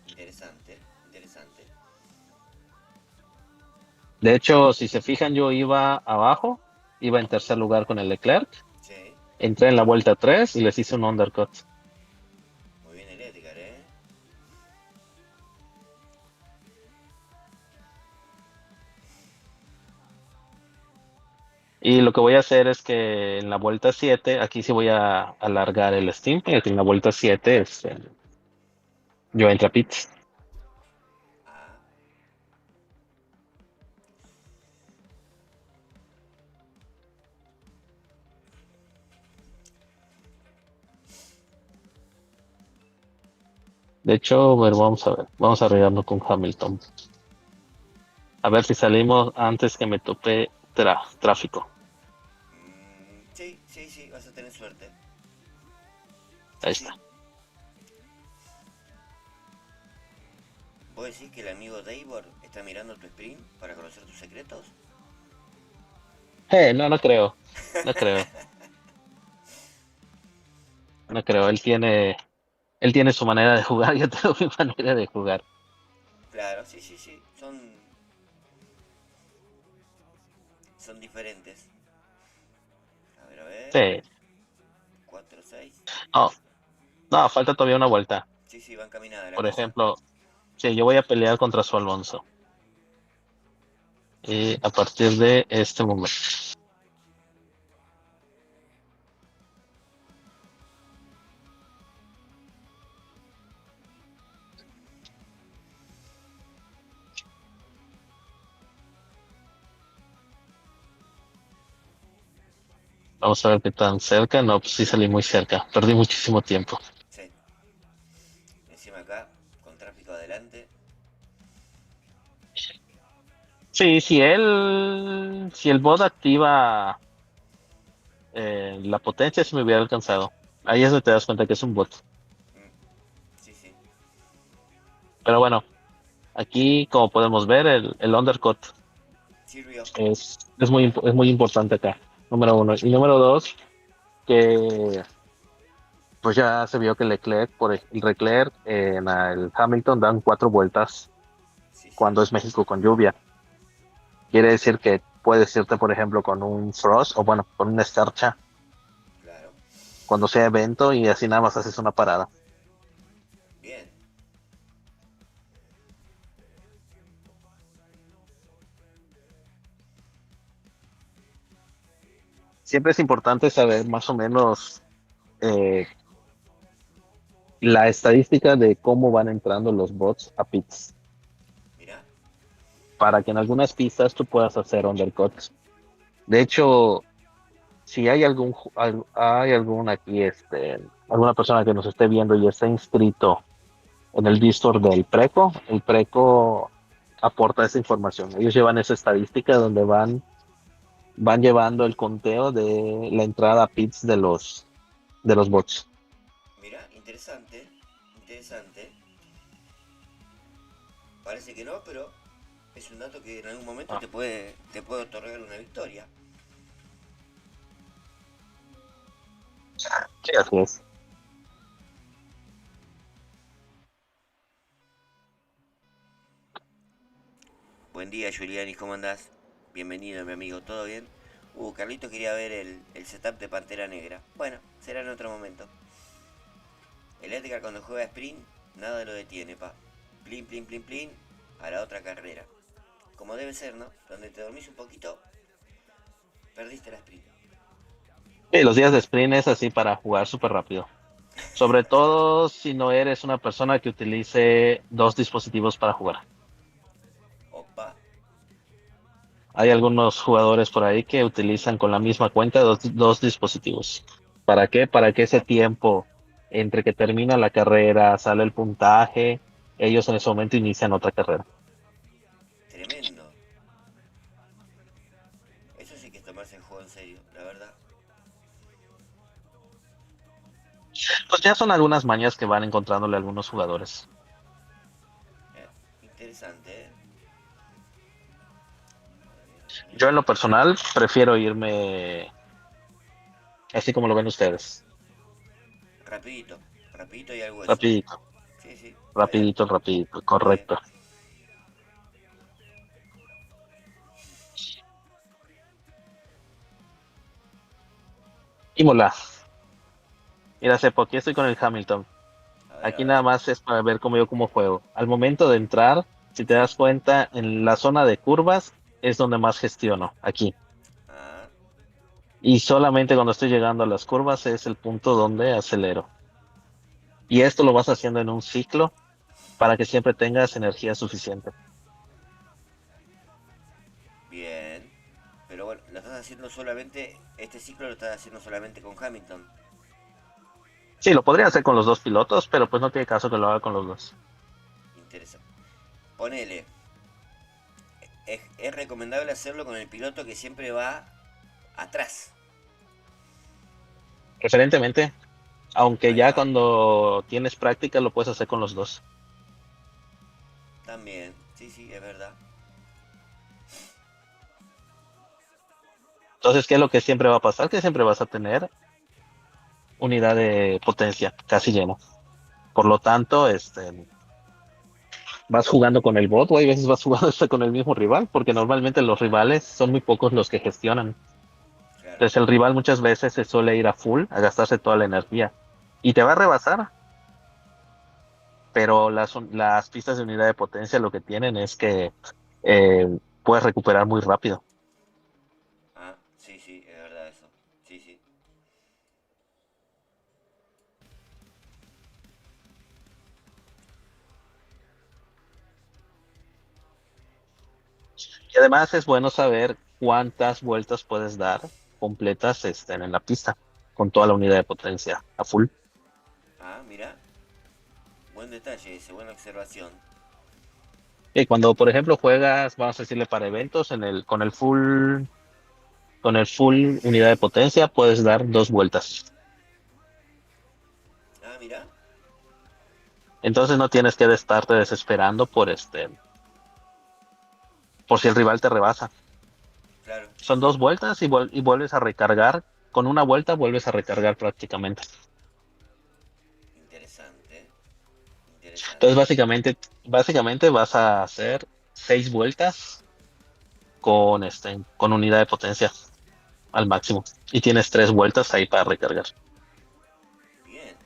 Interesante, interesante. De hecho, si se fijan, yo iba abajo, iba en tercer lugar con el Leclerc, Sí, entré en la vuelta 3 y les hice un undercut. muy bien el Edgar, ¿eh? Y lo que voy a hacer es que en la vuelta 7 aquí sí voy a alargar el steam, porque en la vuelta 7 yo entro a pits. Ah, De hecho, vamos a arriesgarnos con Hamilton. A ver si salimos antes que me tope tráfico. Sí, sí, sí, vas a tener suerte. Ahí Sí, está. sí. ¿Vos decís que el amigo Davor está mirando tu sprint para conocer tus secretos? No, no creo. No creo. No creo. Él tiene su manera de jugar, yo tengo mi manera de jugar. Claro, sí, sí, sí. Son diferentes. A ver. Sí. 4, 6. No, no, falta todavía una vuelta. Sí, sí, van caminada la Por cosa. ejemplo, sí, yo voy a pelear contra su Alonso. Y a partir de este momento. Vamos a ver qué tan cerca. No, pues sí salí muy cerca. Perdí muchísimo tiempo. Sí. Encima acá, con tráfico adelante. Sí, si el bot activa la potencia, se me hubiera alcanzado. Ahí es donde te das cuenta que es un bot. Sí, sí. Pero bueno, aquí como podemos ver, el undercut Sirvió. es muy importante acá. Número uno. Y número dos, que pues ya se vio que Leclerc en el Hamilton dan 4 vueltas Sí, sí. cuando es México con lluvia. Quiere decir que puedes irte, por ejemplo, con un frost o bueno, con una escarcha Claro. cuando sea evento y así nada más haces una parada. Bien. Siempre es importante saber más o menos eh, la estadística de cómo van entrando los bots a pits, Mirá. para que en algunas pistas tú puedas hacer undercuts. De hecho, si hay algún aquí, alguna persona que nos esté viendo y está inscrito en el Discord del Preco, el Preco aporta esa información. Ellos llevan esa estadística donde van llevando el conteo de la entrada a pits de los bots. Mirá, interesante. Interesante. Parece que no, pero es un dato que en algún momento Ah, te puede otorgar una victoria. sí, así es. Buen día, Giuliani, ¿cómo andás? Bienvenido, mi amigo, ¿todo bien? Carlito quería ver el setup de Pantera Negra. Bueno, será en otro momento. El Edgar cuando juega sprint, nada lo detiene, pa. Plin, plin, plin, plin, a la otra carrera. Como debe ser, ¿no? Donde te dormís un poquito, perdiste la sprint. Sí, los días de sprint es así para jugar súper rápido. Sobre todo si no eres una persona que utilice dos dispositivos para jugar. Opa, Hay algunos jugadores por ahí que utilizan con la misma cuenta dos dispositivos. ¿Para qué? Para que ese tiempo entre que termina la carrera, sale el puntaje, ellos en ese momento inician otra carrera. tremendo. Eso sí que es tomarse el juego en serio, la verdad. Pues ya son algunas mañas que van encontrándole a algunos jugadores. Interesante, ¿eh? Yo en lo personal prefiero irme así como lo ven ustedes. Rapidito, rapidito y al hueso. Rapidito, Sí, sí, está bien, rapidito, rapidito, está bien. correcto. Imola. Mira, Sepo, aquí estoy con el Hamilton. A Aquí ver. nada más es para ver cómo juego. Al momento de entrar, si te Sí. das cuenta, en la zona de curvas es donde más gestiono, aquí. Ah, Y solamente cuando estoy llegando a las curvas es el punto donde acelero. Y esto lo vas haciendo en un ciclo para que siempre tengas energía suficiente. bien. Pero bueno, lo estás haciendo solamente, este ciclo lo estás haciendo solamente con Hamilton. Sí, lo podría hacer con los dos pilotos, pero pues no tiene caso que lo haga con los dos. Interesante. Ponele. es recomendable hacerlo con el piloto que siempre va atrás. Preferentemente, aunque Ahí ya va. cuando tienes práctica lo puedes hacer con los dos. También, sí, sí, es verdad. Entonces, ¿qué es lo que siempre va a pasar? Que siempre vas a tener unidad de potencia casi lleno. Por lo tanto, vas jugando con el bot o hay veces vas jugando hasta con el mismo rival, porque normalmente los rivales son muy pocos los que gestionan. Claro. Entonces el rival muchas veces se suele ir a full, a gastarse toda la energía. Y te va a rebasar, pero las pistas de unidad de potencia lo que tienen es que puedes recuperar muy rápido. Ah, sí, sí, es verdad eso. Sí, sí. Y además es bueno saber cuántas vueltas puedes dar completas en la pista, con toda la unidad de potencia a full. Ah, mira. Buen detalle ese, buena observación. Y cuando, por ejemplo, juegas, vamos a decirle para eventos, con el full unidad de potencia, puedes dar 2 vueltas. Ah, mira. Entonces no tienes que estarte desesperando por si el rival te rebasa. Claro, sí, Son sí. 2 vueltas y vuelves a recargar. Con una vuelta vuelves a recargar prácticamente. Interesante. Entonces Interesante. básicamente vas a hacer 6 vueltas con unidad de potencia al máximo. Y tienes 3 vueltas ahí para recargar. Bien.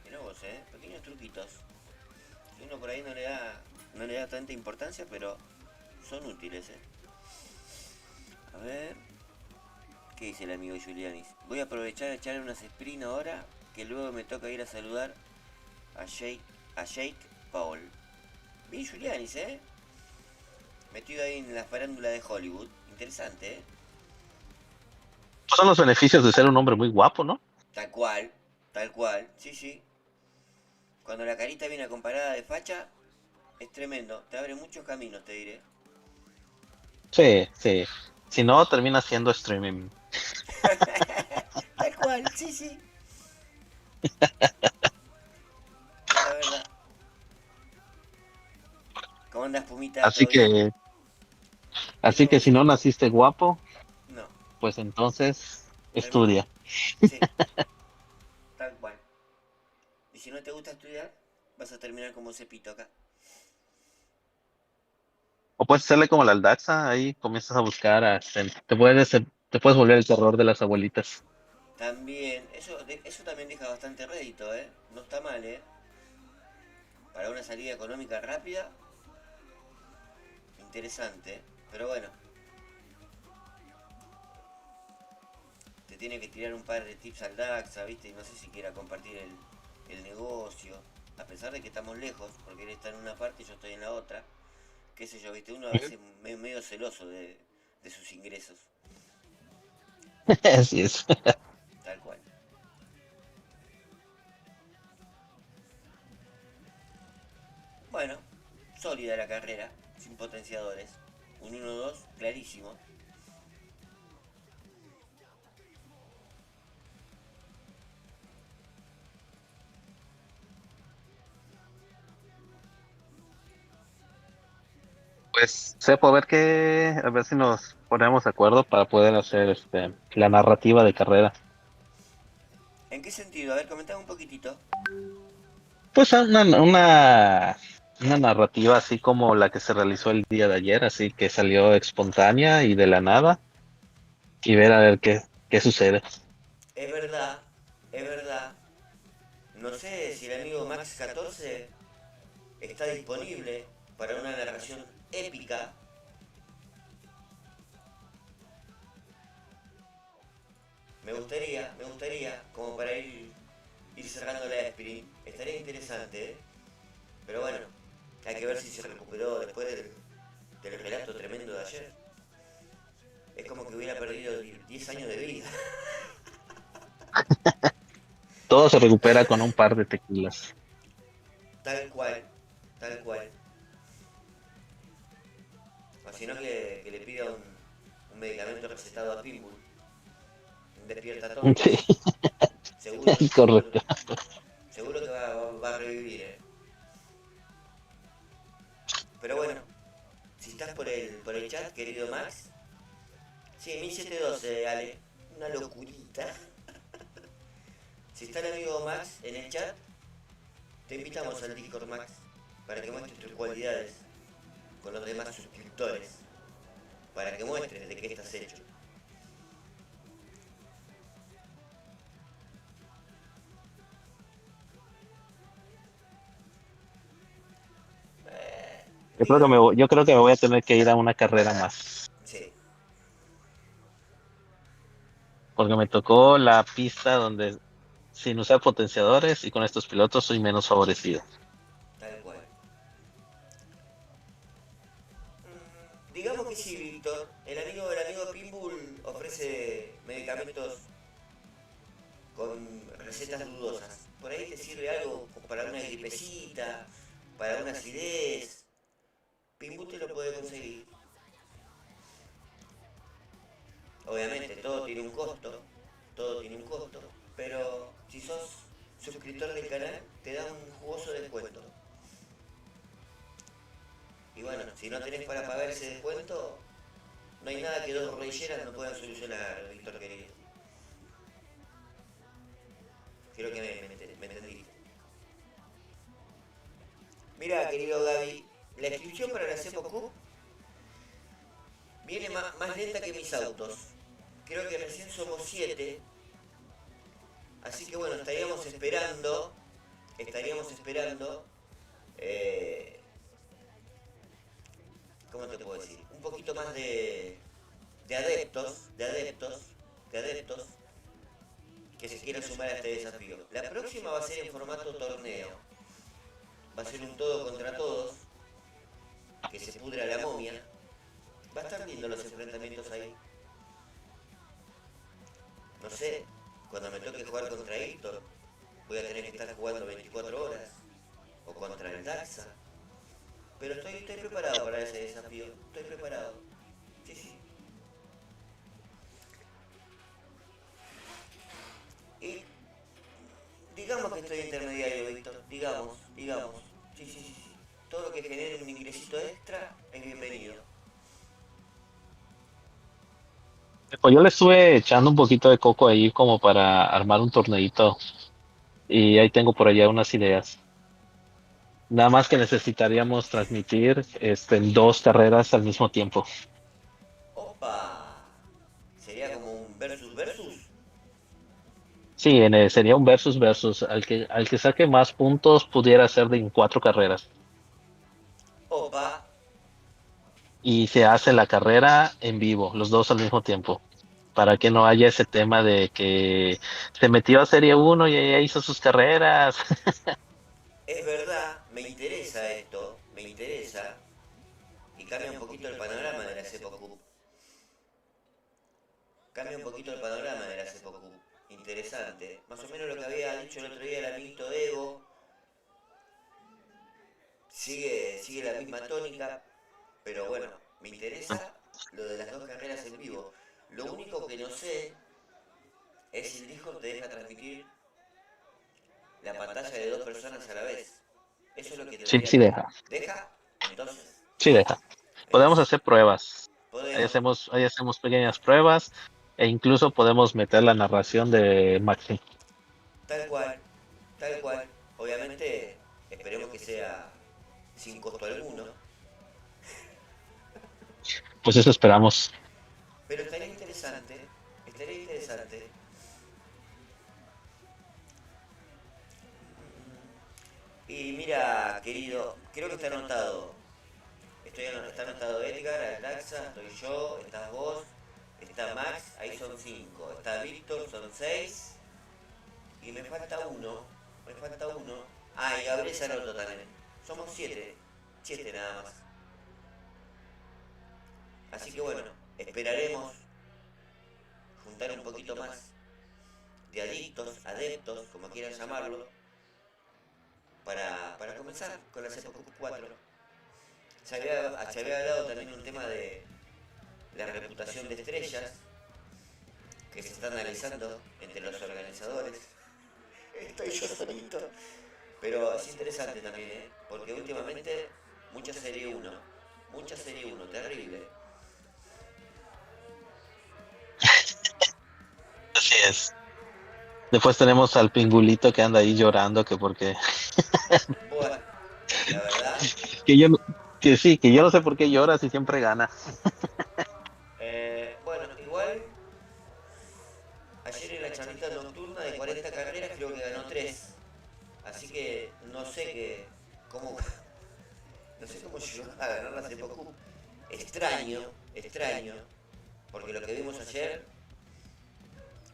Mira vos, pequeños truquitos. Que uno por ahí no le da tanta importancia, pero son útiles, A ver. ¿Qué dice el amigo Julianis? Voy a aprovechar a echarle unas sprint ahora, que luego me toca ir a saludar a Jake Paul. Bien Julianis, metido ahí en la farándula de Hollywood. Interesante, Son los beneficios de ser un hombre muy guapo, ¿no? Tal cual, sí, sí. Cuando la carita viene comparada de facha, es tremendo. Te abre muchos caminos, te diré. Sí, sí. Si no, termina siendo streaming. Tal cual, sí, sí. Es la verdad. ¿Cómo andas, Pumita? Así ¿Todo bien? que, Mira así que si vos. no naciste guapo, No, pues entonces termina. estudia. Sí, tal cual. Y si no te gusta estudiar, vas a terminar como Cepito acá. O puedes hacerle como la Aldaxa, ahí comienzas a buscar, te puedes volver el terror de las abuelitas. También, eso también deja bastante rédito, No está mal, Para una salida económica rápida, interesante. Pero bueno, te tiene que tirar un par de tips al DAXA, ¿viste? Y no sé si quiera compartir el negocio. A pesar de que estamos lejos, porque él está en una parte y yo estoy en la otra. Qué sé yo, ¿viste? Uno a veces medio celoso de sus ingresos. Así es. Tal cual. Bueno, sólida la carrera, sin potenciadores. Un 1-2 clarísimo. Pues sepo, a ver si nos ponemos de acuerdo para poder hacer la narrativa de carrera. ¿En qué sentido? A ver, comentame un poquitito. Pues una narrativa así como la que se realizó el día de ayer, así que salió espontánea y de la nada, y ver a ver qué sucede. Es verdad, es verdad. No sé si el amigo Max 14 está disponible para una narración épica. Me gustaría, como para ir cerrando la sprint. Estaría interesante, Pero bueno, hay que ver si se recuperó después del relato tremendo de ayer. Es como que hubiera perdido 10 años de vida. Todo se recupera con un par de tequilas. Tal cual, tal cual. enfrentado a Pinbull. Un despierta tonto. Sí, Seguro, es seguro, correcto. seguro que va a revivir, Pero bueno, si estás por el chat, querido Max. Sí, 1712, Ale. Una locurita. Si está el amigo Max en el chat, te invitamos al Discord, Max, para que muestres tus cualidades con los demás suscriptores. Para que muestres de qué estás hecho. Diga, Yo creo que me voy a tener que ir a una carrera más. sí, Porque me tocó la pista donde sin usar potenciadores y con estos pilotos soy menos favorecido. tal cual. Digamos que sí, Víctor. El amigo Pinbull ofrece medicamentos con recetas dudosas. Por ahí te sirve algo para una gripecita, para una acidez. Pinbull te lo puede conseguir. Obviamente todo tiene un costo, pero si sos suscriptor del canal te da un jugoso descuento. Y bueno, si no tenés para pagar ese descuento, no hay nada que dos rolleras no puedan solucionar, Víctor querido. Creo que me entendiste. Mira, querido Gaby, la inscripción para la Cepo Cup viene más lenta que mis autos. Creo que recién somos 7. Así que bueno, estaríamos esperando, eh, ¿cómo te puedo decir? Un poquito más de adeptos que se quieran sumar a este desafío. La próxima va a ser en formato torneo. Va a ser un todo contra todos, que se pudra la momia. Va a estar lindo los enfrentamientos ahí. No sé, cuando me toque jugar contra Héctor, voy a tener que estar jugando 24 horas. O contra el Daxa. Pero estoy preparado para ese desafío. Estoy preparado. Sí, sí. Y digamos que estoy intermediario, Víctor. Digamos. Sí, sí, sí, sí. Todo lo que genere un ingresito extra es bienvenido. Pues yo le estuve echando un poquito de coco ahí como para armar un torneito y ahí tengo por allá unas ideas. Nada más que necesitaríamos transmitir en 2 carreras al mismo tiempo. ¡Opa! Sería como un versus versus. Sí, sería un versus versus. Al que saque más puntos pudiera ser de en 4 carreras. ¡Opa! Y se hace la carrera en vivo, los dos al mismo tiempo. Para que no haya ese tema de que se metió a Serie 1 y ya hizo sus carreras. Es verdad, me interesa esto, me interesa. Y cambia un poquito el panorama de la Cepo Cup. Cambia un poquito el panorama de la Cepo Cup. Interesante. Más o menos lo que había dicho el otro día el amiguito Evo. Sigue la misma tónica. Pero bueno, me interesa lo de las 2 carreras en vivo. Lo único que no sé es si el Discord te deja transmitir la pantalla de 2 personas a la vez. Eso es lo que Sí, debería... sí deja. ¿Deja? Entonces, Sí deja. Podemos hacer pruebas. podemos. Ahí hacemos pequeñas pruebas e incluso podemos meter la narración de Maxi. Tal cual, tal cual. Obviamente, esperemos que sea sin costo alguno. Pues eso esperamos. Pero estaría interesante, estaría interesante. Y mira, querido, creo que está anotado. Está anotado Edgar, Aldaxa, estoy yo, estás vos, está Max, ahí son 5. Está Víctor, son 6. Y me falta uno. Ah, y Gabriel se anotó también. Somos 7. 7 nada más. Así que bueno, esperaremos juntar un poquito más de adeptos, como quieran llamarlo, para comenzar con la CEPOCUP 4. Se había hablado también un tema de la reputación de estrellas, que se está analizando entre los organizadores. Estoy yo solito. Pero es interesante también, ¿eh? Porque últimamente mucha Serie 1. Mucha Serie 1, terrible. Así es. Después tenemos al pingulito que anda ahí llorando que porque Bueno, la verdad, que yo no- que sí, que yo no sé por qué llora si siempre gana. bueno, igual ayer en la charlita nocturna de 40 carreras creo que ganó 3. Así que no sé cómo, no sé cómo llegó a ganar la Cepocu. Extraño, extraño, porque lo que vimos ayer,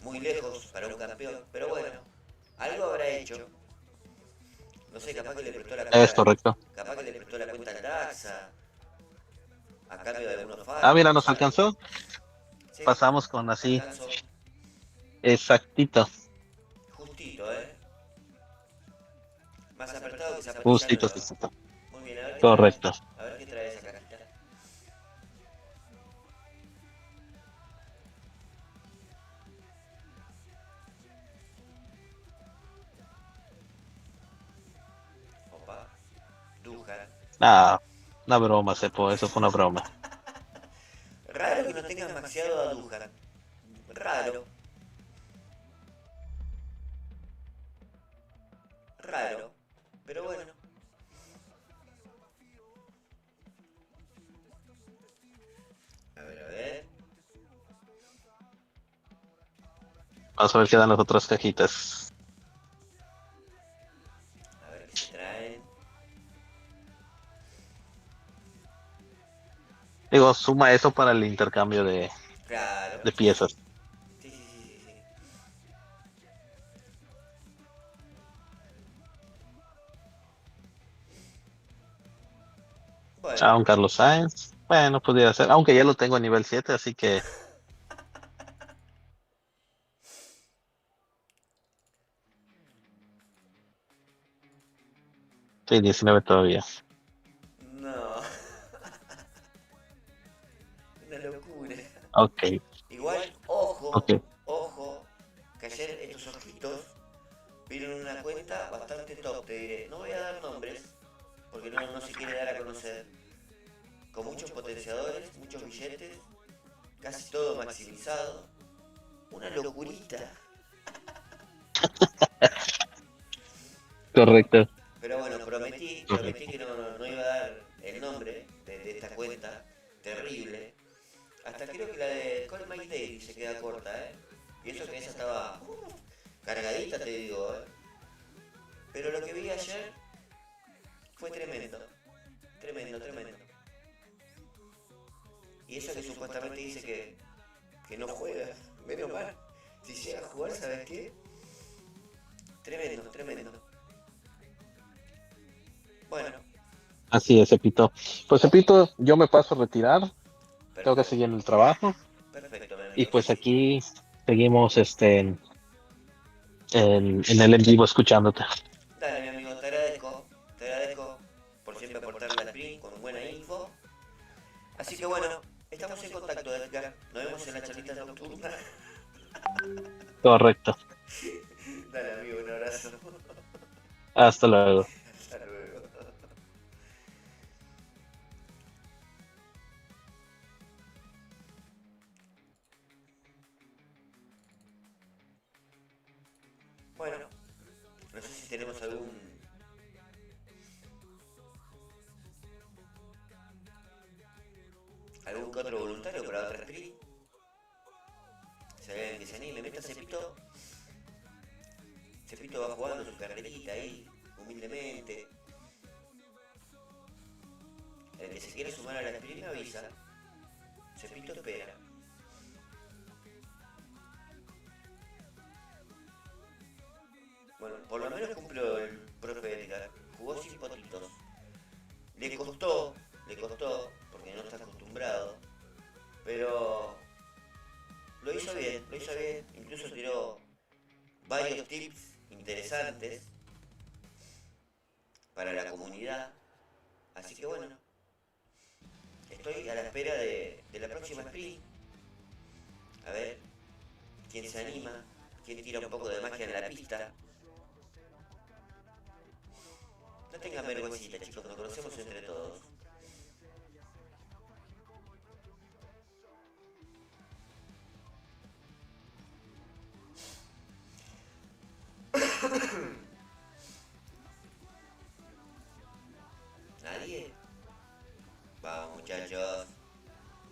muy lejos para un campeón, pero bueno, algo habrá hecho. No sé, capaz que le prestó la Es cuenta, correcto. capaz que le prestó la cuenta al Daxa, a cambio de algunos Ah, mira, fármacos, nos algo. alcanzó. Sí, Pasamos con así, alcanzó, exactito, justito, más apretado que zapatilla justito, nueva. justito. Muy bien, a ver qué trae. Correcto. A ver qué trae esa cajita. Opa, Dujan. Ah, una broma, Sepo, eso fue una broma. Raro que no tengas maxeado a Dujan. Raro. Raro. Pero bueno. A ver, a ver. Vamos a ver qué dan las otras cajitas. A ver qué se traen. Digo, suma eso para el intercambio Claro. de piezas. Sí, sí, sí, sí, sí. Bueno. Ah, un Carlos Sainz. Bueno, pudiera ser. Aunque ya lo tengo a nivel 7, así que sí, 19 todavía. No. Una locura. Ok, Igual, ojo, ok. ojo, que ayer estos ojitos vieron una cuenta bastante top, te diré. No voy a dar nombres, porque no se quiere dar a conocer. Con muchos potenciadores, muchos billetes, casi todo maximizado. Una locurita. Correcto. Pero bueno, prometí que no iba a dar el nombre de esta cuenta terrible. Hasta creo que la de Call My Daily se queda corta, Y eso que esa estaba cargadita, te digo, Pero lo que vi ayer fue tremendo. Tremendo, tremendo. Y eso que supuestamente dice que no juega. Menos mal. Si llega a jugar, ¿sabes qué? Tremendo, tremendo. Bueno, Así es, Epito. Pues Epito, yo me paso a retirar. Tengo que perfecto. seguir en el trabajo. Perfecto, mi Y amigo. pues Sí, sí. aquí seguimos en el en vivo escuchándote. Dale, mi amigo, te agradezco. Te agradezco por siempre aportar la sprint con buena info. Así que bueno, estamos en contacto, Edgar. Nos vemos en la charlita nocturna. Correcto. Dale, amigo, un abrazo. Hasta luego. Hasta luego. Bueno, no sé si tenemos algún que otro voluntario para otra sprint. Si hay alguien que se anime, meta Cepito. Cepito va jugando su carrerita ahí, humildemente. El que se quiera sumar a la sprint me avisa. Cepito espera. Bueno, por lo menos cumplió el profe Edgar. Jugó sin potitos. Le costó, porque no está acostumbrado. Pero lo hizo bien, incluso tiró varios tips interesantes para la comunidad. Así que bueno, estoy a la espera de la próxima sprint. A ver ¿Quién se anima? ¿Quién tira un poco de magia en la pista? No tengan vergüencita, chicos, nos conocemos entre todos. ¿Nadie? Vamos, muchachos.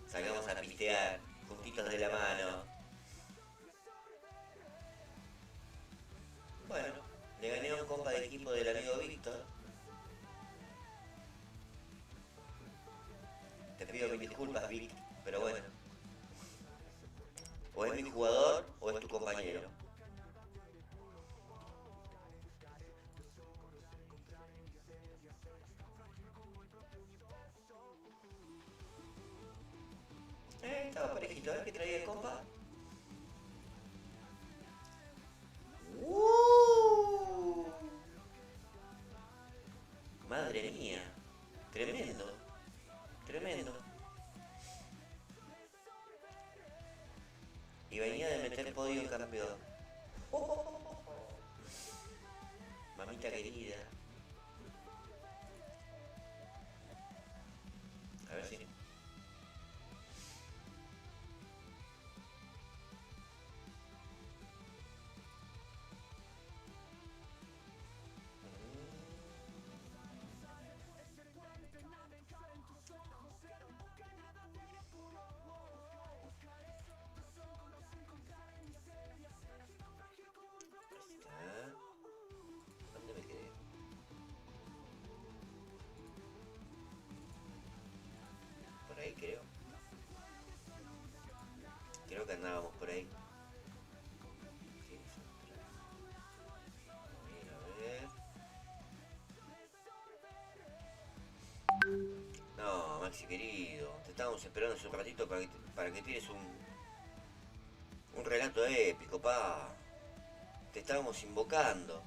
Salgamos a pistear, juntitos de la mano. Bueno, le gané a un compa de equipo del amigo Víctor. Te pido mis disculpas, Vic, pero bueno. O es mi jugador o es tu compañero. Estaba parejito, a ver qué traía el compa. Madre mía, tremendo, tremendo. Y venía de meter podio en campeón. Mamita querida. A ver si... ¿Dónde me quedé? Por ahí creo. Creo que andábamos por ahí. A ver. No, Maxi querido, te estábamos esperando hace un ratito para que tires un relato épico, pa. Te estábamos invocando.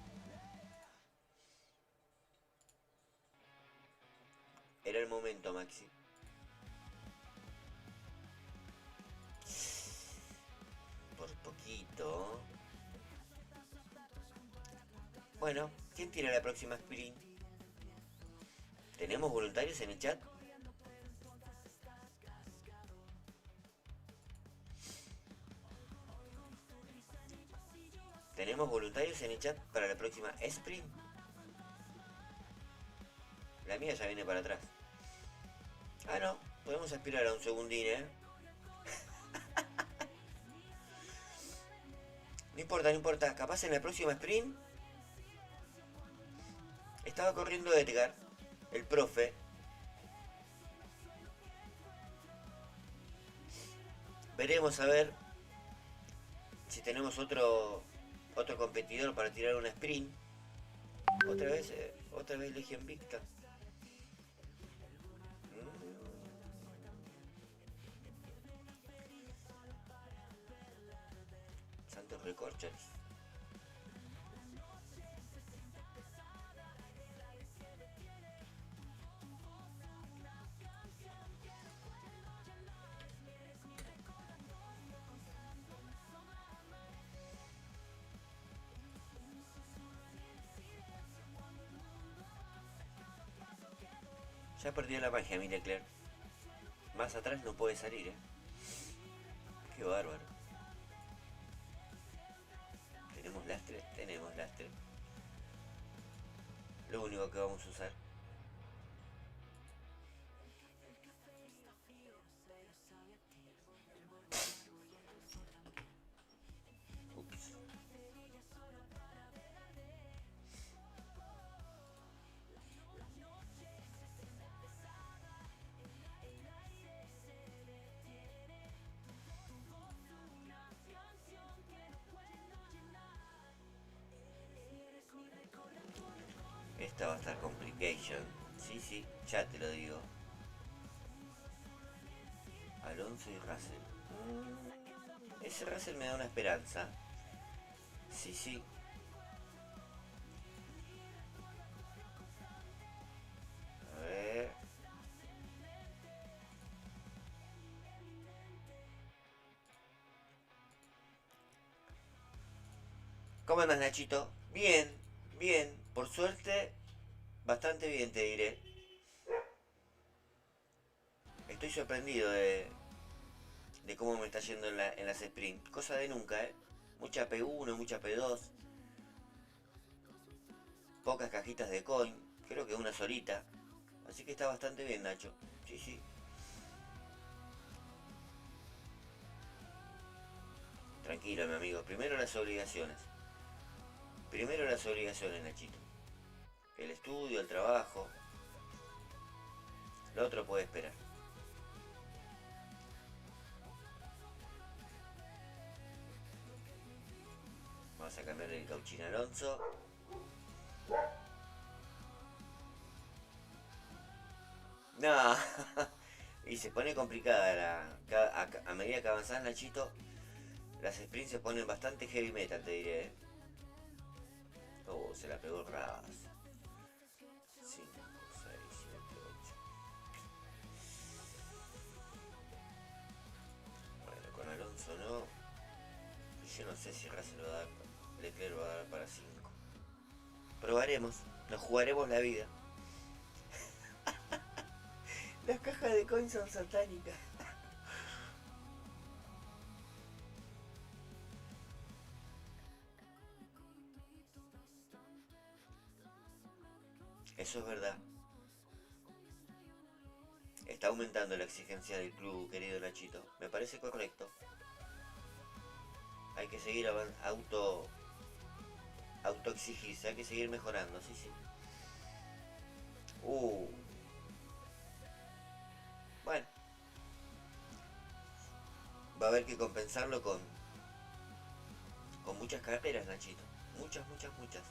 Era el momento, Maxi. Por poquito. Bueno, ¿quién tira la próxima sprint? ¿Tenemos voluntarios en el chat? ¿Tenemos voluntarios en el chat para la próxima sprint? La mía ya viene para atrás. Ah, no, podemos aspirar a un segundín, ¿eh? No importa, no importa. Capaz en la próxima sprint estaba corriendo Edgar, el profe. Veremos a ver si tenemos otro competidor para tirar una sprint. Otra vez Legion Victa. Santos Recorchers. Ya perdió la magia, mi Leclerc. Más atrás no puede salir, Qué bárbaro. ¿Tenemos lastre? Tenemos lastre. Lo único que vamos a usar. Ups. Esta va a estar complication. Sí, ya te lo digo. Alonso y Russell. Ese Russell me da una esperanza. Sí. A ver. ¿Cómo andas, Nachito? Bien, bien. Por suerte, bastante bien, te diré. Estoy sorprendido de cómo me está yendo en las sprint. Cosa de nunca, ¿eh? Mucha P1, mucha P2. Pocas cajitas de coin. Creo que una solita. Así que está bastante bien, Nacho. Sí, sí. Tranquilo, mi amigo. Primero las obligaciones. Primero las obligaciones, Nachito. El estudio, el trabajo. Lo otro puede esperar. Vamos a cambiar el Cauchín Alonso. No. Y se pone complicada a medida que avanzás, Nachito. Las sprints se ponen bastante heavy metal, te diré. Oh, se la pegó el Ras. 5, 6, 7, 8. Bueno, con Alonso no. Yo no sé si Ras se lo va a dar. Leclerc va a dar para 5. Probaremos. Nos jugaremos la vida. Las cajas de coins son satánicas. Eso es verdad. Está aumentando la exigencia del club, querido Nachito. Me parece correcto. Hay que seguir autoexigirse, hay que seguir mejorando, sí, sí. Bueno. Va a haber que compensarlo con muchas carreras, Nachito. Muchas, muchas, muchas.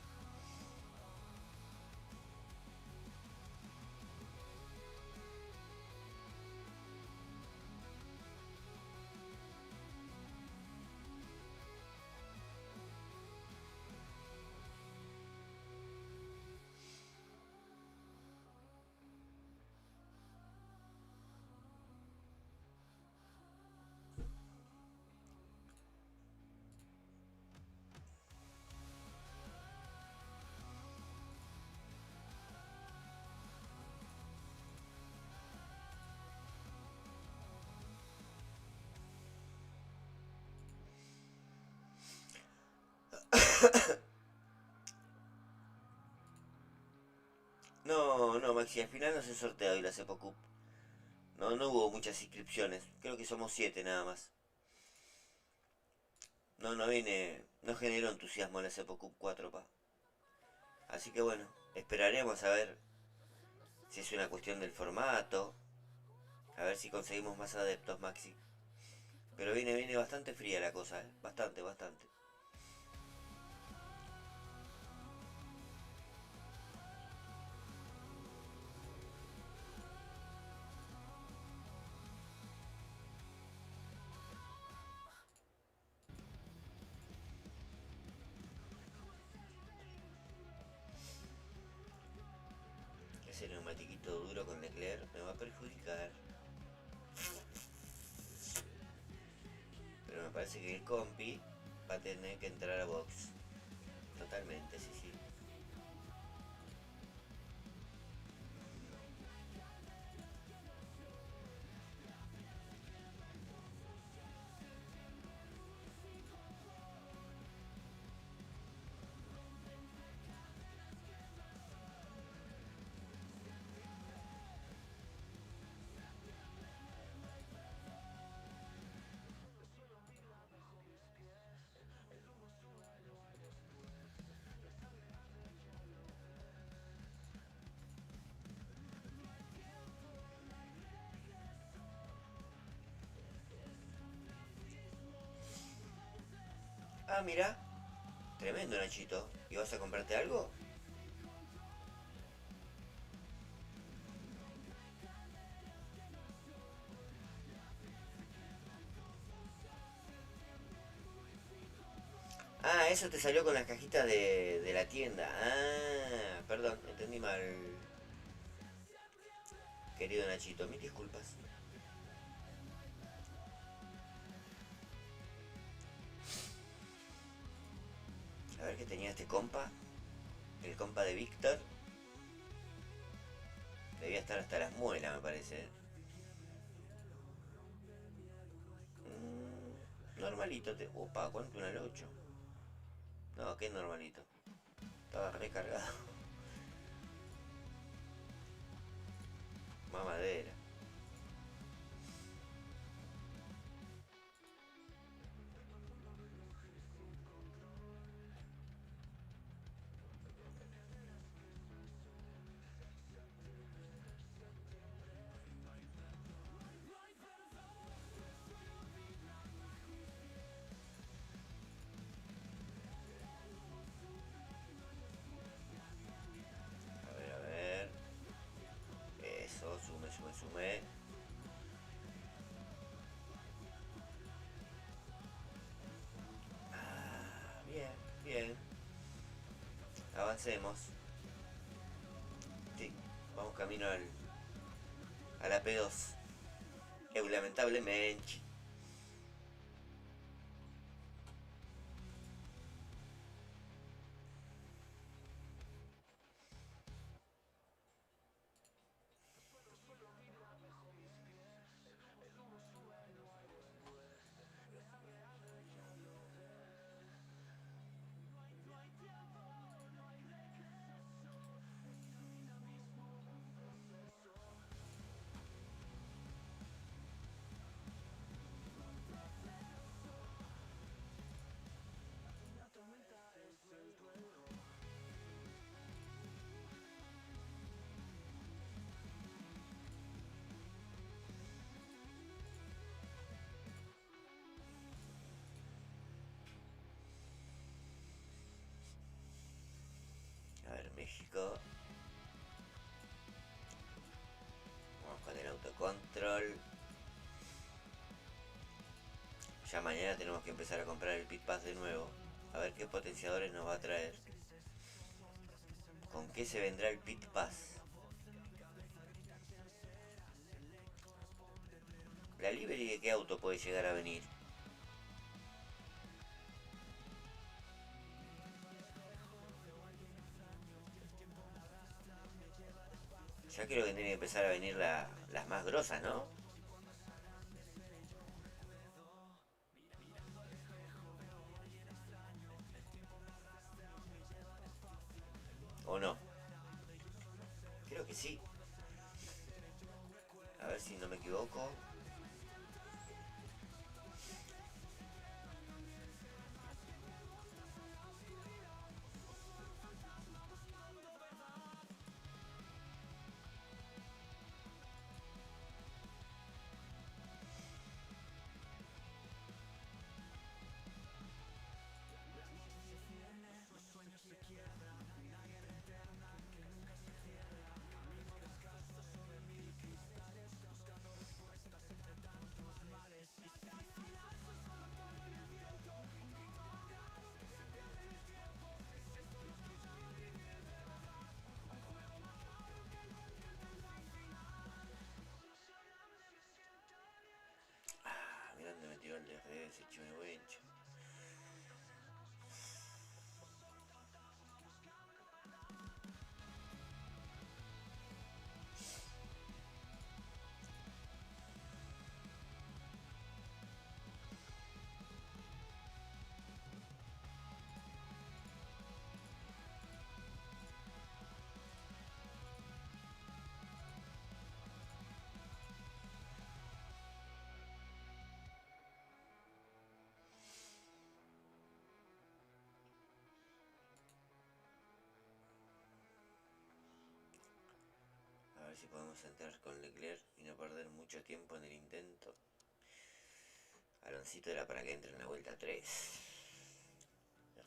No, no, Maxi, al final no se sortea hoy la Cepo Cup. No, no hubo muchas inscripciones. Creo que somos 7 nada más. No generó entusiasmo la Cepo Cup 4, pa. Así que bueno, esperaremos a ver si es una cuestión del formato. A ver si conseguimos más adeptos, Maxi. Pero viene bastante fría la cosa, ¿eh? Bastante, bastante. Ese neumatiquito duro con Leclerc me va a perjudicar. Pero me parece que el compi va a tener que entrar a box. Totalmente, sí, sí. Ah, mira. Tremendo, Nachito. ¿Y vas a comprarte algo? Ah, eso te salió con las cajitas de la tienda. Ah, perdón, entendí mal. Querido Nachito, mil disculpas. A ver qué tenía este compa, el compa de Víctor. Debía estar hasta las muelas, me parece. Normalito. Opa, ¿cuánto? ¿Un al 8? No, qué normalito. Estaba recargado. Mamadera. A ver. Eso, sume. Bien. Avancemos. Sí, vamos camino a la P2. Lamentablemente. A ver, México. Vamos con el autocontrol. Ya mañana tenemos que empezar a comprar el Pit Pass de nuevo. A ver qué potenciadores nos va a traer. ¿Con qué se vendrá el Pit Pass? ¿La Liberty de qué auto puede llegar a venir? Ya creo que tienen que empezar a venir las más grosas, ¿no? ¿O no? Creo que sí. A ver si no me equivoco. Mirá dónde me tiró el DRS, chimehuencho. A ver si podemos entrar con Leclerc y no perder mucho tiempo en el intento. Aloncito era para que entre en la vuelta 3.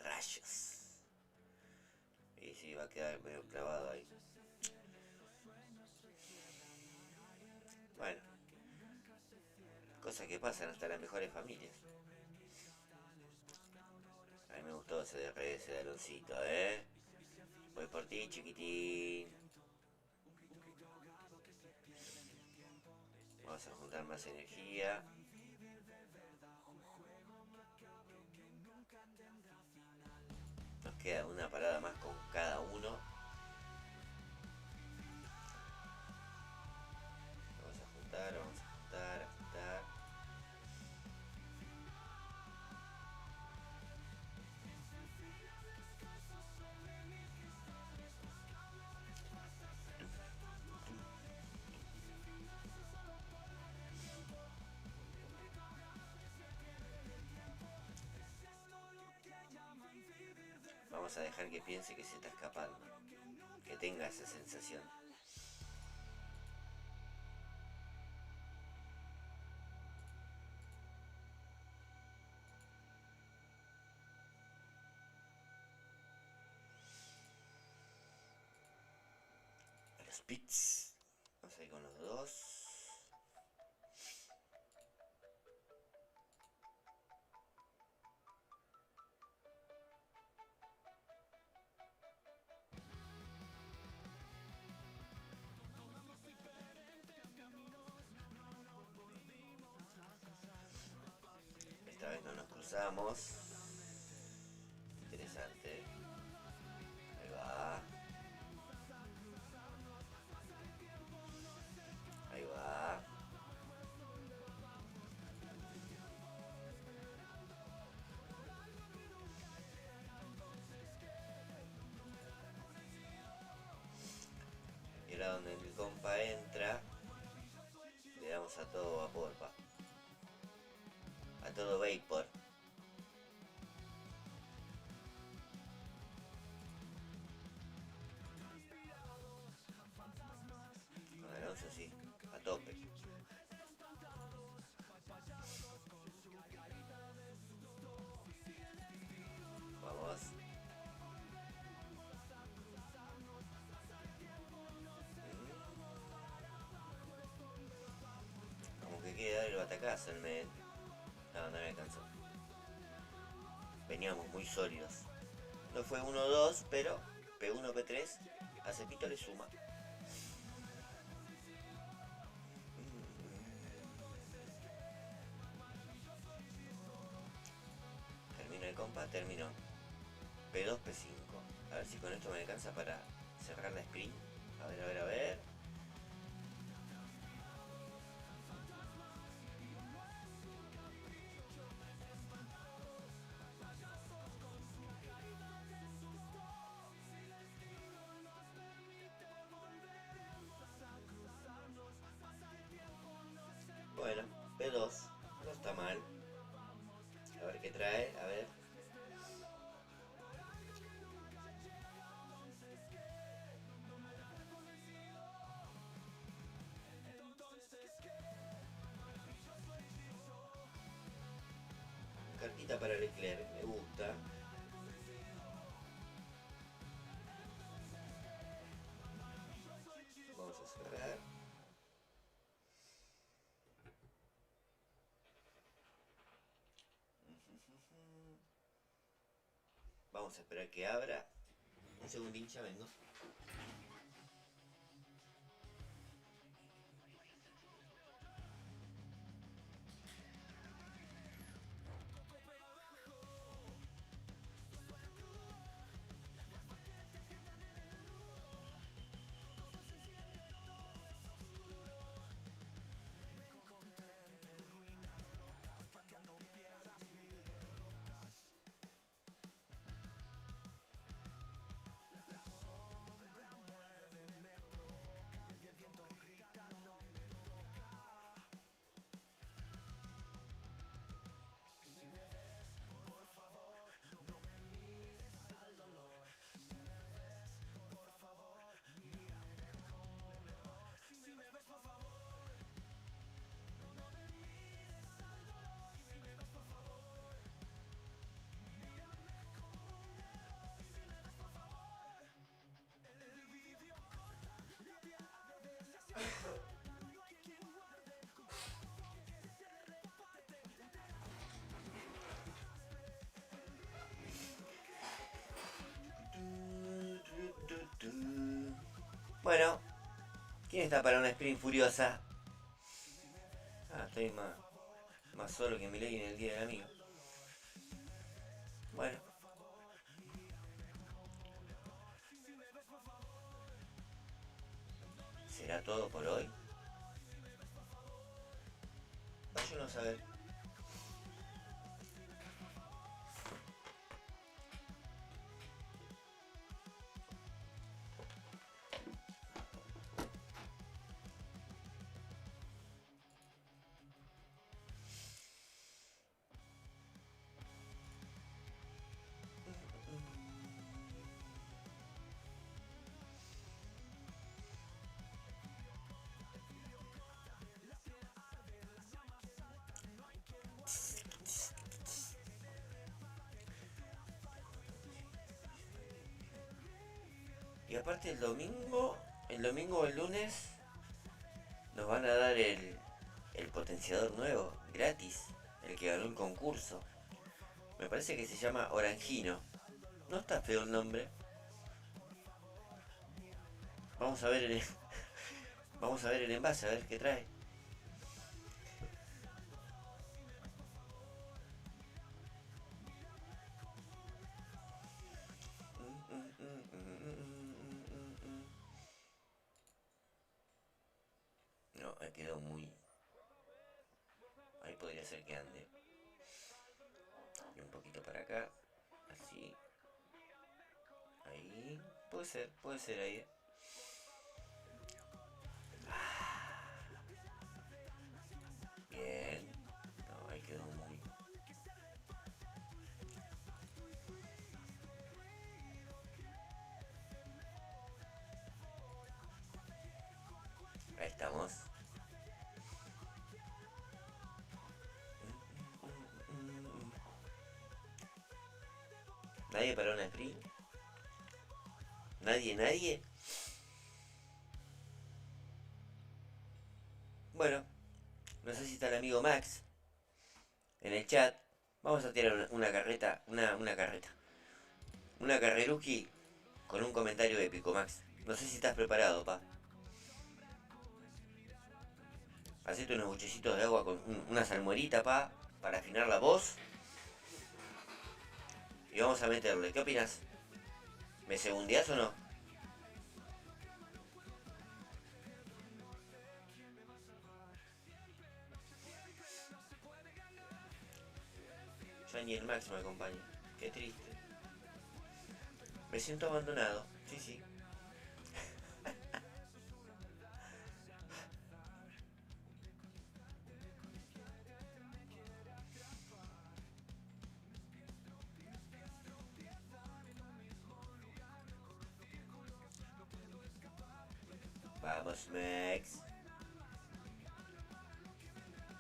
Rayos. Y sí, va a quedar medio clavado ahí. Bueno. Cosas que pasan hasta las mejores familias. A mí me gustó ese DRS de Aloncito, ¿eh? Voy por ti, chiquitín. Vamos a juntar más energía. Ok. queda una parada más con cada uno. Vamos a juntar, a juntar. Vamos a dejar que piense que se está escapando, que tenga esa sensación. A los pits. Vamos a ir con los dos. Esta vez no nos cruzamos. Interesante. Ahí va. Ahí va. Y ahora donde el compa entra, le damos a todo vapor, pa. A todo vapor. Con Alonso sí, a tope. Vamos. Como que quiere dar el batacazo el men. No me alcanzó. Veníamos muy sólidos. No fue 1-2, pero P1, P3. A Cepito le suma. Termina el compa, terminó. P2, P5. A ver si con esto me alcanza para cerrar la sprint. A ver. Bueno, P2. No está mal. A ver qué trae, a ver. Cartita para Leclerc, me gusta. Vamos a cerrar. Vamos a esperar que abra. Un segundín, ya vengo. Bueno, ¿quién está para una sprint furiosa? Ah, estoy más solo que Milei en el día del amigo. Bueno, ¿Será todo por hoy? Vaya a saber. Y aparte el domingo o el lunes nos van a dar el potenciador nuevo, gratis, el que ganó el concurso. Me parece que se llama Orangino. No está feo el nombre. Vamos a ver vamos a ver el envase, a ver qué trae. No, me quedó muy... Ahí podría ser que ande. Y un poquito para acá. Así. Ahí. Puede ser ahí. Bien. No, ahí quedó muy... Ahí estamos. ¿Nadie para una sprint? ¿Nadie? Bueno, no sé si está el amigo Max en el chat. Vamos a tirar una carreta, una carreta. Una carreruki con un comentario épico, Max. No sé si estás preparado, pa. Hacete unos buchecitos de agua con una salmuerita, pa, para afinar la voz. Y vamos a meterle. ¿Qué opinas? ¿Me segundeás o no? Ya ni el Max me acompaña. Qué triste. Me siento abandonado. Sí. Vamos, Max.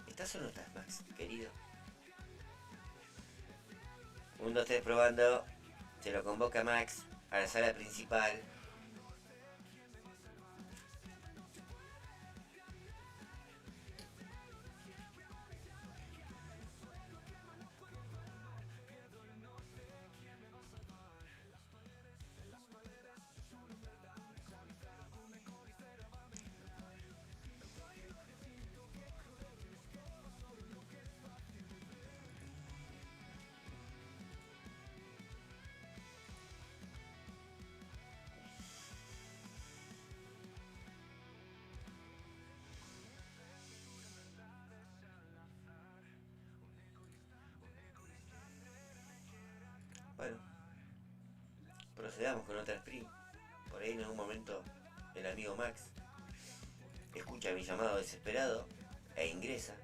¿Estás o no estás, Max, querido? 1, 2, 3 probando. Se lo convoca Max a la sala principal. Bueno, procedamos con otra sprint. Por ahí en algún momento el amigo Max escucha mi llamado desesperado e ingresa.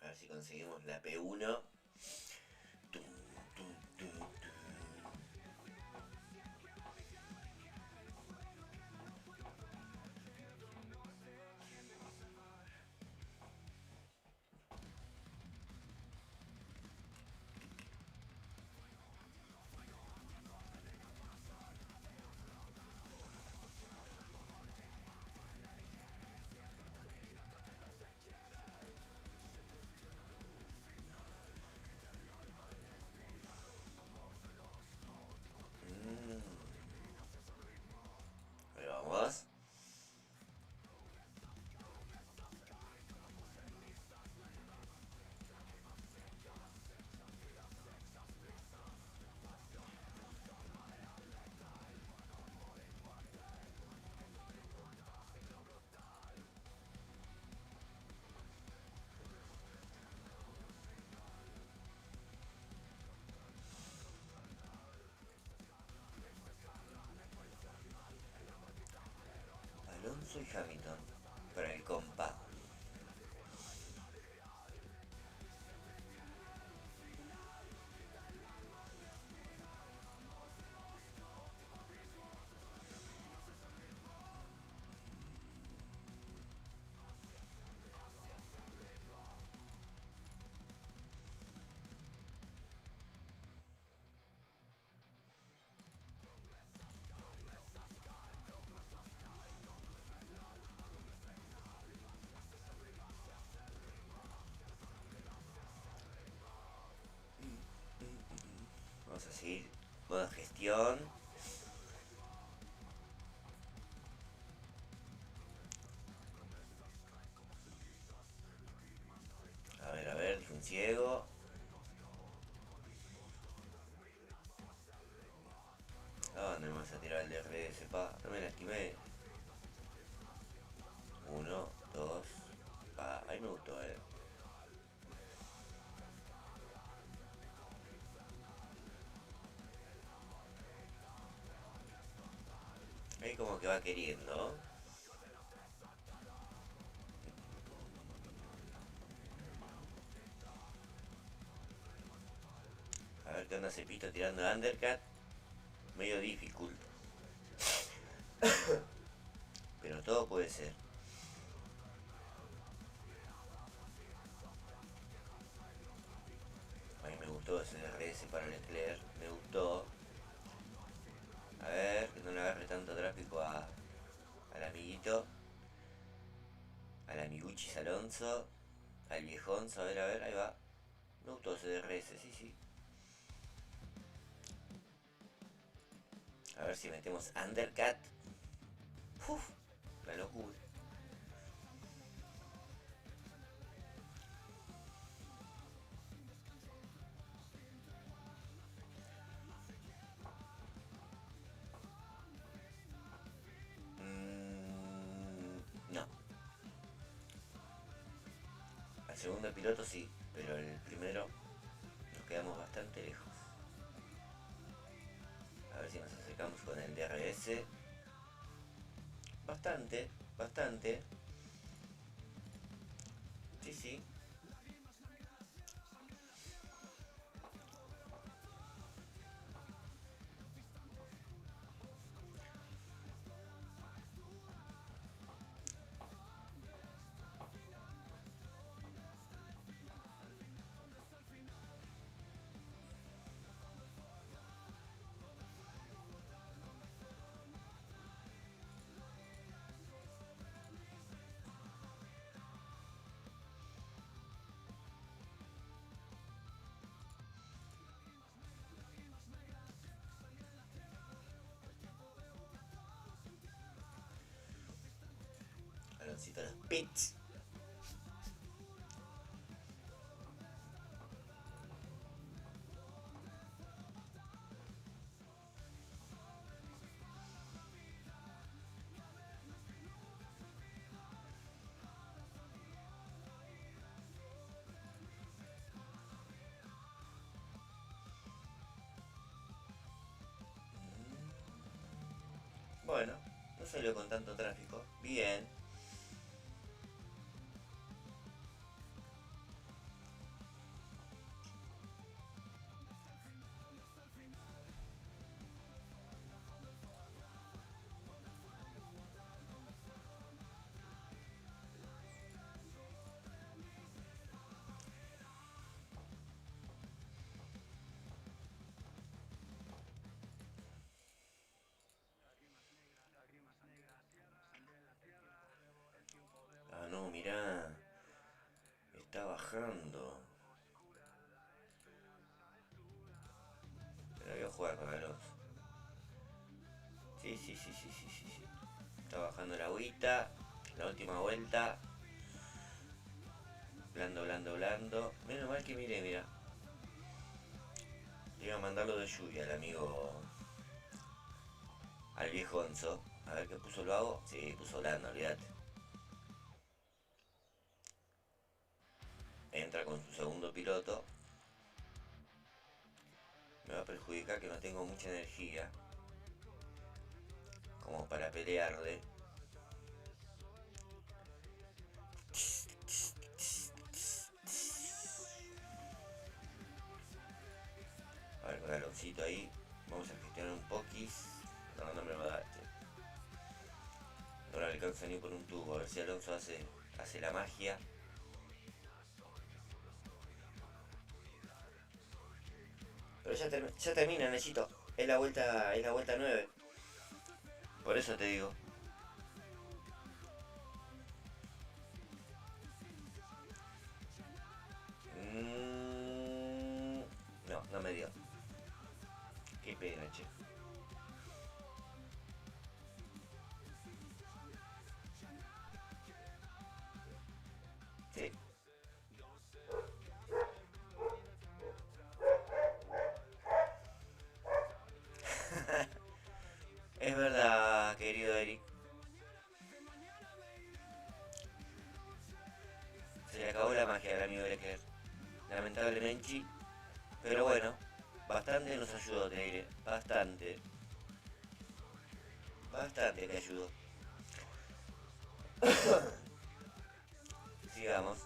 A ver si conseguimos la P1. Tum, tum, tum, tum. Alonso y Hamilton para el compa. Vamos a seguir. Modo gestión. A ver, un ciego. ¿A dónde me vas a tirar el DRS, pa? No me lastimé. 1, 2. Pa, ahí me gustó, Ahí como que va queriendo. A ver qué onda Cepito tirando el undercut. Medio difícil. Pero todo puede ser. A mí me gustó ese DRS para Leclerc. Me gustó. A ver, que no le agarre tanto tráfico al amiguito. Al amiguchis Alonso. Al viejonzo. A ver, ahí va. Me gustó ese DRS, sí. A ver si metemos undercut. Uf, la locura. No. Al segundo piloto sí, pero el primero nos quedamos bastante lejos. A ver si nos acercamos con el DRS. Bastante. Sí. Aloncito los pits. Bueno, no salió con tanto tráfico. Bien. Ah, no, mirá. Está bajando. Pero voy a jugar con Alonso. Sí. Está bajando la agüita. La última vuelta. Blando. Menos mal que mira. Le iba a mandar lo de lluvia al amigo. Al viejo Onzo. A ver qué puso lo hago. Sí, puso blando, olvídate. Entra con su segundo piloto. Me va a perjudicar que no tengo mucha energía como para pelearle. dragoncito ahí. Vamos a gestionar un poquis. No me lo va a dar, che. No le alcanza ni por un tubo. A ver si Alonso hace la magia. Pero ya termina, Necesito. Es la vuelta 9. Por eso te digo. No me dio. Qué pena, che. Sí. Es verdad, querido Eric. Se le acabó la magia al amigo Leclerc. Lamentablemente. Pero bueno, bastante nos ayudó, te diré. Bastante. Bastante te ayudó. Sigamos.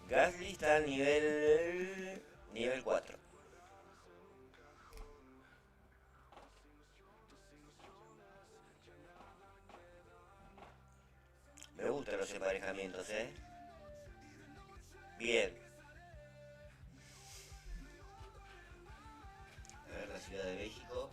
Gasly está al nivel 4. Me gustan los emparejamientos, ¿eh? Bien. A ver la Ciudad de México.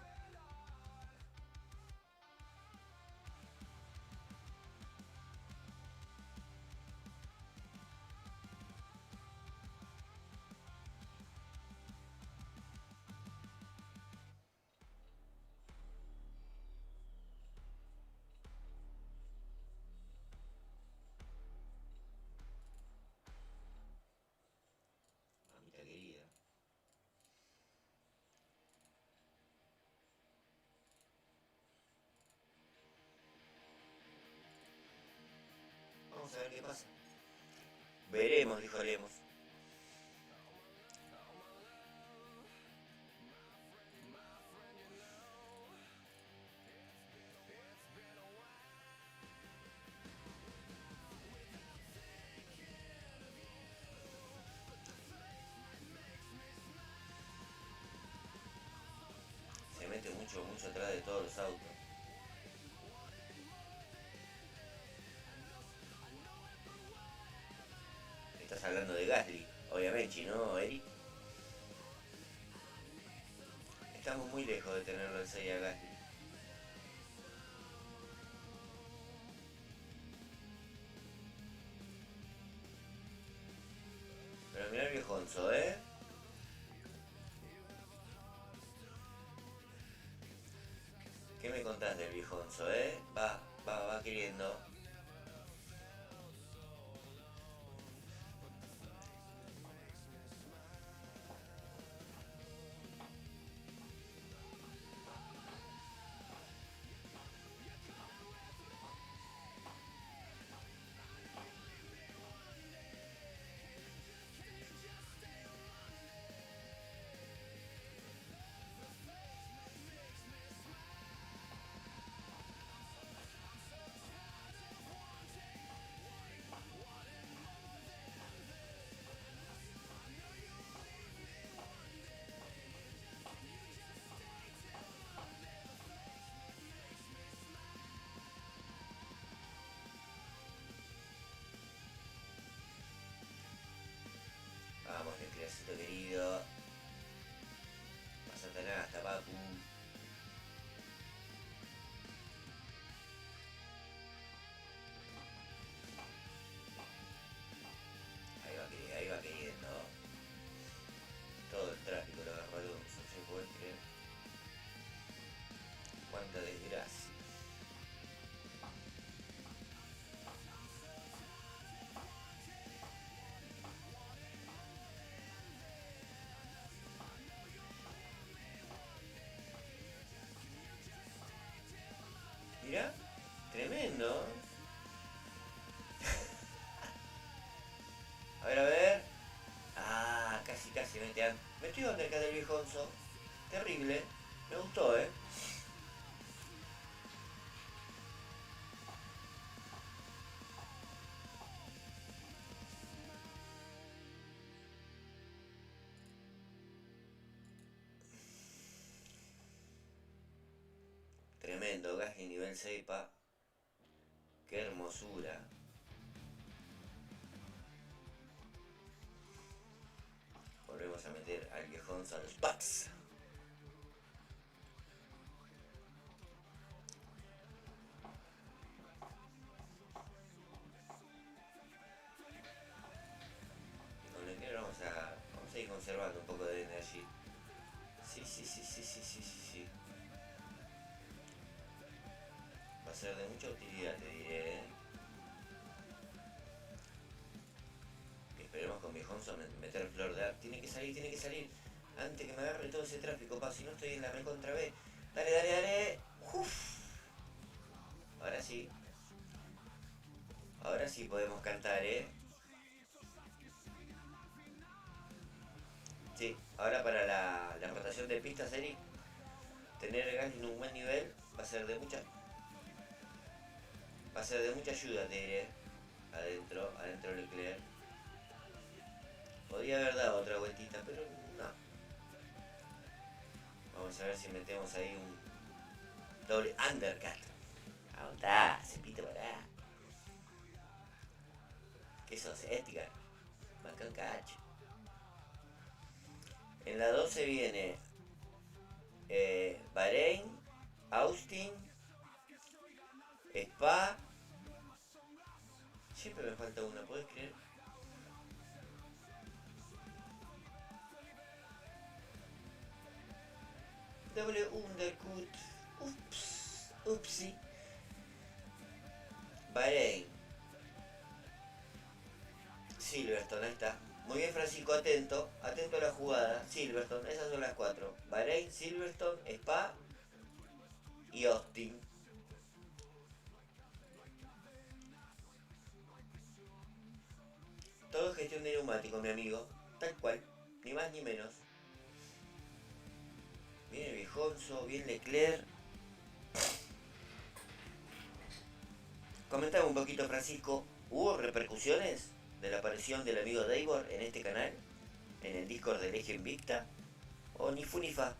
Mamita querida. Vamos a ver qué pasa. Veremos, dijo Lemos. Se mete mucho atrás de todos los autos. Estás hablando de Gasly, obviamente, ¿no, Eric? Estamos muy lejos de tenerlo en 6 a Gasly. Pero mirá el viejonzo, ¿eh? ¿Qué me contás del viejonzo, eh? Va queriendo. Vamos, Leclercito querido. Vas a tener hasta Baku. Ahí va queriendo. Todo el tráfico lo agarró Alonso, se puede creer. Cuánta desgracia. Mirá, tremendo. A ver. Ah, casi metió undercut del viejonzo. Terrible. Me gustó, Tremendo, Gasly nivel 6, pa. Qué hermosura. Volvemos a meter al viejón a los packs. Con el que vamos a ir conservando un poco de energía. Sí. Va a ser de mucha utilidad, te diré. Esperemos con mi Honson meter flor de ar. Tiene que salir. Antes que me agarre todo ese tráfico, pa. Si no estoy en la recontra B. Dale. Uf. Ahora sí podemos cantar, Sí, ahora para la rotación de pistas, Eric, tener el Gasly en un buen nivel va a ser de mucha ayuda, te diré. Adentro Leclerc. Podría haber dado otra vueltita, pero no. Vamos a ver si metemos ahí un doble undercut. Aguantá, Cepito, pará. ¿Qué sos, Edgar? Marca un cacho. En la 12 viene Bahrein, Austin, Spa. Siempre me falta una, ¿podés creer? Doble undercut. Upsi. Bahrein. Silverstone, ahí está. Muy bien, Francisco, atento a la jugada. Silverstone, esas son las 4. Bahrein, Silverstone, Spa y Austin. Todo es gestión de neumáticos, mi amigo. Tal cual, ni más ni menos. Viene Viejonzo, bien Leclerc. Comentame un poquito, Francisco. ¿Hubo repercusiones de la aparición del amigo Davor en este canal? ¿En el Discord del Eje Invicta? ¿O ni fu ni fa?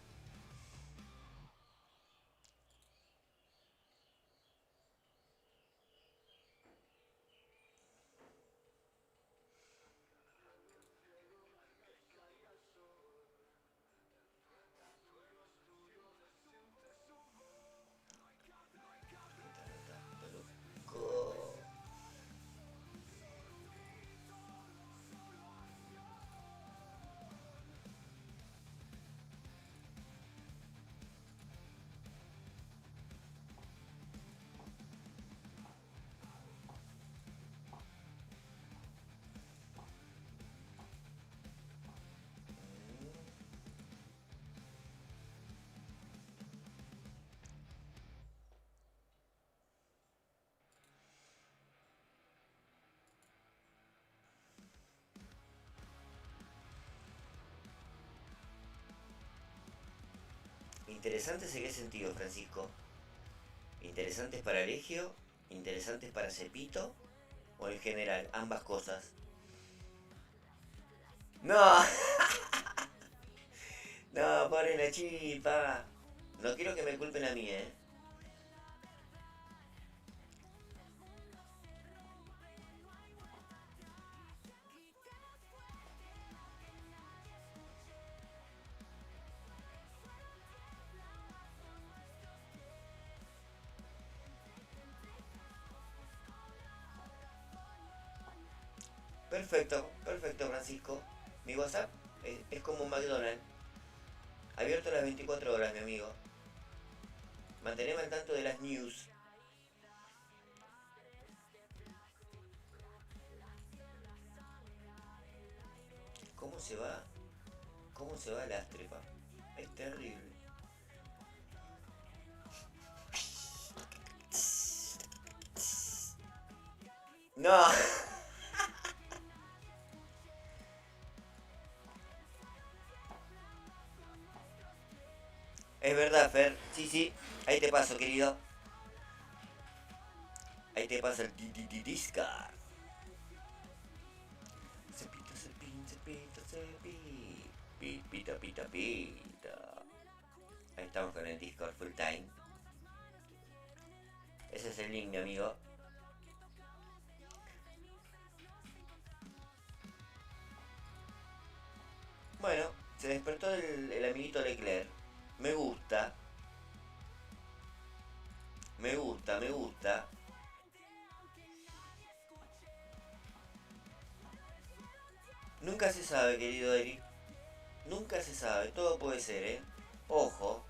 ¿Interesantes en qué sentido, Francisco? ¿Interesantes para Elegio? ¿Interesantes para Cepito? ¿O en general, ambas cosas? ¡No! No, pobre la chipa. No quiero que me culpen a mí, Perfecto, Francisco. Mi WhatsApp es como un McDonald's. Abierto las 24 horas, mi amigo. Manteneme al tanto de las news. ¿Cómo se va? ¿Cómo se va la trepa? Es terrible. No. Es verdad, Fer. Sí. Ahí te paso, querido. Ahí te pasa el Discard. Cepito. Pita. Ahí estamos con el Discord full time. Ese es el link, mi amigo. Bueno, se despertó el amiguito Leclerc. Me gusta. Me gusta, me gusta. Nunca se sabe, querido Eric. Nunca se sabe. Todo puede ser, ¿eh? Ojo.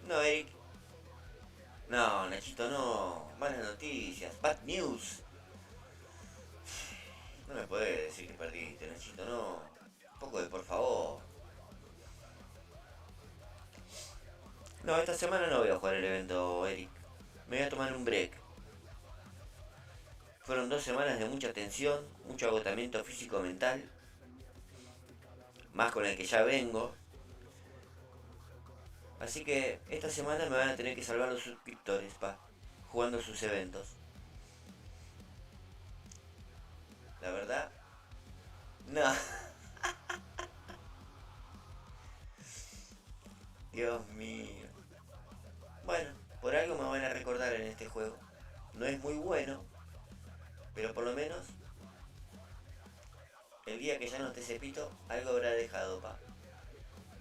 No, Eric. No, Nachito, no. Malas noticias. Bad news. No me podés decir que perdiste, Nachito, no. Un poco de por favor. No, esta semana no voy a jugar el evento, Eric. Me voy a tomar un break. Fueron 2 semanas de mucha tensión, mucho agotamiento físico-mental. Más con el que ya vengo. Así que esta semana me van a tener que salvar los suscriptores, pa. Jugando sus eventos. La verdad. No. Dios mío. Bueno, por algo me van a recordar en este juego. No es muy bueno, pero por lo menos el día que ya no esté Cepito, algo habrá dejado, pa.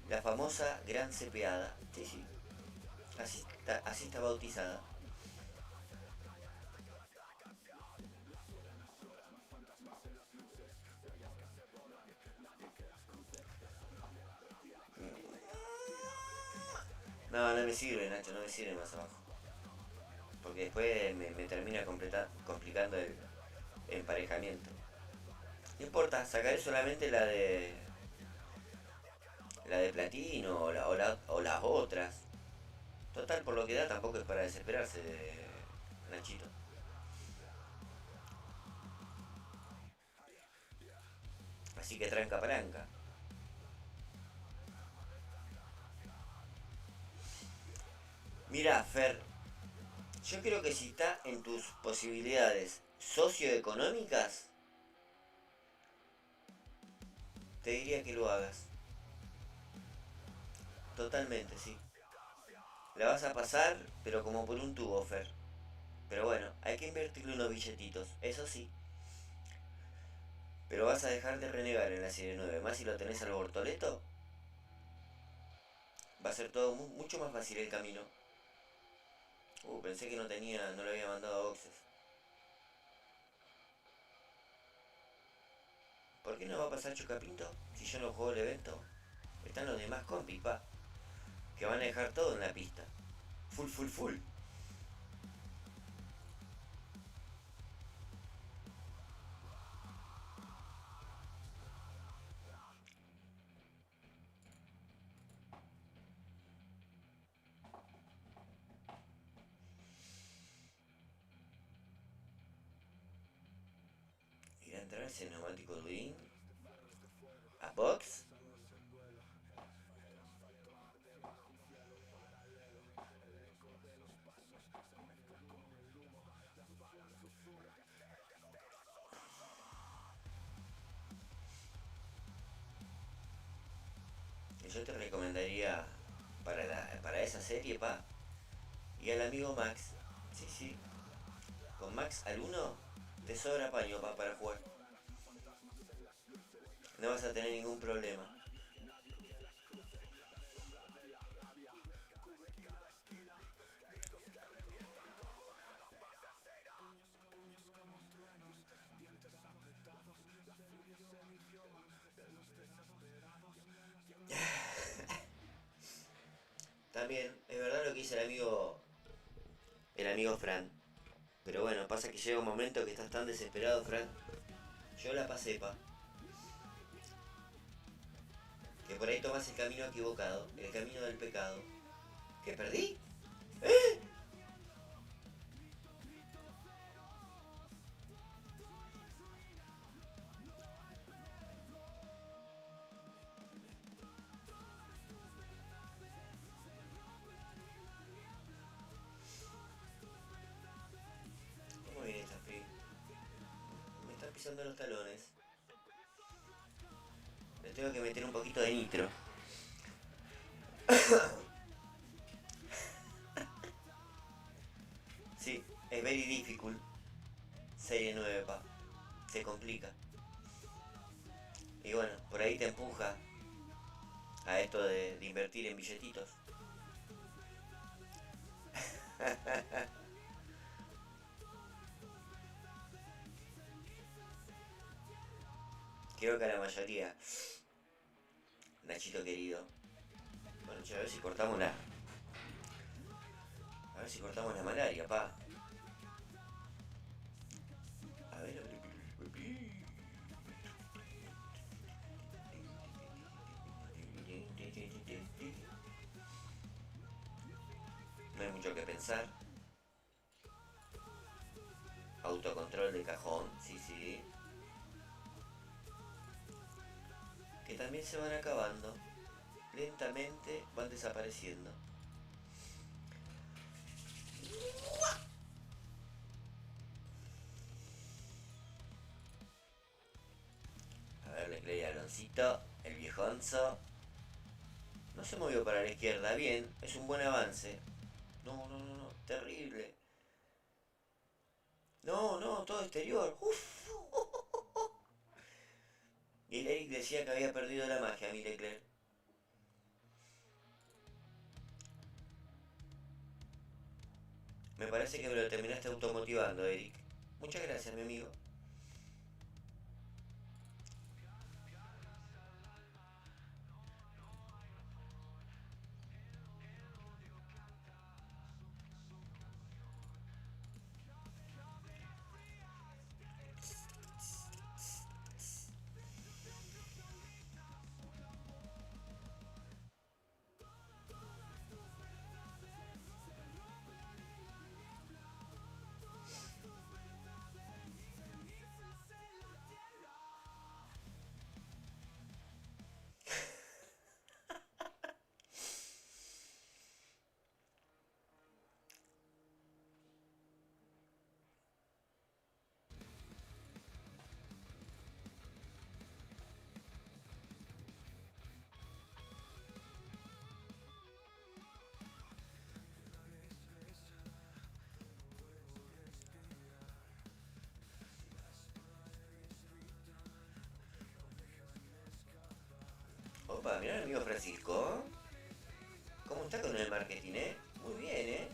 La famosa gran cepeada. Sí, sí. Así está bautizada. No, no me sirve, Nacho, no me sirve más abajo. Porque después me termina complicando el emparejamiento. No importa, sacaré solamente la de platino o las otras. Total, por lo que da tampoco es para desesperarse, Nachito. Así que tranca palanca. Mira, Fer, yo creo que si está en tus posibilidades socioeconómicas, te diría que lo hagas. Totalmente, sí. La vas a pasar, pero como por un tubo, Fer. Pero bueno, hay que invertirle unos billetitos, eso sí. Pero vas a dejar de renegar en la serie 9, más si lo tenés al Bortoleto. Va a ser todo mucho más fácil el camino. Pensé que no le había mandado a Boxes. ¿Por qué no va a pasar Chocapinto si yo no juego el evento? Están los demás compis, pa. Que van a dejar todo en la pista. Full, full, full. Ir a entrar ese neumático Duin. A Box. Yo te recomendaría para esa serie, pa, y al amigo Max. Sí, sí. Con Max al 1 te sobra paño, pa, para jugar. No vas a tener ningún problema. También, es verdad lo que dice el amigo Fran. Pero bueno, pasa que llega un momento que estás tan desesperado, Fran. Yo la pasé, pa. Que por ahí tomas el camino equivocado, el camino del pecado. ¿Que perdí? ¿Eh? ¿Cómo viene esta free? Me está pisando los talones. Le tengo que meter un poquito de nitro. Sí, es very difficult. Serie 9, pa. Se complica. Y bueno, por ahí te empuja a esto de invertir en billetitos. Creo que a la mayoría. Nachito querido. Bueno, che, a ver si cortamos la. A ver si cortamos la malaria, pa. A ver. No hay mucho que pensar. Autocontrol de cajón, sí, sí. Que también se van acabando. Lentamente van desapareciendo. A ver, le creí a Aloncito, el viejonzo. No se movió para la izquierda, bien, es un buen avance. No, no, no, no, terrible. No, no, todo exterior. Uf. Y el Eric decía que había perdido la magia, mi Leclerc. Me parece que me lo terminaste automotivando, Eric. Muchas gracias, mi amigo. Opa, mirá el amigo Francisco. ¿Cómo está con el marketing, Muy bien,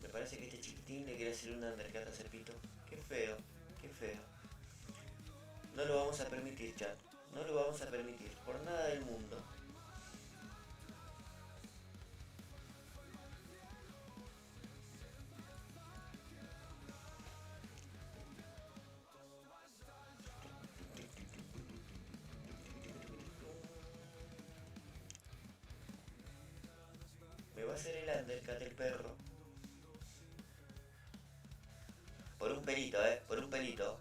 Me parece que este chiquitín le quiere hacer un undercut a Cepito. Qué feo, qué feo. No lo vamos a permitir, chat. No lo vamos a permitir, por nada del mundo. Me va a hacer el undercut el perro. Por un pelito, por un pelito.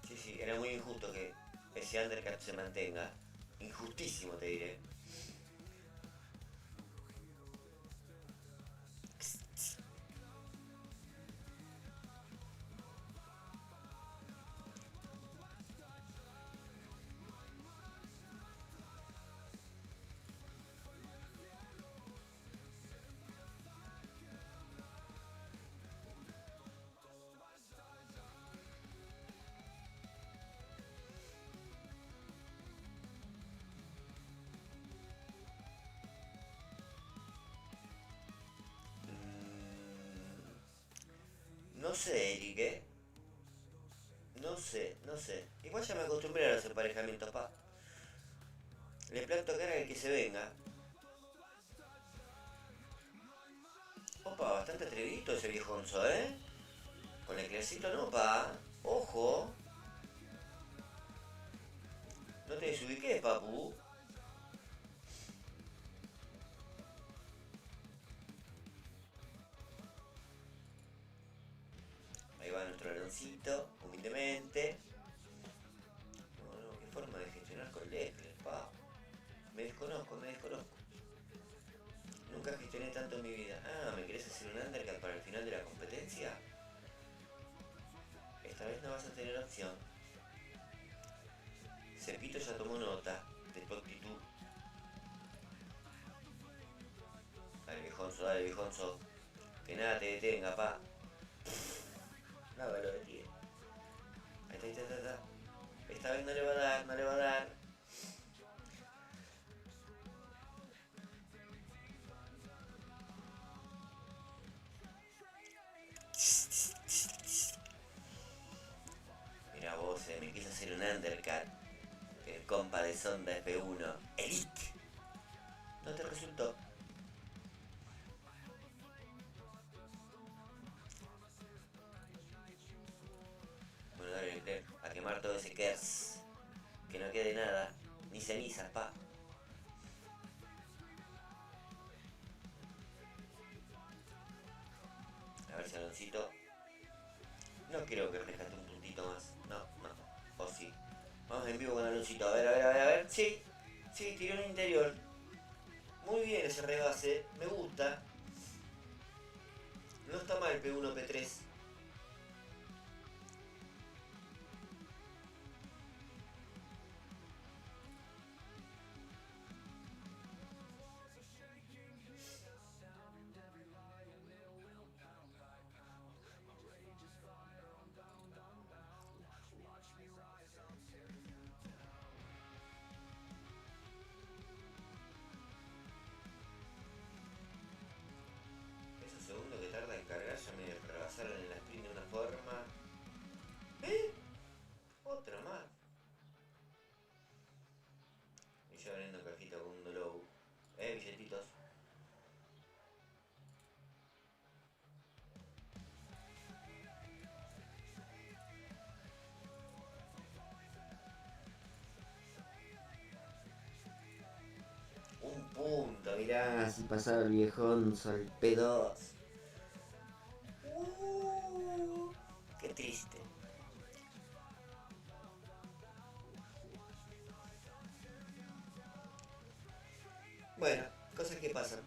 Sí, sí, era muy injusto que ese undercut se mantenga. Injustísimo, te diré. No sé, Eric, No No sé, no sé. Igual ya me acostumbré a los emparejamientos, pa. Le planto cara al que se venga. Opa, bastante atrevido ese viejonzo, ¿eh? Con el clasito no, pa. Ojo. No te desubiques, papu. Ahí va nuestro aloncito, humildemente. No, no, qué forma de gestionar con Leclerc, pa. Me desconozco, me desconozco. Nunca gestioné tanto en mi vida. Ah, ¿me querés hacer un undercut para el final de la competencia? Esta vez no vas a tener opción. Cepito ya tomó nota de tu actitud. Dale viejonzo. Que nada te detenga, pa. Nada lo detiene. Ahí está, ahí está, ahí está. Esta vez no le va a dar, no le va a dar. Mira vos, me quiso hacer un undercut. El compa de Sonda FP1. Elite. No te resultó. Bueno, dale, Leclerc, a quemar todo ese Kers. Que no quede nada. Ni cenizas, pa. A ver si Aloncito. No creo que rescate un puntito más. No, no. O sí. Vamos en vivo con Aloncito. A ver, a ver, a ver, a ver. Sí. Sí, tiró en interior. Muy bien ese rebase. Me gusta. No está mal P1, P3. Esos segundos que tarda en cargar ya me rebasaron en la sprint de una forma. ¿Eh? Otra más. Y yo abriendo cajita con un Dolow. Billetitos. Un punto, mirá, si pasaba el viejón al P2. Qué triste. Bueno, cosas que pasan.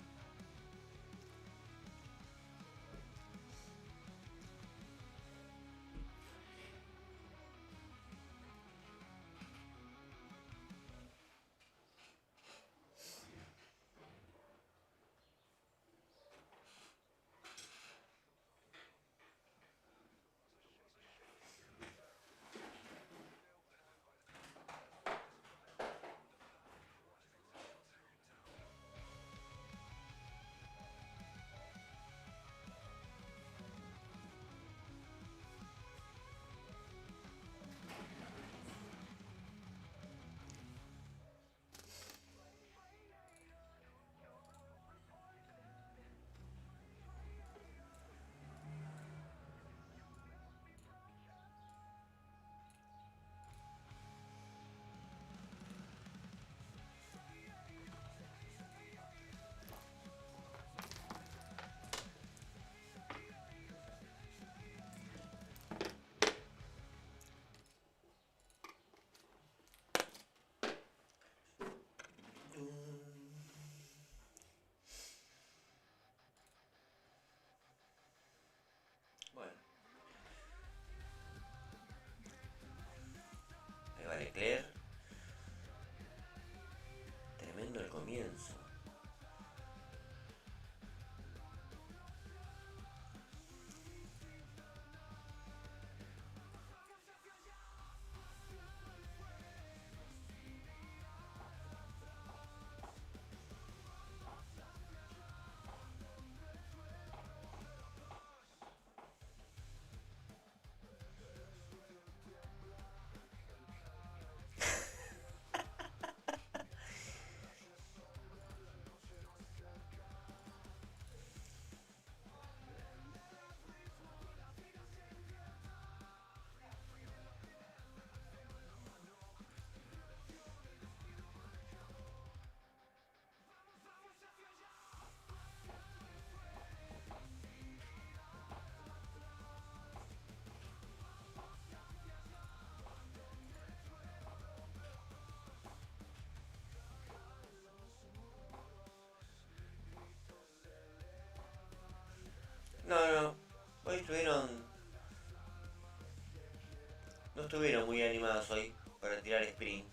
estuvieron muy animados hoy para tirar sprint.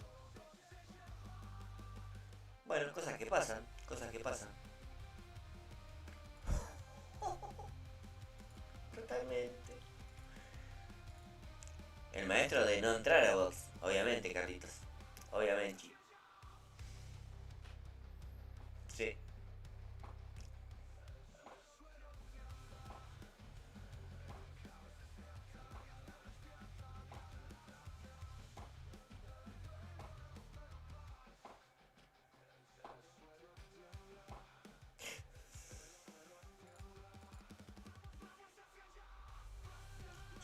Bueno, cosas que pasan, cosas que pasan. Totalmente. El maestro de no entrar a box, obviamente, Carlitos. Obviamente. Sí.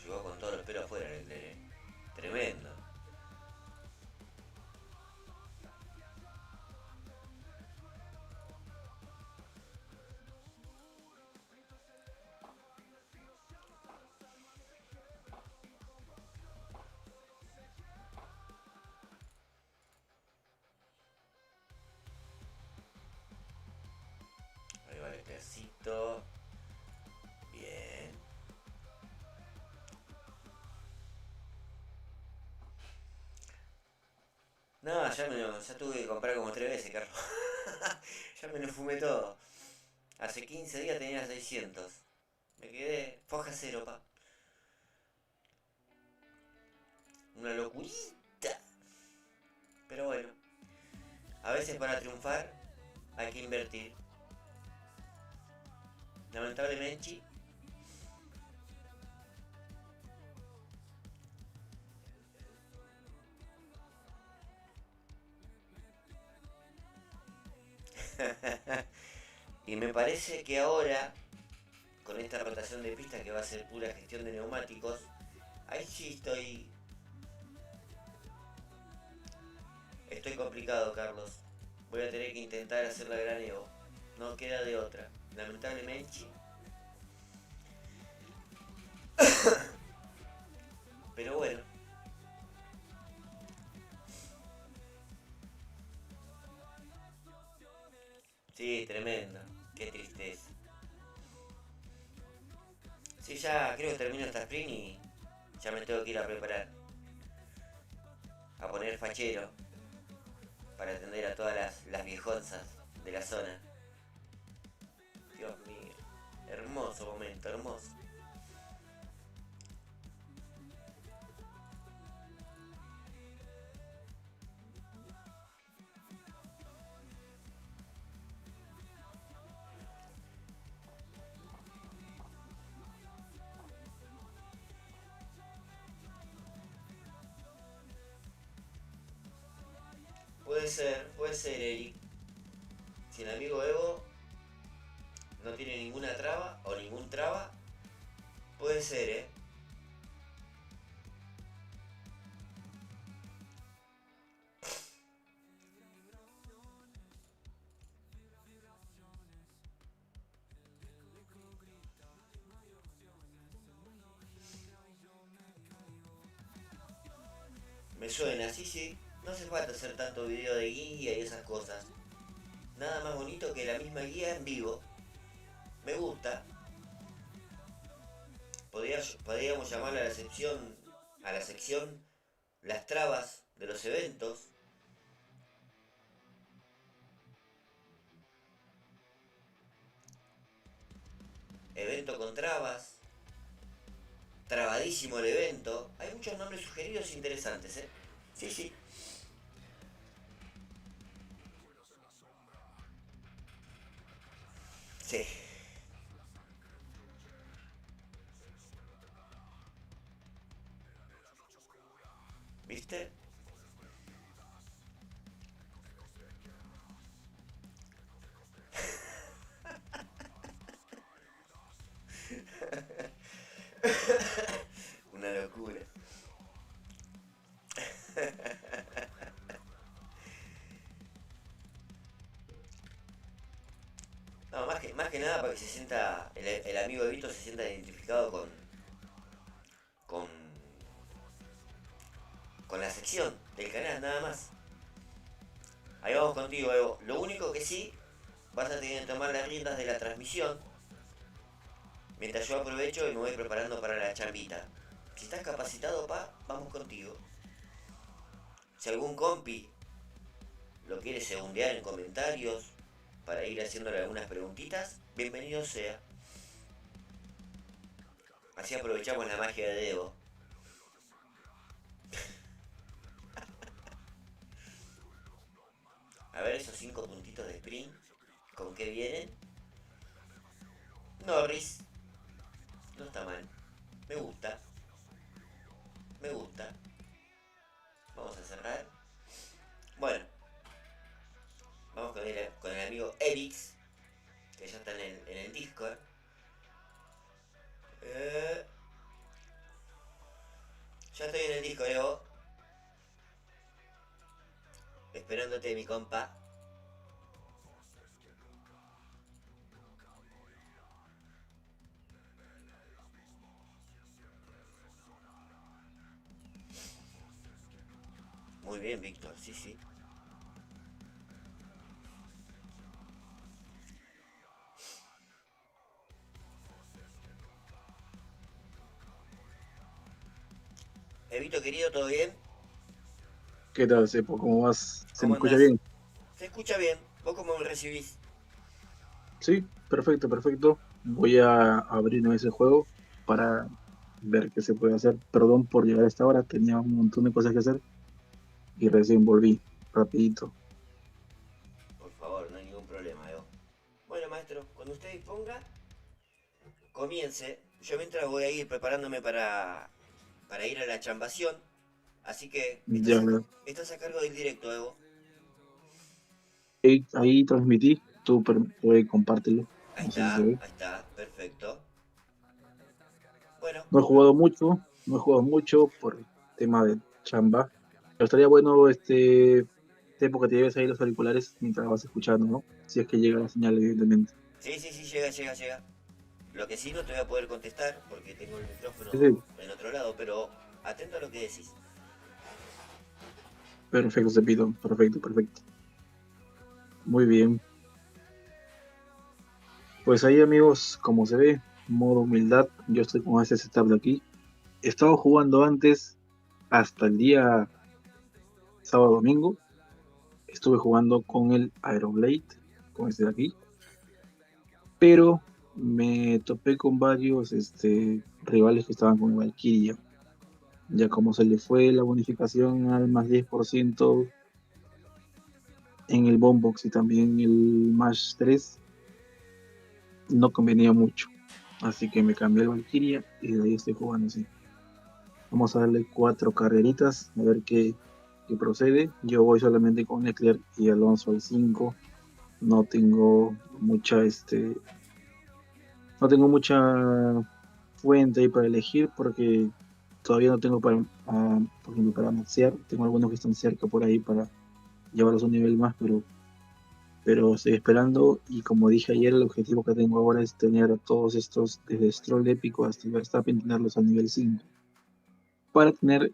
Llegó con todos los pelos afuera, tremendo. Ahí va el ejército. Bien. No, ya tuve que comprar como 3 veces, Carlos. Ya me lo fumé todo. Hace 15 días tenía 600. Me quedé foja cero, pa. Una locurita. Pero bueno. A veces para triunfar hay que invertir. Lamentablemente. Y me parece que ahora, con esta rotación de pistas que va a ser pura gestión de neumáticos, ahí sí estoy complicado, Carlos. Voy a tener que intentar hacer la gran Evo. No queda de otra. Lamentablemente. Pero bueno. Sí, tremendo. Qué tristeza. Sí, ya creo que termino esta sprint y ya me tengo que ir a preparar. A poner fachero. Para atender a todas las viejonzas de la zona. Dios mío. Hermoso momento, hermoso. Puede ser, Eric. Si el amigo Evo no tiene ninguna traba o ningún traba, puede ser, Me suena, sí, sí. No hace falta hacer tanto video de guía y esas cosas. Nada más bonito que la misma guía en vivo. Me gusta. Podríamos llamarla a la sección las trabas de los eventos. Evento con trabas. Trabadísimo el evento. Hay muchos nombres sugeridos interesantes, Sí, sí. Sí. ¿Viste? Una locura. No, más que nada para que se sienta, el amigo de Vito se sienta identificado con, con la sección del canal, nada más. Ahí vamos contigo, Evo. Lo único que sí, vas a tener que tomar las riendas de la transmisión, mientras yo aprovecho y me voy preparando para la chambita. Si estás capacitado, pa, vamos contigo. Si algún compi lo quiere segundear en comentarios para ir haciéndole algunas preguntitas, bienvenido sea. Así aprovechamos la magia de Devo. A ver esos 5 puntitos de sprint. ¿Con qué vienen? Norris. No está mal. Me gusta. Me gusta. Vamos a cerrar. Bueno. Vamos con el amigo Erix. Que ya está en el Discord. Ya estoy en el Discord, Evo. Esperándote, mi compa. Muy bien, Víctor, sí, sí. Evito, querido, ¿todo bien? ¿Qué tal, Cepo? ¿Cómo vas? ¿Se ¿Cómo me escucha andás? bien? Se escucha bien. ¿Vos cómo me recibís? Sí, perfecto, perfecto. Voy a abrir ese juego para ver qué se puede hacer. Perdón por llegar a esta hora, tenía un montón de cosas que hacer y recién volví, rapidito. Por favor, no hay ningún problema, Evo. Bueno, maestro, cuando usted disponga, comience. Yo mientras voy a ir preparándome para ir a la chambación. Así que Ya, estás a cargo del directo, Evo. ahí transmití, tú compártelo, no sé si se ve. Ahí está, perfecto. Bueno, No he jugado mucho por el tema de chamba. Pero estaría bueno Cepo, que te lleves ahí los auriculares mientras vas escuchando, ¿no? Si es que llega la señal, evidentemente. sí, llega. Lo que sí no te voy a poder contestar porque tengo el micrófono Sí, sí. en otro lado, pero atento a lo que decís. Perfecto, Cepito, perfecto, perfecto. Muy bien. Pues ahí, amigos, como se ve, modo humildad, yo estoy con este setup de aquí. He estado jugando antes, hasta el día sábado domingo. Estuve jugando con el Aeroblade, con este de aquí. Pero me topé con varios rivales que estaban con el Valkyria. Ya como se le fue la bonificación al más 10% en el Bombox y también el Mash 3, no convenía mucho. Así que me cambié al Valkyria y de ahí estoy jugando así. Vamos a darle 4 carreritas a ver qué procede. Yo voy solamente con Leclerc y Alonso al 5. No tengo no tengo mucha fuente ahí para elegir porque todavía no tengo por ejemplo, para maxear. Tengo algunos que están cerca por ahí para llevarlos a un nivel más, pero estoy esperando. Y como dije ayer, el objetivo que tengo ahora es tener a todos estos, desde Stroll épico hasta el Verstappen, tenerlos a nivel 5 para tener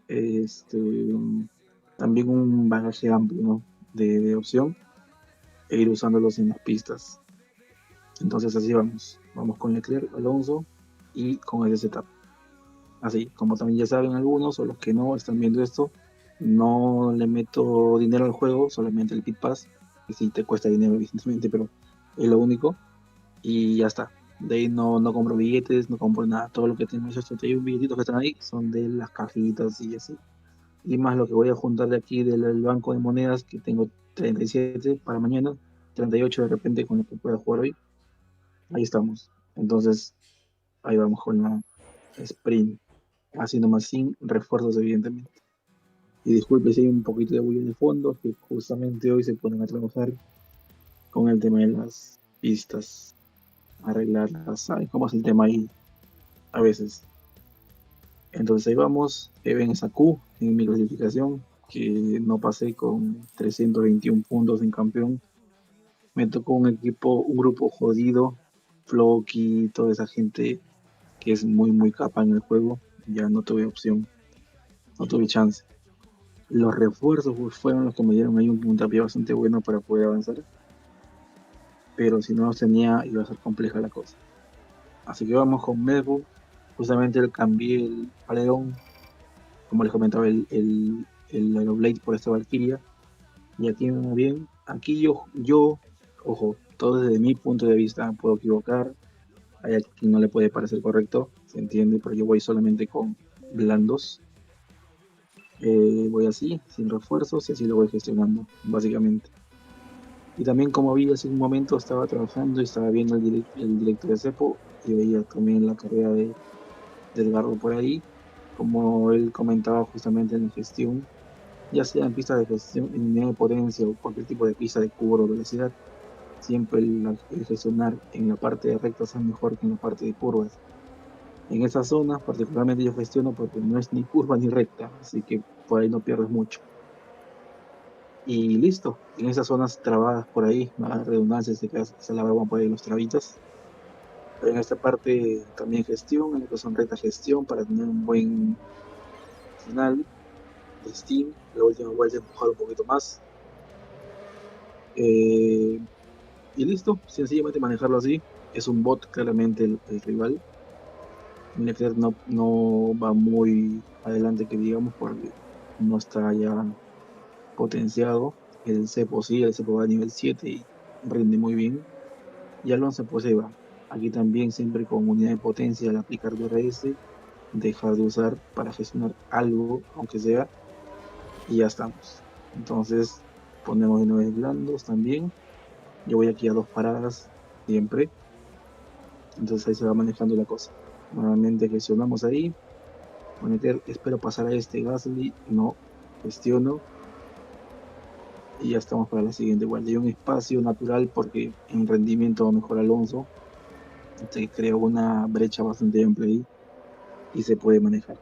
también un bagaje amplio, ¿no? de opción e ir usándolos en las pistas. Entonces así vamos con Leclerc, Alonso y con ese setup. Así, como también ya saben algunos o los que no están viendo esto, no le meto dinero al juego, solamente el Pit Pass, que sí te cuesta dinero evidentemente, pero es lo único y ya está. De ahí no compro billetes, no compro nada, todo lo que tengo, esos 31 billetitos que están ahí son de las cajitas y así. Y más lo que voy a juntar de aquí del banco de monedas, que tengo 37 para mañana, 38 de repente con lo que pueda jugar hoy. Ahí estamos. Entonces, ahí vamos con la sprint, así nomás sin refuerzos, evidentemente. Y disculpe si hay un poquito de bulla de fondo, que justamente hoy se ponen a trabajar con el tema de las pistas, arreglarlas, ¿saben cómo es el tema ahí a veces? Entonces ahí vamos, ven esa Q en mi clasificación, que no pasé con 321 puntos en campeón. Me tocó un grupo jodido, Floki, toda esa gente que es muy, muy capa en el juego. Ya no tuve opción, no tuve chance. Los refuerzos pues, fueron los que me dieron ahí un puntapié bastante bueno para poder avanzar. Pero si no los tenía, iba a ser compleja la cosa. Así que vamos con Medbu, Justamente cambié el paredón, como les comentaba, el Aeroblade por esta Valkyria. Y aquí me va bien. Aquí ojo, todo desde mi punto de vista, me puedo equivocar. Hay a quien no le puede parecer correcto, se entiende, pero yo voy solamente con blandos. Voy así, sin refuerzos, y así lo voy gestionando, básicamente. Y también, como vi hace un momento, estaba trabajando y estaba viendo el directo de Cepo y veía también la carrera de Edgardo por ahí, como él comentaba justamente en la gestión, ya sea en pista de gestión, en unidad de potencia o cualquier tipo de pista de curva o velocidad, siempre el gestionar en la parte de rectas es mejor que en la parte de curvas. En esa zona, particularmente yo gestiono porque no es ni curva ni recta, así que por ahí no pierdes mucho. Y listo, en esas zonas trabadas por ahí, la redundancia, se la broma por ahí los trabitas. Pero en esta parte también gestión, en lo que son recta gestión para tener un buen final de Steam. La última vuelta empujar un poquito más. Eh, y listo, sencillamente manejarlo así. Es un bot claramente el rival. Leclerc no va muy adelante que digamos porque no está ya potenciado. El cepo sí, el cepo va a nivel 7 y rinde muy bien. Y Alonso pues ahí va. Aquí también siempre con unidad de potencia al aplicar DRS, dejar de usar para gestionar algo, aunque sea, y ya estamos. Entonces ponemos de nuevo blandos también. Yo voy aquí a 2 paradas siempre. Entonces ahí se va manejando la cosa. Nuevamente gestionamos ahí. Espero pasar a este Gasly. No, gestiono. Y ya estamos para la siguiente vuelta. Hay un espacio natural porque en rendimiento va mejor Alonso. Se creó una brecha bastante amplia ahí y se puede manejar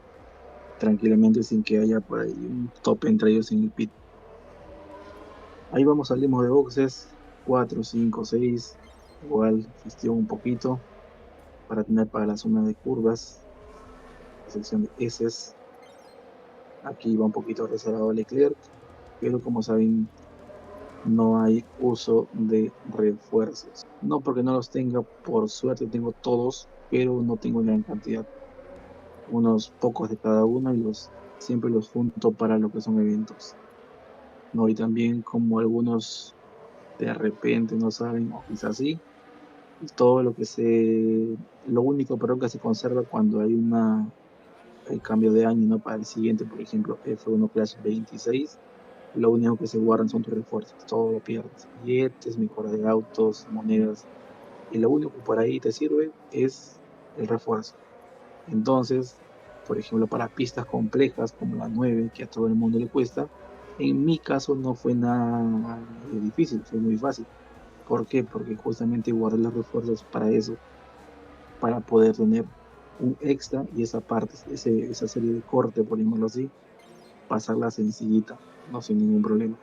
tranquilamente sin que haya por ahí un tope entre ellos en el pit. Ahí vamos, salimos de boxes, 4, 5, 6, igual gestión un poquito para tener para la zona de curvas, la sección de S. Aquí va un poquito reservado Leclerc, pero como saben, no hay uso de refuerzos. No porque no los tenga, por suerte tengo todos, pero no tengo gran cantidad. Unos pocos de cada uno y siempre los junto para lo que son eventos. ¿No? Y también como algunos de repente no saben, o quizás sí, todo lo único perdón, que se conserva cuando hay el cambio de año, ¿no? Para el siguiente, por ejemplo, F1 Clash 26, lo único que se guardan son tus refuerzos, todo lo pierdes, billetes, mejora de autos, monedas, y lo único que por ahí te sirve es el refuerzo. Entonces, por ejemplo, para pistas complejas como la 9, que a todo el mundo le cuesta, en mi caso no fue nada difícil, fue muy fácil. ¿Por qué? Porque justamente guardé los refuerzos para eso, para poder tener un extra y esa parte, esa serie de corte, por llamarlo así, pasarla sencillita, no sin ningún problema.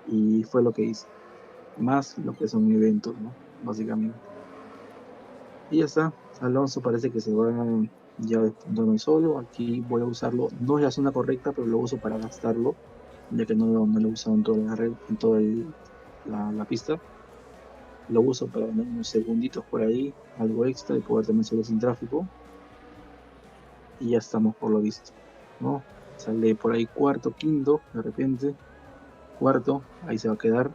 Y fue lo que hice, más lo que son eventos, ¿no? Básicamente. Y ya está, Alonso parece que se va ya despuntando solo. Aquí voy a usarlo, no es la zona correcta, pero lo uso para gastarlo, ya que no lo he usado en toda la pista. Lo uso para ganar unos segunditos por ahí, algo extra y poder también salir sin tráfico. Y ya estamos por lo visto, ¿no? Sale por ahí cuarto, quinto, de repente, cuarto, ahí se va a quedar.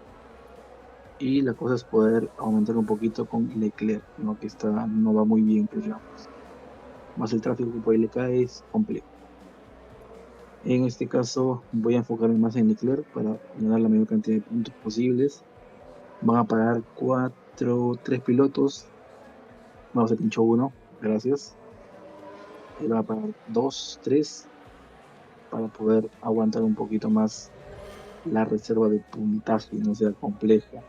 Y la cosa es poder aumentar un poquito con Leclerc, ¿no? Que no va muy bien, pues ya. Más el tráfico que por ahí le cae es complejo. En este caso voy a enfocarme más en Leclerc para ganar la mayor cantidad de puntos posibles. Van a pagar 3 pilotos. No, se pinchó uno, gracias. Él va a pagar 2, 3 para poder aguantar un poquito más la reserva de puntaje y no sea compleja.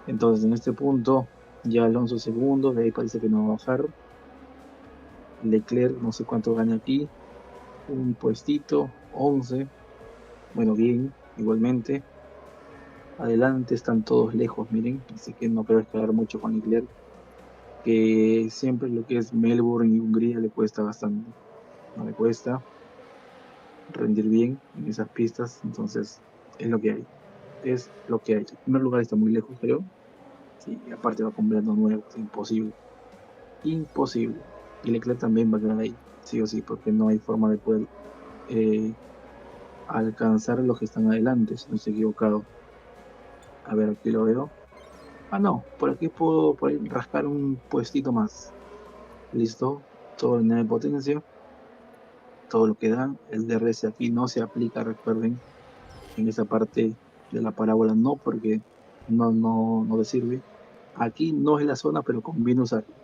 Entonces en este punto ya Alonso segundo, de ahí parece que no va a bajar. Leclerc no sé cuánto gana aquí, un puestito, 11. Bueno, bien, igualmente. Adelante están todos lejos, miren, así que no creo esperar mucho con Leclerc, que siempre lo que es Melbourne y Hungría le cuesta bastante, no le cuesta rendir bien en esas pistas, entonces es lo que hay, es lo que hay. El primer lugar está muy lejos, creo, sí, y aparte va con blando nuevo, es imposible. imposible. Y Leclerc también va a quedar ahí, sí o sí, porque no hay forma de poder alcanzar los que están adelante, si no estoy equivocado. A ver, aquí lo veo. Ah, no, por aquí puedo por ahí rascar un puestito más. Listo, todo en de potencia, todo lo que da. El DRS aquí no se aplica, recuerden, en esa parte de la parábola no, porque no le sirve. Aquí no es la zona, pero conviene usarlo.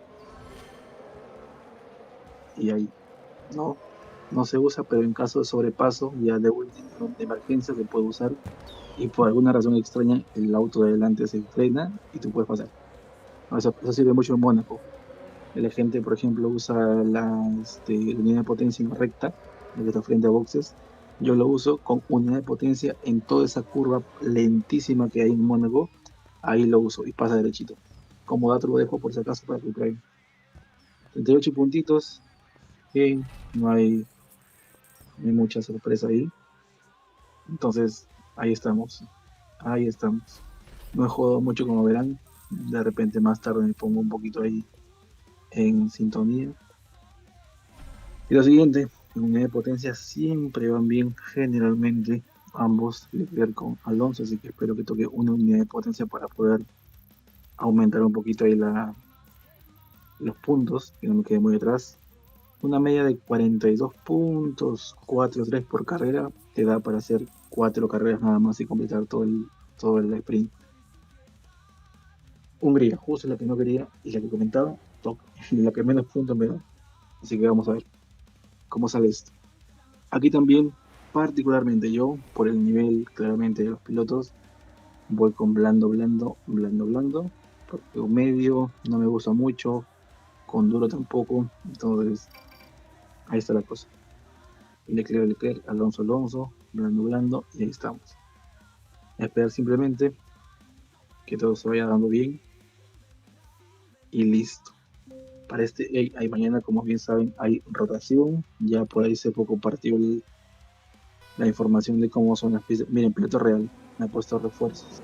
Y ahí no se usa, pero en caso de sobrepaso, ya de última, de emergencia, se puede usar. Y por alguna razón extraña, el auto de adelante se frena y tú puedes pasar. Eso sirve mucho en Mónaco. La gente, por ejemplo, usa la unidad de potencia incorrecta, la que está frente a boxes. Yo lo uso con unidad de potencia en toda esa curva lentísima que hay en Mónaco. Ahí lo uso y pasa derechito. Como dato lo dejo por si acaso para que prueben. 38 puntitos. Bien, no hay mucha sorpresa ahí. Entonces, ahí estamos. Ahí estamos. No he jugado mucho como verán. De repente más tarde me pongo un poquito ahí en sintonía. Y lo siguiente, en unidad de potencia siempre van bien, generalmente ambos Leclerc con Alonso, así que espero que toque una unidad de potencia para poder aumentar un poquito ahí los puntos, que no me quede muy atrás. Una media de 42 puntos, 4-3 por carrera, te da para hacer 4 carreras nada más y completar todo el sprint. Hungría, justo la que no quería y la que comentaba, la que menos puntos me da. Así que vamos a ver cómo sale esto. Aquí también, particularmente yo, por el nivel claramente de los pilotos, voy con blando, porque un medio no me gusta mucho, con duro tampoco, entonces ahí está la cosa. Leclerc, Alonso, blando, y ahí estamos. A esperar simplemente que todo se vaya dando bien y listo. Para hay mañana, como bien saben, hay rotación, ya por ahí se puede compartir la información de cómo son las pistas. Miren, piloto real, me ha puesto refuerzos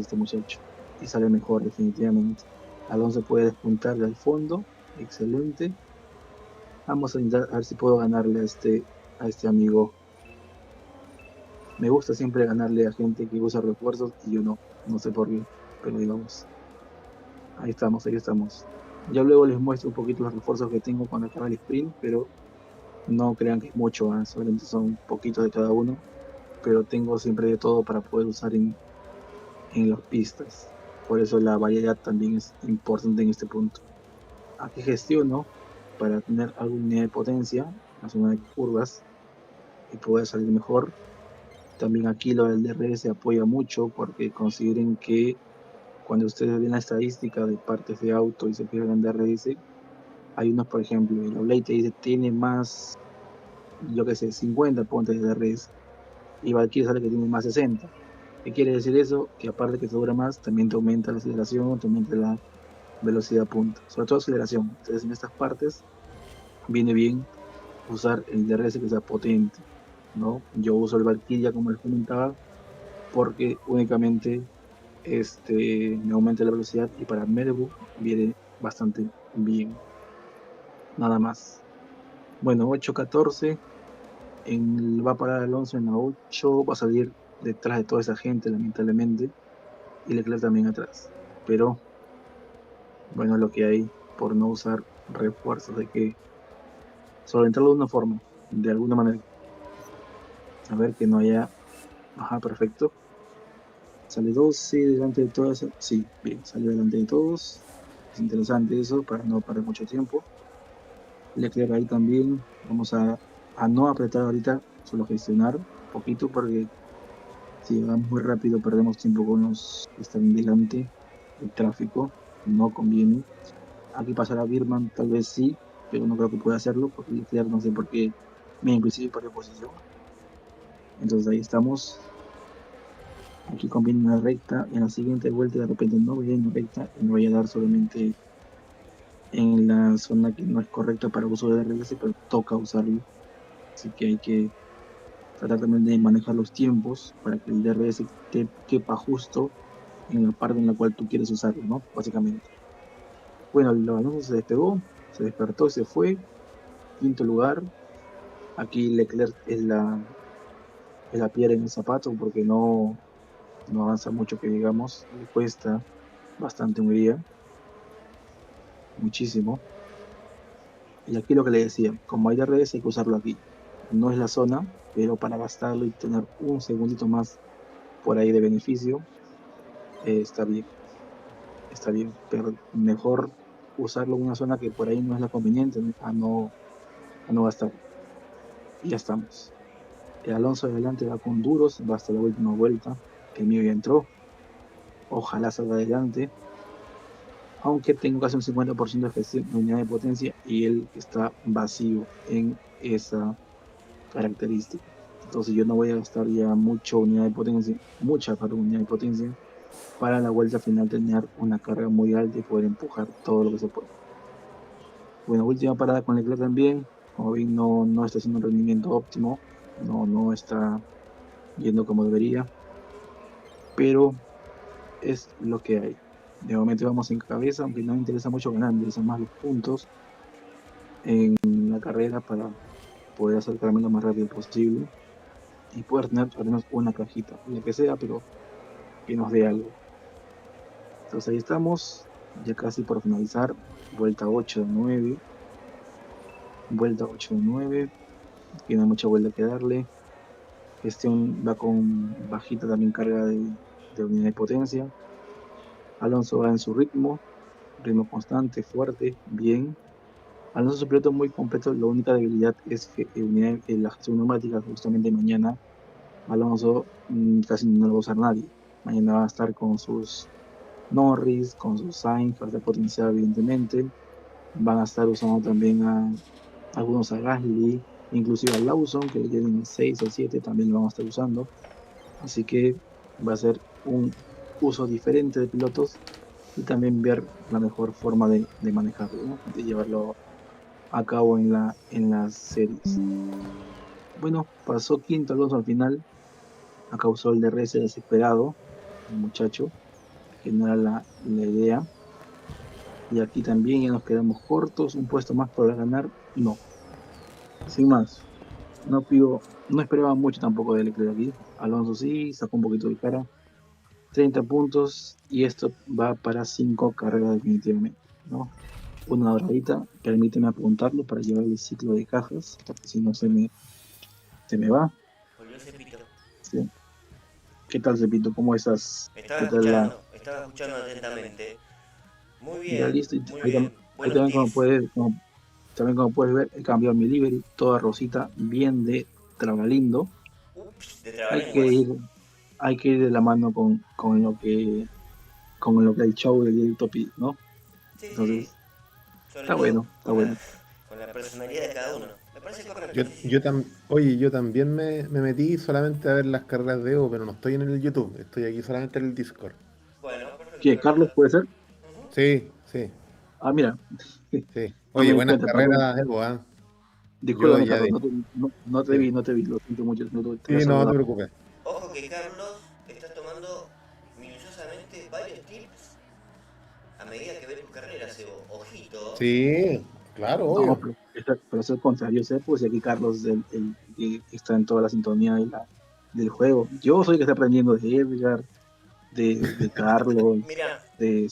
este muchacho y sale mejor definitivamente. Alonso puede despuntarle al fondo, excelente. Vamos a intentar a ver si puedo ganarle a este amigo. Me gusta siempre ganarle a gente que usa refuerzos y yo no sé por qué, pero digamos, ahí estamos. Ya luego les muestro un poquito los refuerzos que tengo cuando acaba el sprint, pero no crean que es mucho, solamente son poquitos de cada uno, pero tengo siempre de todo para poder usar en las pistas. Por eso la variedad también es importante en este punto. Aquí gestiono para tener alguna unidad de potencia, la zona de curvas, y poder salir mejor. También aquí lo del DRS apoya mucho porque consideren que cuando ustedes ven la estadística de partes de auto y se fijan en DRS, hay unos, por ejemplo, el Oblate te dice tiene más, yo que sé, 50 puntos de DRS, y Valkyrie sale que tiene más 60. ¿Qué quiere decir eso? Que aparte que te dura más, también te aumenta la aceleración, te aumenta la velocidad punta, sobre todo aceleración. Entonces en estas partes viene bien usar el DRS que sea potente, ¿no? Yo uso el Valkyria como les comentaba porque únicamente me aumenta la velocidad y para Merebu viene bastante bien. Nada más. Bueno, 8-14. Va a parar Alonso en la 8, va a salir detrás de toda esa gente lamentablemente y Leclerc también atrás. Pero bueno, lo que hay por no usar refuerzos, hay que solventarlo de una forma, de alguna manera. A ver que no haya. Ajá, perfecto. Sale 12 delante de todas. Sí, bien, salió delante de todos. Es interesante eso para no perder mucho tiempo. Leclerc ahí también. Vamos a no apretar ahorita, solo gestionar un poquito porque si vamos muy rápido perdemos tiempo con los que están delante. El tráfico no conviene. Aquí pasará Birman, tal vez sí, pero no creo que pueda hacerlo porque Leclerc no sé por qué me inclusive perdió posición. Entonces ahí estamos. Aquí conviene una recta. En la siguiente vuelta de repente no voy a ir en recta y me voy a dar solamente en la zona que no es correcta para uso de DRS, pero toca usarlo. Así que hay que tratar también de manejar los tiempos para que el DRS te quepa justo en la parte en la cual tú quieres usarlo, ¿no? Básicamente. Bueno, Alonso se despegó, se despertó y se fue. Quinto lugar. Aquí Leclerc es la piedra en el zapato porque no avanza mucho que digamos. Le cuesta bastante Hungría, muchísimo. Y aquí lo que le decía, como hay DRS hay que usarlo aquí. No es la zona, pero para gastarlo y tener un segundito más por ahí de beneficio, está bien, está bien. Pero mejor usarlo en una zona que por ahí no es la conveniente, ¿no? A no gastar. Y ya estamos. El Alonso adelante va con duros, va hasta la última vuelta, que el mío ya entró. Ojalá salga adelante, aunque tengo casi un 50% de gestión de unidad de potencia y él está vacío en esa característica. Entonces yo no voy a gastar ya mucha unidad de potencia, mucha unidad de potencia, para la vuelta final tener una carga muy alta y poder empujar todo lo que se pueda. Bueno, última parada con Leclerc también. Como ven, no está haciendo un rendimiento óptimo, no está yendo como debería, pero es lo que hay. De momento vamos en cabeza, aunque no me interesa mucho ganar, me interesan más los puntos en la carrera para poder acercarme lo más rápido posible y poder tener al menos una cajita, la que sea, pero que nos dé algo. Entonces ahí estamos, ya casi por finalizar, vuelta 8 de 9, vuelta 8 de 9, tiene mucha vuelta que darle. Va con bajita también carga de unidad de potencia. Alonso va en su ritmo constante, fuerte, bien. Alonso es un piloto muy completo, la única debilidad es que la gestión neumática, justamente mañana Alonso casi no lo va a usar nadie. Mañana va a estar con sus Norris, con sus Sainz, para potenciar evidentemente. Van a estar usando también a algunos a Gasly, inclusive a Lawson, que tienen el 6 o 7, también lo van a estar usando. Así que va a ser un uso diferente de pilotos y también ver la mejor forma de manejarlo, ¿no? De llevarlo a cabo en las series. Bueno, pasó quinto Alonso al final, ha causado el DRS desesperado, el muchacho, que no era la idea. Y aquí también ya nos quedamos cortos, un puesto más para ganar, no. Sin más, no esperaba mucho tampoco de Leclerc aquí. Alonso sí, sacó un poquito de cara. 30 puntos y esto va para 5 carreras definitivamente, ¿no? Una doradita, permíteme apuntarlo para llevar el ciclo de cajas, porque si no se me va. Volvió Cepito. Sí. ¿Qué tal, Cepito? ¿Cómo estás? ¿Qué tal Estaba escuchando atentamente. Muy Ya bien, listo? muy Ahí, bien. ahí Buenos tips. también como puedes ver, he cambiado mi livery, toda rosita, bien de Trabalindo. Ups, de Hay que trabalenguas. ir, hay que ir de la mano con lo que el show del Topi, ¿no? Sí, sí, sí. Entonces, Sobre está todo bueno, está bueno. con la personalidad de cada uno. Me parece correcto. Yo, Sí, sí. oye, yo también me metí solamente a ver las carreras de Evo, pero no estoy en el YouTube, estoy aquí solamente en el Discord. Bueno, perfecto, ¿Qué, perfecto. Carlos puede ser? Ujú. Sí, sí, Ah, mira, sí. no Oye, me di buenas cuenta, perdón. carreras, Evo, ¿ah? Yo Discúlpame, ya Carlos, de. no te Sí, vi, no te vi, lo siento mucho, no te había sí, no te saludado. preocupes. Ojo que Carlos está tomando minuciosamente varios tips a medida que ve tus carreras, Evo. Ojito. Sí, claro, No, obvio. pero es el contrario, sé, pues y aquí Carlos es el que está en toda la sintonía del juego. Yo soy el que está aprendiendo de Edgar, de Carlos, Mira, de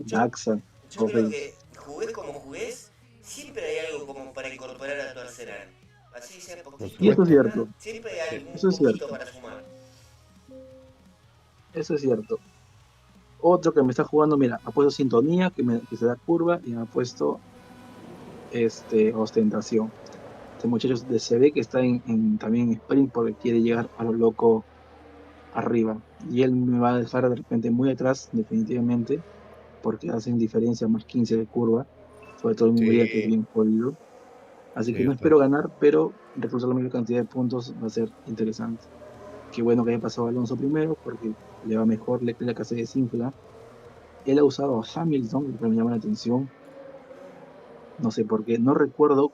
yo, Daxa, yo todos creo ellos. que jugués como jugués, siempre hay algo como para incorporar a tu arsenal. Así sea Por poquito Y o eso es supuesto. plata, cierto, siempre hay Sí. algún eso es poquito cierto, para sumar. eso es cierto. Otro que me está jugando, mira, ha puesto sintonía, que se da curva, y ha puesto ostentación. Este muchacho se ve que está también en sprint porque quiere llegar a lo loco arriba. Y él me va a dejar de repente muy atrás, definitivamente, porque hacen diferencia más 15 de curva, sobre todo en Hungría, que es Sí, bien jodido. Así que sí, no espero bastante. ganar, pero reclutar la misma cantidad de puntos va a ser interesante. Qué bueno que haya pasado Alonso primero, porque le va mejor, la que se desinfla. Él ha usado a Hamilton, lo que me llama la atención. No sé por qué, no recuerdo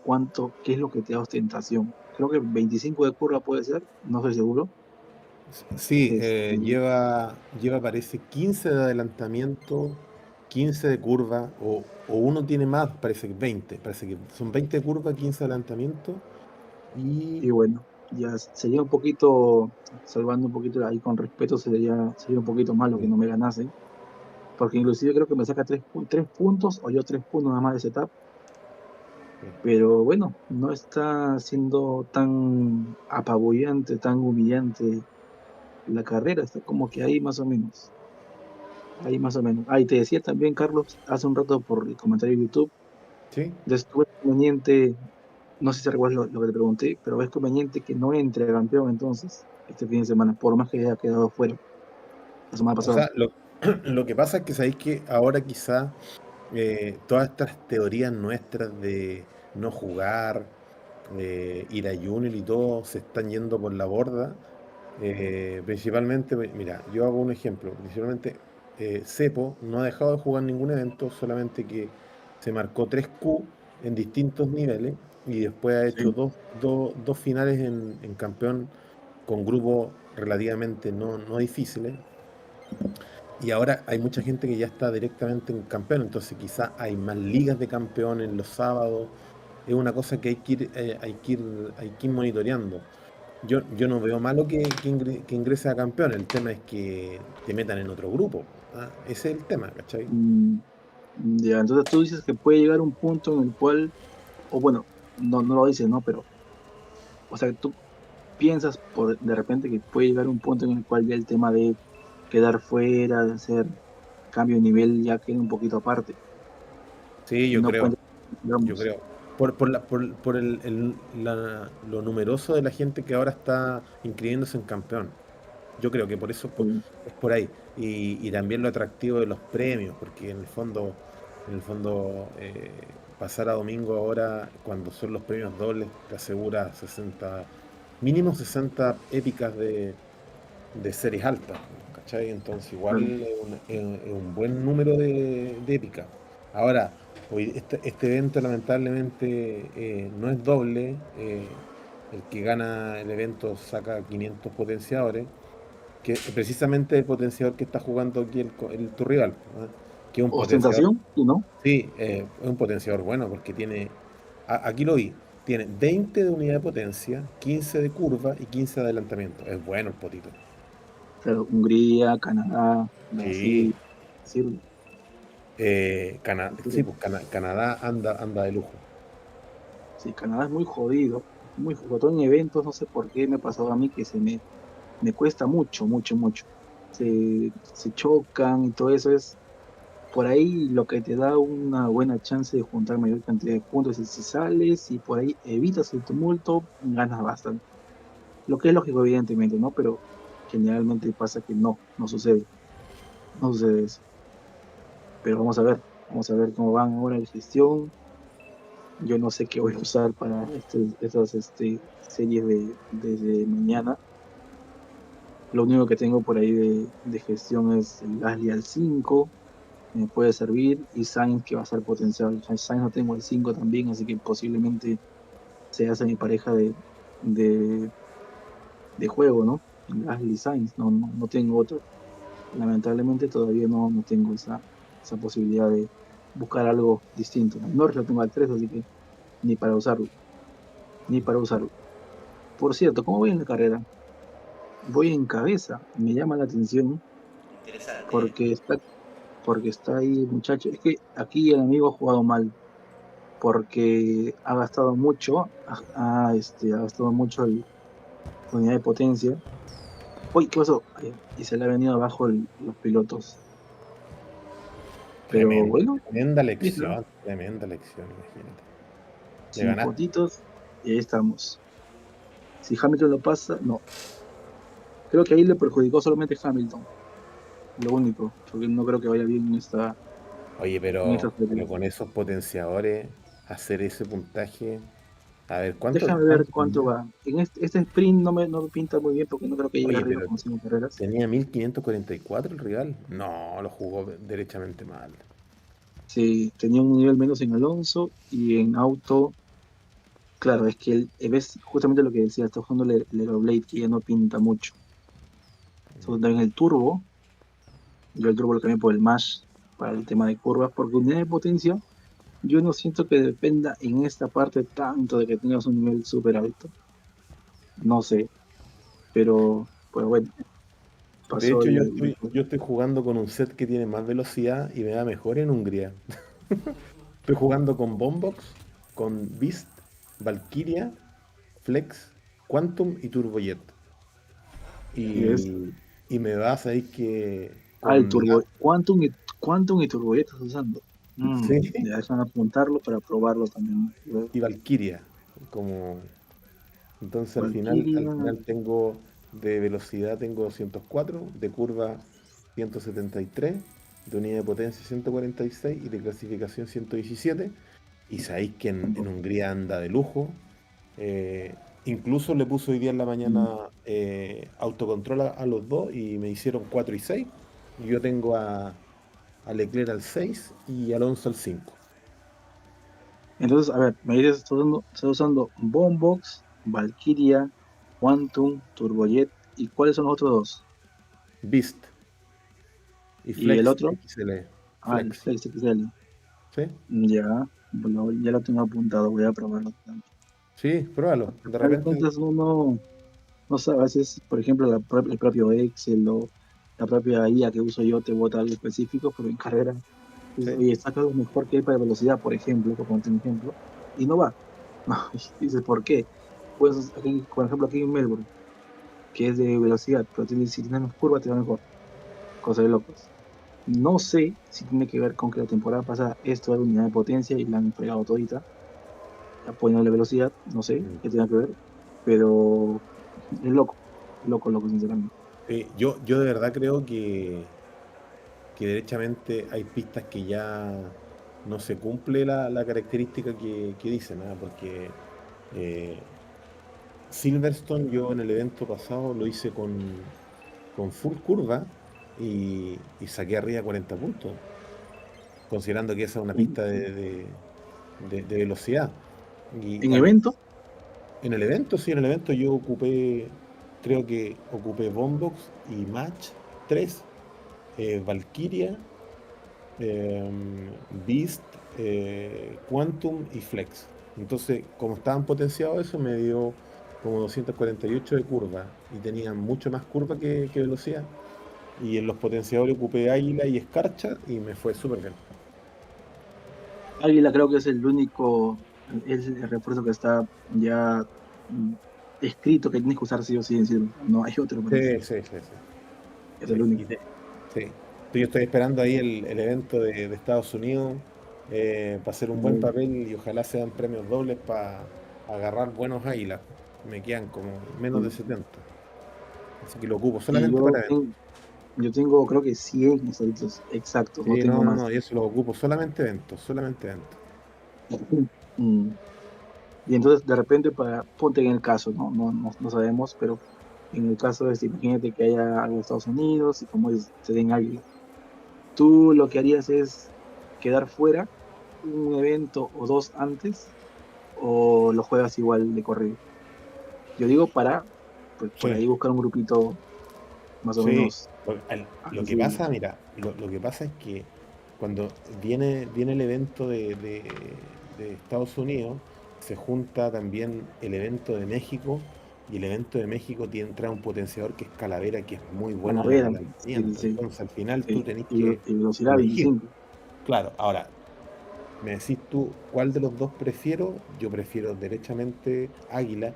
qué es lo que te da ostentación. Creo que 25 de curva puede ser, no estoy seguro. Sí, Este, lleva parece 15 de adelantamiento 15 de curva, o uno tiene más, parece que 20, parece que son 20 de curva, 15 de adelantamiento, Y y bueno, ya sería un poquito, salvando un poquito ahí con respeto, sería un poquito malo que no me ganase. Porque inclusive creo que me saca 3 puntos o yo 3 puntos nada más de setup. Pero bueno, no está siendo tan apabullante, tan humillante la carrera. Está como que ahí más o menos. Ahí más o menos. Ah, y te decía también, Carlos, hace un rato por el comentario de YouTube, ¿sí? después conveniente, no sé si recuerdas lo que te pregunté, pero es conveniente que no entre a campeón entonces este fin de semana, por más que haya quedado fuera la semana O pasada. sea, lo que pasa es que sabéis que ahora quizá todas estas teorías nuestras de no jugar, ir a Junior y todo, se están yendo por la borda. Principalmente, mira, yo hago un ejemplo. Principalmente, Cepo no ha dejado de jugar ningún evento, solamente que se marcó 3Q en distintos niveles y después ha hecho Sí. dos finales en campeón con grupos relativamente no difíciles. Y ahora hay mucha gente que ya está directamente en campeón, entonces quizás hay más ligas de campeones los sábados. Es una cosa que hay que ir monitoreando. Yo no veo malo que ingrese a campeón, el tema es que te metan en otro grupo. ¿Ah? Ese es el tema, ¿cachai? Mm, ya, entonces tú dices que puede llegar un punto en el cual, o bueno, no lo dices, ¿no? Pero, o sea, tú piensas de repente que puede llegar un punto en el cual ya el tema de quedar fuera, de hacer cambio de nivel, ya queda un poquito aparte. Sí, Y yo no creo, cuenta, yo digamos. creo. Por lo numeroso de la gente que ahora está inscribiéndose en campeón. Yo creo que por eso es por ahí. Y también lo atractivo de los premios, porque en el fondo pasar a domingo ahora, cuando son los premios dobles, te asegura 60, mínimo 60 épicas de series altas, ¿cachai? Entonces igual Claro. es un buen número de épicas. Ahora, hoy este evento lamentablemente no es doble. El que gana el evento saca 500 potenciadores, que precisamente el potenciador que está jugando aquí tu rival, ¿no? Que es un potenciador, Ostentación, ¿y no? sí, es un potenciador bueno porque aquí lo vi, tiene 20 de unidad de potencia, 15 de curva y 15 de adelantamiento. Es bueno el potito. Claro, Hungría, Canadá, Sí, Brasil, sirve. Sí, pues Canadá anda de lujo. Sí, Canadá es muy jodido, sobre todo en eventos, no sé por qué me ha pasado a mí que me cuesta mucho, mucho, mucho. Se chocan y todo eso es por ahí lo que te da una buena chance de juntar mayor cantidad de puntos. Y si sales y por ahí evitas el tumulto, ganas bastante. Lo que es lógico, evidentemente, ¿no? Pero generalmente pasa que no sucede, no sucede eso. Pero vamos a ver cómo van ahora la gestión. Yo no sé qué voy a usar para estas series desde mañana. Lo único que tengo por ahí de gestión es el Gasly al 5, me puede servir, y Sainz que va a ser potencial. Sainz no tengo el 5 también, así que posiblemente se hace mi pareja de, de juego, ¿no? Gasly Sainz, no tengo otro. Lamentablemente todavía no tengo esa posibilidad de buscar algo distinto. Norris lo tengo al 3, así que ni para usarlo, ni para usarlo. Por cierto, ¿cómo voy en la carrera? Voy en cabeza, me llama la atención Interesante, ¿eh? porque está ahí, muchacho. Es que aquí el amigo ha jugado mal porque ha gastado mucho, ha gastado mucho la unidad de potencia. Uy, ¿qué pasó? Y se le ha venido abajo los pilotos. Pero Tremenda, bueno, ahí está, tremenda lección, imagínate. Le sin ganaste. puntitos, y ahí estamos. Si Hamilton lo pasa, no. Creo que ahí le perjudicó solamente Hamilton, lo único, porque no creo que vaya bien Oye, en pero, esta pero serie. con esos potenciadores, hacer ese puntaje, a ver, ¿cuánto, Déjame ver cuánto cuánto tenía? va. En este sprint no me pinta muy bien porque no creo que llegue Oye, arriba pero con 5 carreras. tenía 1544 el rival. No, lo jugó derechamente mal. Sí, tenía un nivel menos en Alonso y en auto. Claro, es que ves justamente lo que decía, está usando el Aeroblade que ya no pinta mucho. Sobre también el turbo, yo el turbo lo cambié por el Mash, para el tema de curvas, porque unidad de potencia, yo no siento que dependa en esta parte tanto de que tengas un nivel súper alto. No sé, pero pues bueno, De pasó hecho, el. yo estoy jugando con un set que tiene más velocidad y me da mejor en Hungría. Estoy jugando con Bombox, con Beast, Valkyria, Flex, Quantum y Turbojet. Y es Y me va a salir que el con turbo, Quantum y Turbojet estás usando. sí, Ya dejan apuntarlo para probarlo también. Luego. y Valkyria. Como, entonces al Valkyria, final tengo de velocidad tengo 204, de curva 173, de unidad de potencia 146 y de clasificación 117. Y sabéis que en Hungría anda de lujo. Eh, Incluso le puse hoy día en la mañana autocontrol a los dos y me hicieron 4 y 6. Y yo tengo a Leclerc al 6 y Alonso al 5. entonces, a ver, me dices, estás usando Bombox, Valkyria, Quantum, Turbojet, ¿y cuáles son los otros dos? Beast y ¿Y el Flex otro? XL. El Flex, Flex XL. ¿sí? Ya, bueno, ya lo tengo apuntado, voy a probarlo. Sí, pruébalo. Al De final de repente, cuentas, uno no sabe, a veces, por ejemplo, el propio Excel o la propia IA que uso yo te bota algo específico, pero en carrera, dices, sí. oye, saca lo mejor que hay para velocidad, por ejemplo, por ponerte un ejemplo, y no va. Y dices, ¿por qué? Pues, aquí, por ejemplo, aquí en Melbourne, que es de velocidad, pero si tienes más curva, te va mejor. Cosa de locos. No sé si tiene que ver con que la temporada pasada esto era unidad de potencia y la han fregado todita, apoyándole velocidad, no sé Mm. qué tenga que ver, pero es loco, loco, loco, sinceramente. Yo de verdad creo que derechamente hay pistas que ya no se cumple la característica que dicen, ¿ah? Porque eh, Silverstone yo en el evento pasado lo hice con full curva y saqué arriba 40 puntos, considerando que esa es una pista de velocidad. Y En evento, en el evento, sí, en el evento yo ocupé, creo que ocupé Bombox y Match 3, Valkyria, Beast, Quantum y Flex. Entonces, como estaban potenciados eso, me dio como 248 de curva y tenía mucho más curva que velocidad. Y en los potenciadores ocupé Águila y Escarcha y me fue súper bien. Águila creo que es el único, es el refuerzo que está ya mm, escrito que tienes que usar sí o sí en Silverstone, no hay otro, parece, Sí, sí, sí, es sí. el Sí, único. sí. Yo estoy esperando ahí el evento de Estados Unidos para hacer un buen papel y ojalá sean premios dobles para agarrar buenos águilas. Me quedan como menos de 70. Así que lo ocupo Y solamente para eventos. yo tengo creo que 100 exactos, no Sí, tengo no, no, más. no, y eso lo ocupo solamente eventos, solamente eventos. Mm. Y entonces de repente ponte en el caso, no sabemos, pero en el caso de este, imagínate que haya algo en Estados Unidos y como se den águila. Tú lo que harías es quedar fuera un evento o dos antes o lo juegas igual de corrido. Yo digo para, pues por Sí, ahí buscar un grupito más o sí. menos Lo que accesible. pasa, mira, lo que pasa es que cuando viene el evento de Estados Unidos, se junta también el evento de México y el evento de México trae un potenciador que es Calavera, que es muy bueno en Calavera, sí, adelantamiento. sí, Entonces al final tú sí. tenés que Y velocidad elegir. 25. Claro, ahora, me decís tú, ¿cuál de los dos prefiero? Yo prefiero derechamente Águila,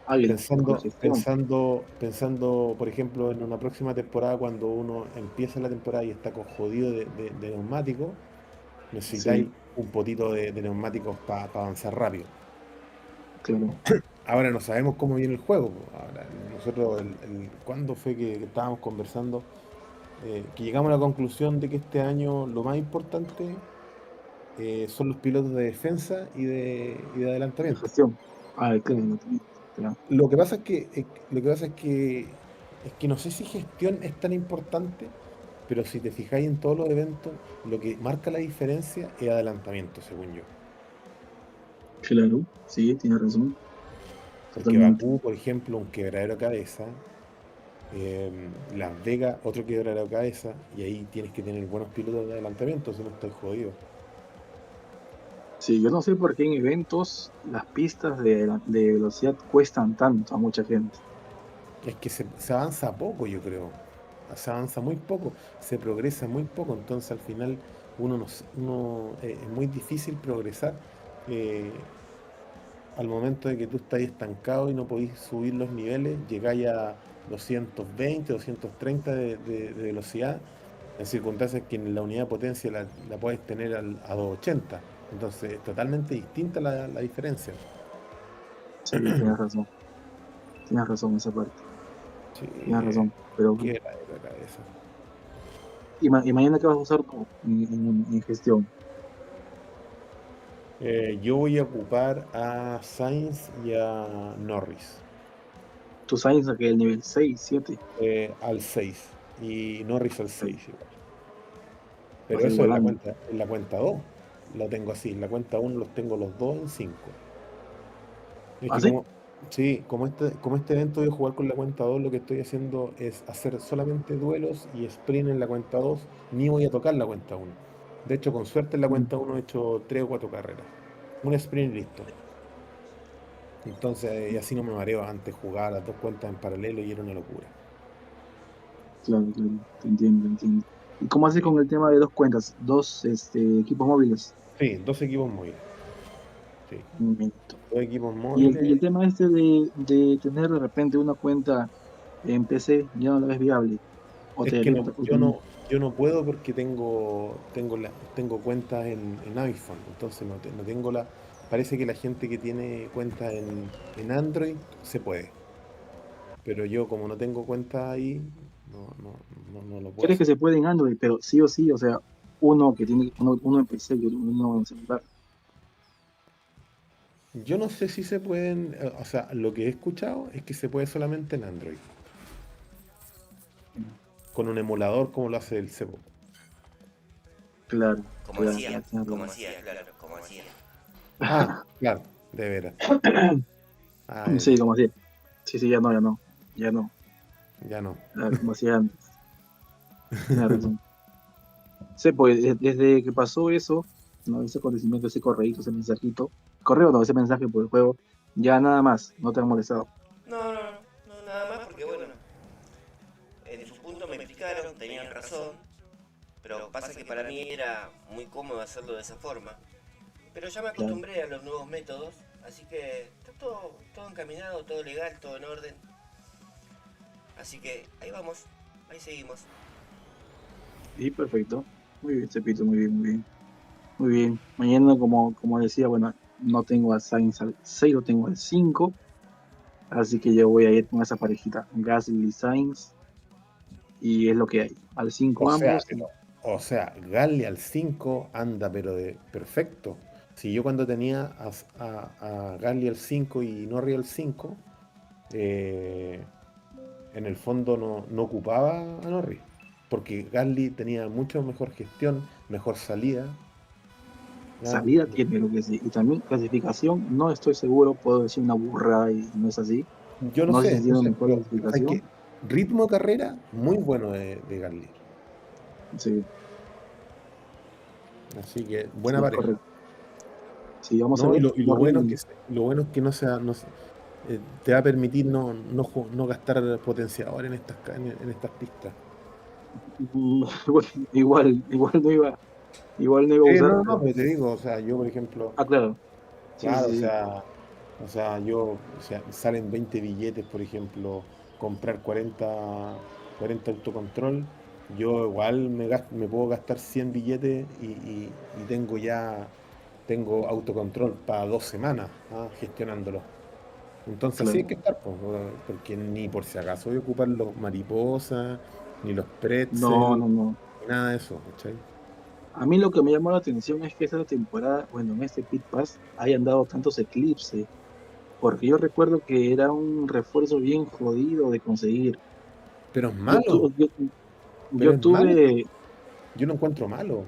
Águila, mejor pensando, gestión. pensando, pensando, por ejemplo, en una próxima temporada, cuando uno empieza la temporada y está con jodido de neumáticos, necesitáis Sí, un potito de neumáticos para avanzar rápido. claro. Ahora no sabemos cómo viene el juego, po. Ahora, nosotros, ¿cuándo fue que estábamos conversando? Que llegamos a la conclusión de que este año lo más importante son los pilotos de defensa y de De adelantamiento. gestión. Claro, también, claro. Lo que pasa es que, no sé si gestión es tan importante, pero si te fijáis en todos los eventos, lo que marca la diferencia es adelantamiento, según yo. Claro, sí, tienes razón, Porque totalmente. Bakú, por ejemplo, un quebradero de cabeza, Las Vegas, otro quebradero de cabeza, y ahí tienes que tener buenos pilotos de adelantamiento, si no estás jodido. Sí, yo no sé por qué en eventos las pistas de velocidad cuestan tanto a mucha gente. Es que se avanza poco, yo creo. Se avanza muy poco, se progresa muy poco, entonces al final es muy difícil progresar eh, al momento de que tú estás estancado y no podís subir los niveles, llegáis a 220, 230 de velocidad, en circunstancias que en la unidad de potencia la puedes tener a 280. Entonces es totalmente distinta la diferencia. Sí, tienes razón en esa parte, Sí, tienes razón. Pero, qué era de la cabeza. ¿y mañana qué vas a usar tú en gestión? Yo voy a ocupar a Sainz y a Norris, Tú sabes que el nivel 6, 7, al 6 y Norris al 6 igual. vas Pero eso igualando. en la cuenta 2 lo tengo así, en la cuenta 1 los tengo los dos en 5. Es ¿Ah, que sí? sí, como este evento de jugar con la cuenta 2 lo que estoy haciendo es hacer solamente duelos y sprint en la cuenta 2 ni voy a tocar la cuenta 1. De hecho, con suerte en la Mm, cuenta 1 he hecho 3 o 4 carreras. Un sprint y listo. Entonces, y así no me mareo. Antes jugaba las dos cuentas en paralelo y era una locura. claro, claro, te entiendo, te entiendo. ¿Y cómo haces con el tema de dos cuentas, dos equipos móviles? Sí, dos equipos móviles. Sí, Un momento. dos equipos Y el móviles. tema de tener de repente una cuenta en PC, ¿ya no lo ves viable? ¿O Es te que daría no, otra cosa más? yo no puedo porque tengo cuentas en iPhone. Entonces no tengo la. Parece que la gente que tiene cuentas en Android se puede. Pero yo, como no tengo cuenta ahí, no lo puedo ¿Crees que hacer. se puede en Android? Pero sí o sí, o sea, uno que tiene uno en PC y uno en celular. Yo no sé si se pueden. O sea, lo que he escuchado es que se puede solamente en Android. Con un emulador como lo hace el Cepo. Claro, Como claro, hacía, claro, tienes como razón. hacía, claro, como hacía. Ah, claro, de veras. Ah, Sí, como así. Sí, sí, ya no, ya no. Ya no. ya no. Claro, como hacía antes. Tienes razón. Sí, pues desde que pasó eso, ¿no? Ese acontecimiento, ese correíto, ese mensajito, correo no, ese mensaje por el juego, ya nada más, no te han molestado. No, nada más porque bueno, en su punto me explicaron, tenían razón, pero pasa que para mí era muy cómodo hacerlo de esa forma. Pero ya me Claro. acostumbré a los nuevos métodos, así que está todo encaminado, todo legal, todo en orden. Así que ahí vamos, ahí seguimos. Y perfecto. Muy bien, Cepito, muy bien, muy bien. Muy bien. Mañana, como decía, bueno, no tengo a Sainz al 6, lo tengo al 5, así que yo voy a ir con esa parejita, Gasly y Sainz, y es lo que hay. Al O 5 sea, ambos, Galli al 5 anda, pero de perfecto. Si yo cuando tenía a Galli al 5 y Norri al 5, eh, en el fondo no ocupaba a Norri. Porque Gasly tenía mucho mejor gestión, mejor salida. ¿Ya? salida tiene lo que sí. Y también clasificación, no estoy seguro, puedo decir una burrada y no es así. Yo No sé si no tiene sé, mejor pero hay que clasificación. ritmo de carrera muy bueno de Gasly. Sí, Así que buena sí, es pareja. correcto. Sí, vamos a ¿No? Y ver. lo bueno es que no sea, te va a permitir no gastar potenciador en estas pistas. Bueno, igual no iba a Sí, usar, no, pero. pero te digo, o sea, yo por ejemplo, Ah, claro. Sí, claro, sí, sí. o sea, salen 20 billetes, por ejemplo, comprar 40 autocontrol, yo igual me puedo gastar 100 billetes y tengo autocontrol para 2 semanas, gestionándolo. Entonces así hay Claro. que estar, pues, porque ni por si acaso voy a ocupar los mariposas, ni los No, pretzel, no, no. ni nada de eso, ¿cachai? A mí lo que me llamó la atención es que esta temporada, bueno, en este Pit Pass, hayan dado tantos eclipses, porque yo recuerdo que era un refuerzo bien jodido de conseguir. Pero es Yo, malo, tu- yo, pero yo es malo. tuve Yo lo encuentro malo.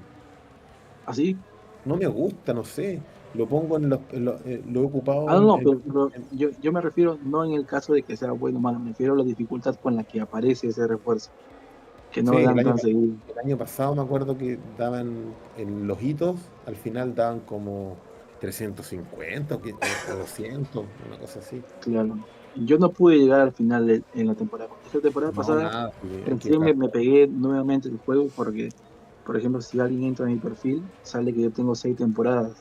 así, No me gusta, no sé. lo pongo lo he ocupado No, pero yo me refiero no en el caso de que sea bueno o malo, me refiero a la dificultad con la que aparece ese refuerzo, que no Sí, dan tan seguido. el año pasado me acuerdo que daban en los hitos, al final daban como 350 o 200, una cosa así. Claro. Yo no pude llegar al final en la temporada. Esta temporada No, pasada nada, porque hay que recién me pegué nuevamente el juego porque, por ejemplo, si alguien entra en mi perfil, sale que yo tengo 6 temporadas.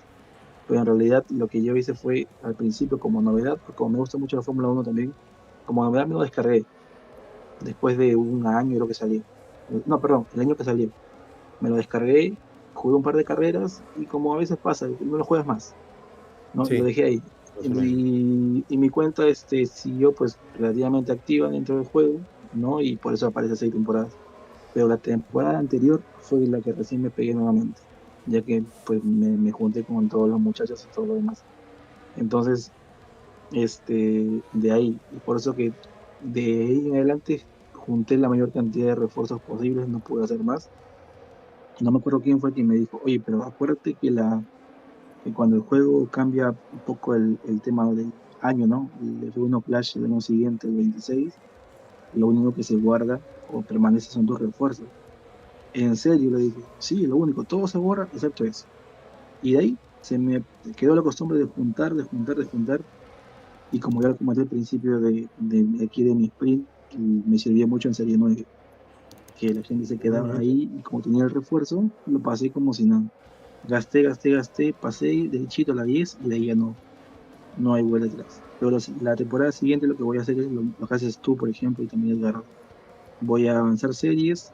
Pero en realidad lo que yo hice fue al principio como novedad, porque como me gusta mucho la Fórmula 1 también, como novedad me lo descargué después de un año creo que salió. No, perdón, el año que salió. Me lo descargué, jugué un par de carreras y como a veces pasa, no lo juegas más, ¿no? Lo Sí, dejé ahí. eso mismo. Y mi cuenta siguió pues relativamente activa dentro del juego, ¿no? Y por eso aparece 6 temporadas. Pero la temporada anterior fue la que recién me pegué nuevamente, ya que pues me junté con todos los muchachos y todo lo demás. Entonces, de ahí, y por eso que de ahí en adelante junté la mayor cantidad de refuerzos posibles, no pude hacer más. No me acuerdo quién fue quien me dijo, oye, pero acuérdate que cuando el juego cambia un poco el tema del año, ¿no? El F1 Clash del año siguiente, el 26, lo único que se guarda o permanece son tus refuerzos. En serio, le dije, sí, lo único, todo se borra excepto eso. Y de ahí se me quedó la costumbre de juntar, de juntar, de juntar. Y como ya lo comenté al principio de aquí de mi sprint, que me sirvió mucho en Serie 9, que la gente se quedaba Ujú. ahí y como tenía el refuerzo, lo pasé como si nada. Gasté, gasté, gasté, pasé derechito a la 10 y de ahí ya no hay vuelta atrás. Pero la temporada siguiente lo que voy a hacer es lo que haces tú, por ejemplo, y también Edgardo. Voy a avanzar series,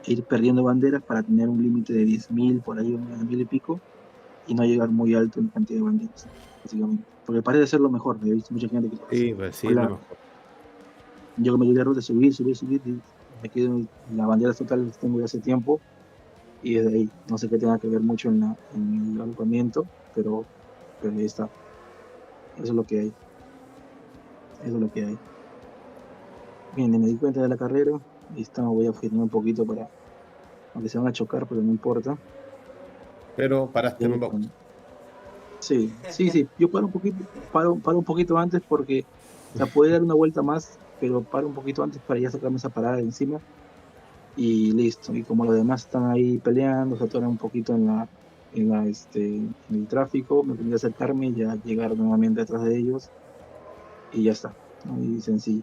e ir perdiendo banderas para tener un límite de 10.000 por ahí, 9.000 y pico, y no llegar muy alto en cantidad de banderas, básicamente. Porque parece ser lo mejor, he visto mucha gente que lo hace. Sí, pues sí, es lo Hola, mejor. yo me di la ruta, subir, subir, subir, y me quedo en las banderas totales que tengo de hace tiempo, y desde ahí, no sé qué tenga que ver mucho en el agrupamiento, pero ahí está, eso es lo que hay, eso es lo que hay. Bien, me di cuenta de la carrera, y voy a frenar un poquito aunque se van a chocar, pero no importa. Pero paraste en Eh, un box. sí, sí, sí, yo paro un poquito, paro un poquito antes porque, o sea, puede dar una vuelta más, pero paro un poquito antes para ya sacarme esa parada de encima y listo. Y como los demás están ahí peleando, se atoran un poquito en el tráfico, me tendría que acercarme y ya llegar nuevamente detrás de ellos y ya está, ¿no? Y sencillo.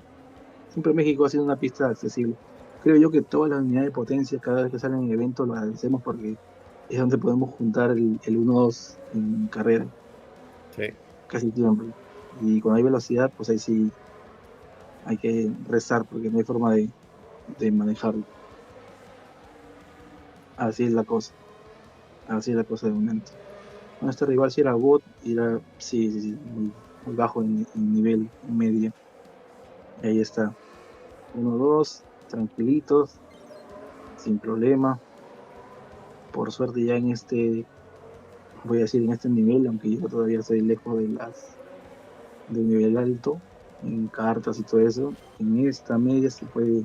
Siempre México ha sido una pista accesible. Creo yo que todas las unidades de potencia, cada vez que salen en eventos, lo agradecemos porque es donde podemos juntar el 1-2 en carrera, Sí. casi siempre. Y cuando hay velocidad, pues ahí sí hay que rezar porque no hay forma de manejarlo. Así es la cosa, así es la cosa de momento. Bueno, este rival sí era bot y era, sí, sí, sí, muy bajo en nivel, en media. Y ahí está, 1-2, tranquilitos, sin problema. Por suerte ya voy a decir en este nivel, aunque yo todavía estoy lejos del nivel alto, en cartas y todo eso, en esta media se puede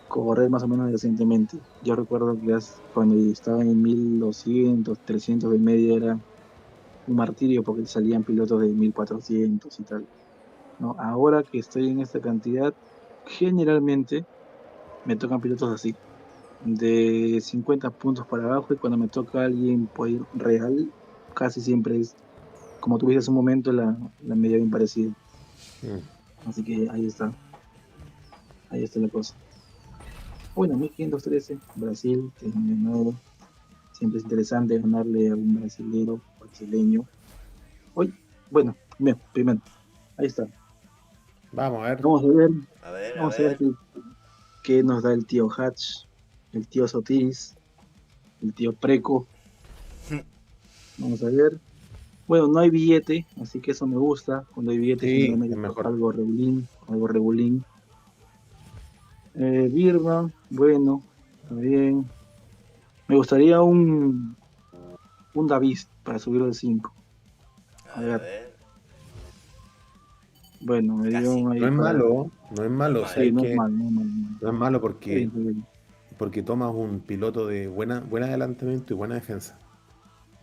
correr más o menos recientemente. Yo recuerdo que cuando estaba en 1200, 300 de media era un martirio porque salían pilotos de 1400 y tal, ¿no? Ahora que estoy en esta cantidad, generalmente me tocan pilotos así, de 50 puntos para abajo, y cuando me toca alguien por ir real, casi siempre es, como tuviste hace un momento, la media bien parecida. Mm. Así que ahí está la cosa. Bueno, 1513, Brasil, que es un nuevo. Siempre es interesante ganarle a un brasilero, brasileño. Hoy, bueno, primero, ahí está. Vamos a ver. Vamos a ver, A ver, a vamos a ver ver. qué nos da el tío Hatch, el tío Sotiris, el tío Preco. Vamos a ver. Bueno, no hay billete, así que eso me gusta. Cuando hay billete Sí, generalmente es es mejor. algo regulín, algo regulín. Birman, bueno, está bien. Me gustaría un Davis para subirlo de 5. A A ver, a ver, ver. bueno, me dio Casi. ahí No es para. malo, no es malo. Vale. Sí, ¿Sabes no es qué? mal, no es mal, no es mal. No es malo Está bien, porque, está bien. porque tomas un piloto de buen adelantamiento y buena defensa.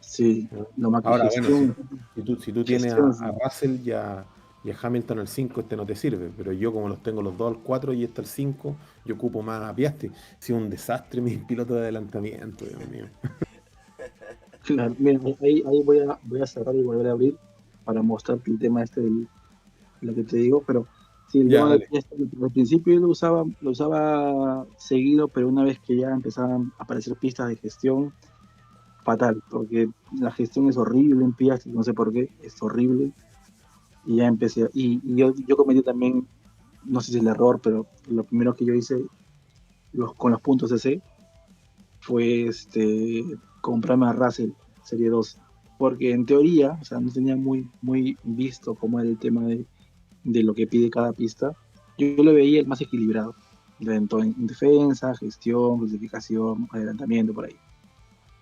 Sí, lo más que Ahora, bueno, gestión, si tú tienes gestión, a Russell y a Hamilton al 5, este no te sirve. Pero yo, como los tengo los dos al 4 y este al 5, yo ocupo más a Piastri. Ha sido un desastre mi piloto de adelantamiento, Dios mío. claro, mira, ahí voy a cerrar y volver a abrir para mostrarte el tema este de lo que te digo, pero sí, el Ya, tema de dale. Fiesta, al principio yo lo usaba seguido, pero una vez que ya empezaban a aparecer pistas de gestión, fatal, porque la gestión es horrible en Piastri, no sé por qué, es horrible, y ya empecé, y yo cometí también, no sé si es el error, pero lo primero que yo hice con los puntos CC fue comprarme a Russell Serie 2, porque en teoría, o sea, no tenía muy visto cómo era el tema de lo que pide cada pista. Yo lo veía el más equilibrado, en defensa, gestión, clasificación, adelantamiento, por ahí.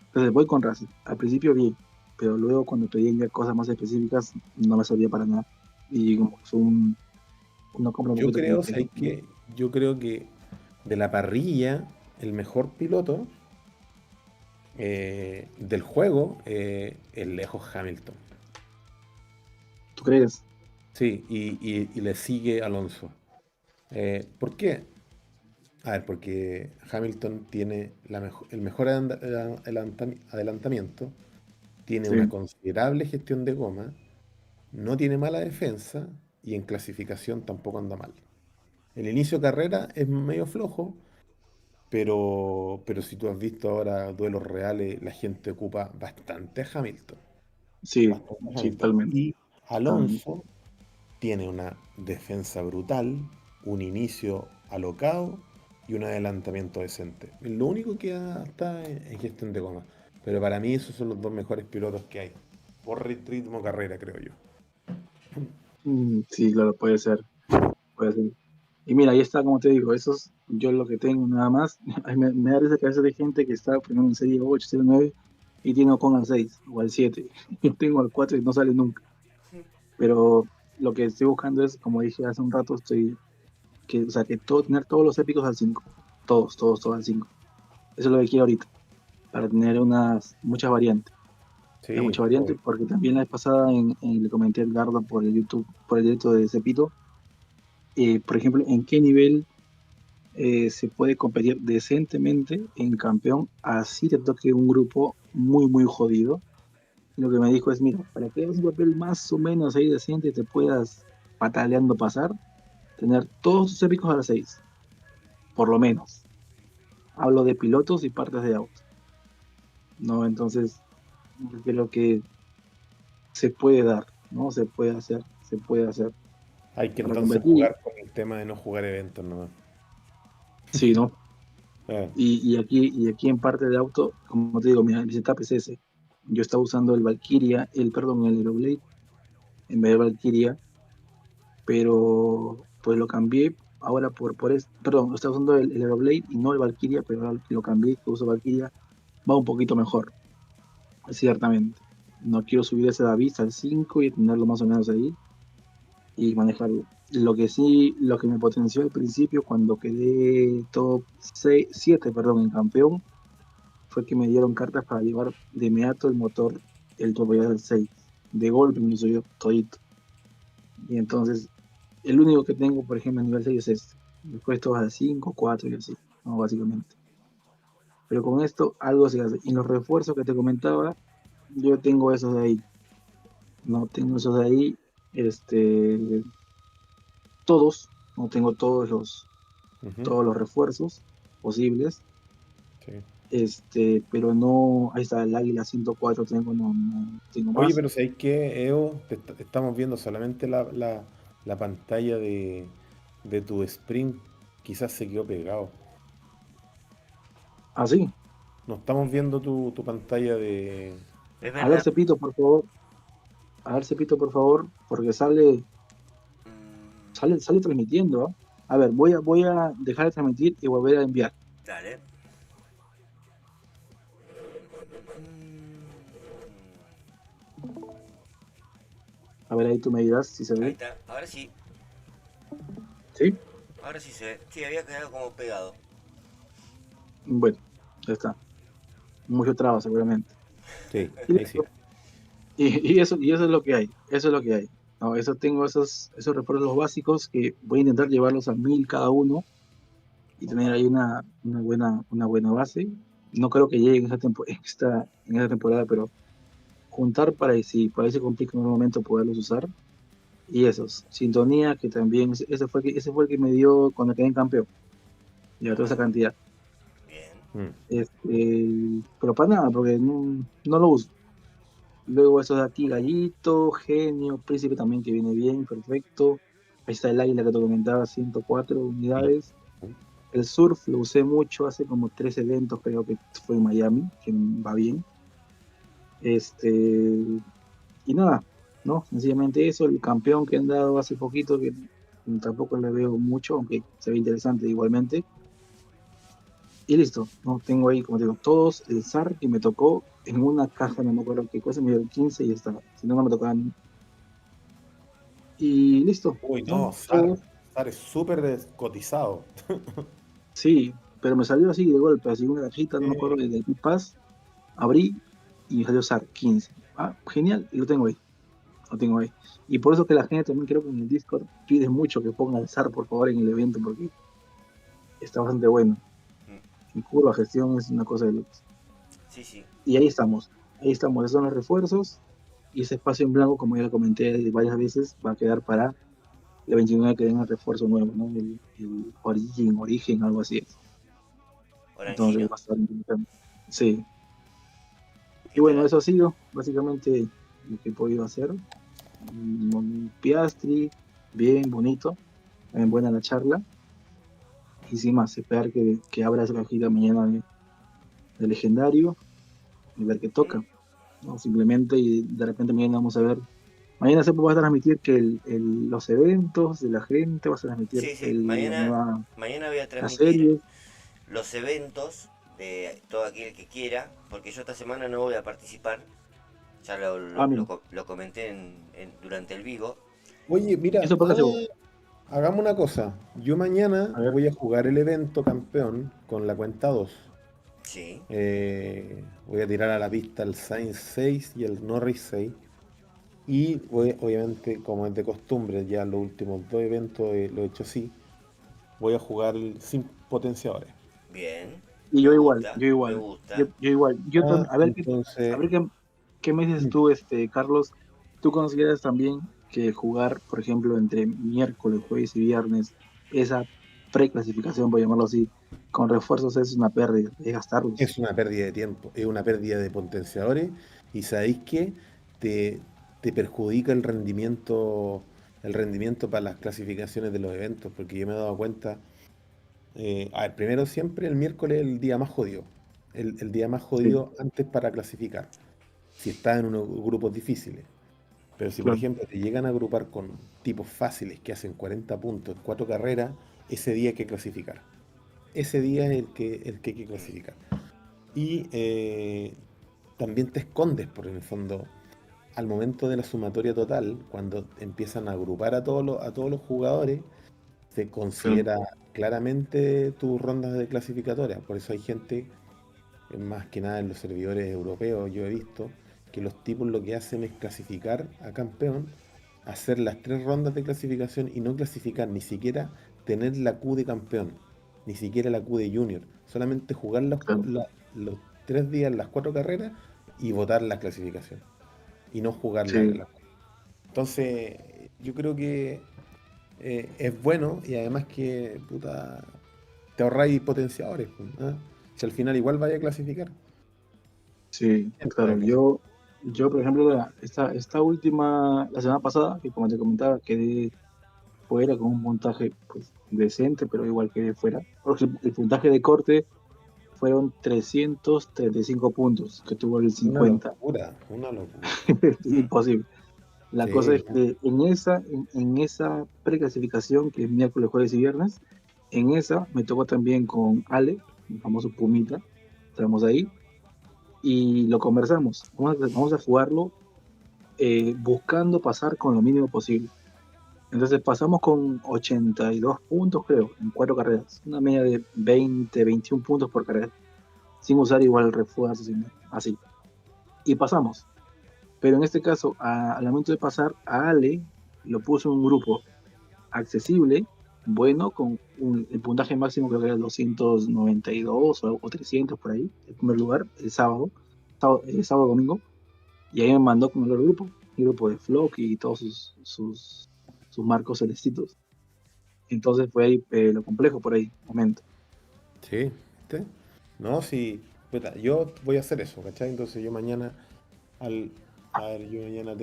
Entonces voy con Russell. Al principio bien, pero luego cuando pedían ya cosas más específicas, no me servía para nada. Y como que fue una compra un Yo poquito creo, compleja. ¿sabes qué? Yo creo que de la parrilla, el mejor piloto del juego es lejos Hamilton. ¿Tú crees? Sí, y le sigue Alonso. ¿Por qué? A ver, porque Hamilton tiene el mejor adelantamiento, tiene una Sí, considerable gestión de goma, no tiene mala defensa y en clasificación tampoco anda mal. El inicio de carrera es medio flojo, pero si tú has visto ahora duelos reales, la gente ocupa bastante a Hamilton. sí, Bastante a sí, Hamilton. totalmente. Y Totalmente. Alonso tiene una defensa brutal, un inicio alocado y un adelantamiento decente. Lo único que está en gestión de goma. Pero para mí esos son los dos mejores pilotos que hay. Por ritmo carrera, creo yo. Sí, claro, puede ser. Puede ser. Y mira, ahí está, como te digo, esos yo lo que tengo nada más. Ay, me da esa cabeza de gente que está primero en serie 8 serie 9 y tiene con al 6 o al 7. Yo tengo al 4 y no sale nunca. Pero lo que estoy buscando es, como dije hace un rato, o sea, tener todos los épicos al 5. Todos al 5. Eso es lo que quiero ahorita, para tener muchas variantes. Ya, Sí, muchas variantes, obvio. porque también la vez pasada le comenté a Edgardo por el YouTube, por el directo de Cepito, por ejemplo, en qué nivel se puede competir decentemente en campeón, así te toque un grupo muy jodido. Y lo que me dijo es, mira, para que hagas un papel más o menos ahí decente y te puedas pataleando pasar, tener todos tus épicos a las 6, por lo menos. Hablo de pilotos y partes de auto, ¿no? Entonces, yo creo que se puede dar, ¿no? Se puede hacer Hay que para entonces competir, jugar con el tema de no jugar eventos nomás. sí, ¿no? Eh, Y aquí en parte de auto, como te digo, mi setup es ese. Yo estaba usando el Valkyria, el Aeroblade, en vez de Valkyria, pero pues lo cambié ahora perdón, estaba usando el Aeroblade y no el Valkyria, pero ahora que lo cambié, que uso Valkyria, va un poquito mejor, ciertamente. No quiero subir ese Davis al 5 y tenerlo más o menos ahí y manejarlo. Lo que sí, lo que me potenció al principio cuando quedé top 7, perdón, en campeón, fue que me dieron cartas para llevar de inmediato el motor, el Turbo del 6. De golpe me lo subió todito. Y entonces, el único que tengo, por ejemplo, a nivel 6 es este. Después todos al 5, 4 y así, ¿no? Básicamente. Pero con esto algo se hace. Y los refuerzos que te comentaba, yo tengo esos de ahí. No tengo esos de ahí, este, todos, no tengo ujú, todos los refuerzos posibles, sí. pero no, ahí está el Águila 104, no tengo Oye, más. pero ¿sabéis qué, Evo? Estamos viendo solamente la pantalla de tu sprint. Quizás se quedó pegado. Ah, sí. No estamos viendo tu pantalla de... Es A ver, verdad. Cepito, por favor. A ver, Cepito, por favor, porque sale, Mm, sale, sale transmitiendo, ¿ah? A ver, voy a dejar de transmitir y volver a enviar. dale. A ver, ahí tú me dirás si se Ahí ve. está. Ahora sí. ¿Sí? Ahora sí se ve. Sí, había quedado como pegado. Bueno, ya está. Mucho trabajo, seguramente. Sí, Y ahí sí. listo. Y eso es lo que hay. Eso es lo que hay. No, eso tengo esos refuerzos básicos que voy a intentar llevarlos a 1000 cada uno y tener ahí una buena base. No creo que llegue en esta temporada, pero juntar para si por ahí se complica en un momento poderlos usar. Y esos, sintonía, que también, ese fue el que me dio cuando quedé en campeón. Ya toda esa cantidad. Bien. Pero para nada, porque no lo uso. Luego esos de aquí, Gallito, Genio, Príncipe también que viene bien, perfecto. Ahí está el Águila que te comentaba, 104 unidades. El Surf lo usé mucho, hace como 3 eventos, creo que fue en Miami, que va bien. Y nada, ¿no? Sencillamente eso, el campeón que han dado hace poquito, que tampoco le veo mucho, aunque se ve interesante igualmente. Y listo, ¿no? Tengo ahí, como te digo, todos el SAR que me tocó en una caja, no me acuerdo qué cosa, me dio 15 y ya está. Si no, no me tocaban. Y listo, Uy, ¿no? no, SAR. Todos, SAR es súper cotizado. sí, pero me salió así de golpe, así una cajita, no me acuerdo, del Pass, abrí y me salió SAR 15. Ah, genial, y lo tengo ahí. Lo tengo ahí. Y por eso que la gente también creo que en el Discord pide mucho que ponga el SAR, por favor, en el evento, porque está bastante bueno. En curva gestión es una cosa de locos. Sí, sí. Y ahí estamos, esos son los refuerzos. Y ese espacio en blanco, como ya lo comenté varias veces, va a quedar para el 29 que den el refuerzo nuevo, ¿no? El origen, algo así. Entonces Orangino. va a estar interesante. Sí. Y bueno, Espera. eso ha sido básicamente lo que he podido hacer. Piastri, bien, bonito, bien buena la charla. Y sin más, esperar que abra esa cajita mañana de legendario y ver qué toca. ¿No? Simplemente, y de repente mañana vamos a ver. Mañana se va a transmitir que los eventos de la gente, vas a transmitir Sí, sí. Mañana voy a la transmitir serie. los eventos de todo aquel que quiera, porque yo esta semana no voy a participar. Ya Mira, lo comenté durante el Vigo. Oye, mira, eso pasa seguro. hagamos una cosa. Yo mañana A ver, voy a jugar el evento campeón con la cuenta 2. Sí. Voy a tirar a la pista el Sainz 6 y el Norris 6. Y obviamente, como es de costumbre, ya los últimos dos eventos lo he hecho así. Voy a jugar sin potenciadores. Bien. y Me yo igual, gusta, yo me igual, gusta. yo igual. A ver, Entonces, qué me dices tú, Carlos. ¿Tú consideras también que jugar, por ejemplo, entre miércoles, jueves y viernes, esa preclasificación, por llamarlo así, con refuerzos es una pérdida, es gastarlos? es una pérdida de tiempo, es una pérdida de potenciadores y sabéis que te, te perjudica el rendimiento para las clasificaciones de los eventos, porque yo me he dado cuenta, a ver, primero siempre el miércoles es el día más jodido, el día más Sí, jodido antes para clasificar, si estás en unos grupos difíciles. Pero si, por claro, ejemplo, te llegan a agrupar con tipos fáciles que hacen 40 puntos en 4 carreras, ese día hay que clasificar. Ese día es el que hay que clasificar. Y también te escondes, por en el fondo, al momento de la sumatoria total, cuando empiezan a agrupar a todos los jugadores, se claro. considera claramente tus rondas de clasificatoria. Por eso hay gente, más que nada en los servidores europeos, yo he visto que los tipos lo que hacen es clasificar a campeón, hacer las 3 rondas de clasificación y no clasificar, ni siquiera tener la Q de campeón, ni siquiera la Q de junior, solamente jugar Claro. los 3 días, las 4 carreras y votar la clasificación y no jugar Sí, Entonces, yo creo que es bueno y además que, puta, te ahorráis potenciadores, pues, ¿ah? Si al final igual vaya a clasificar. sí, Siempre vaya claro. a clasificar. Yo por ejemplo, esta última, la semana pasada, que como te comentaba, quedé fuera con un puntaje pues, decente, pero igual quedé fuera. Porque el puntaje de corte fueron 335 puntos, que tuvo el Una 50. locura, una locura. Es imposible. La cosa Sí, es que en esa preclasificación, que es miércoles, jueves y viernes, en esa me tocó también con Ale, el famoso Pumita, estamos ahí, y lo conversamos. Vamos a jugarlo buscando pasar con lo mínimo posible. Entonces pasamos con 82 puntos, creo, en 4 carreras. Una media de 20, 21 puntos por carrera. Sin usar igual refuerzos, así. y pasamos. Pero en este caso, al momento de pasar, a Ale lo puso en un grupo accesible, bueno, con el puntaje máximo creo que era 292 o 300 por ahí, el primer lugar, el sábado domingo, y ahí me mandó con el grupo de Flock y todos sus marcos celestitos. Entonces fue ahí lo complejo por ahí, momento. Sí, ¿viste? No, sí, puta, yo voy a hacer eso, ¿cachai? Entonces yo mañana, a ver, yo mañana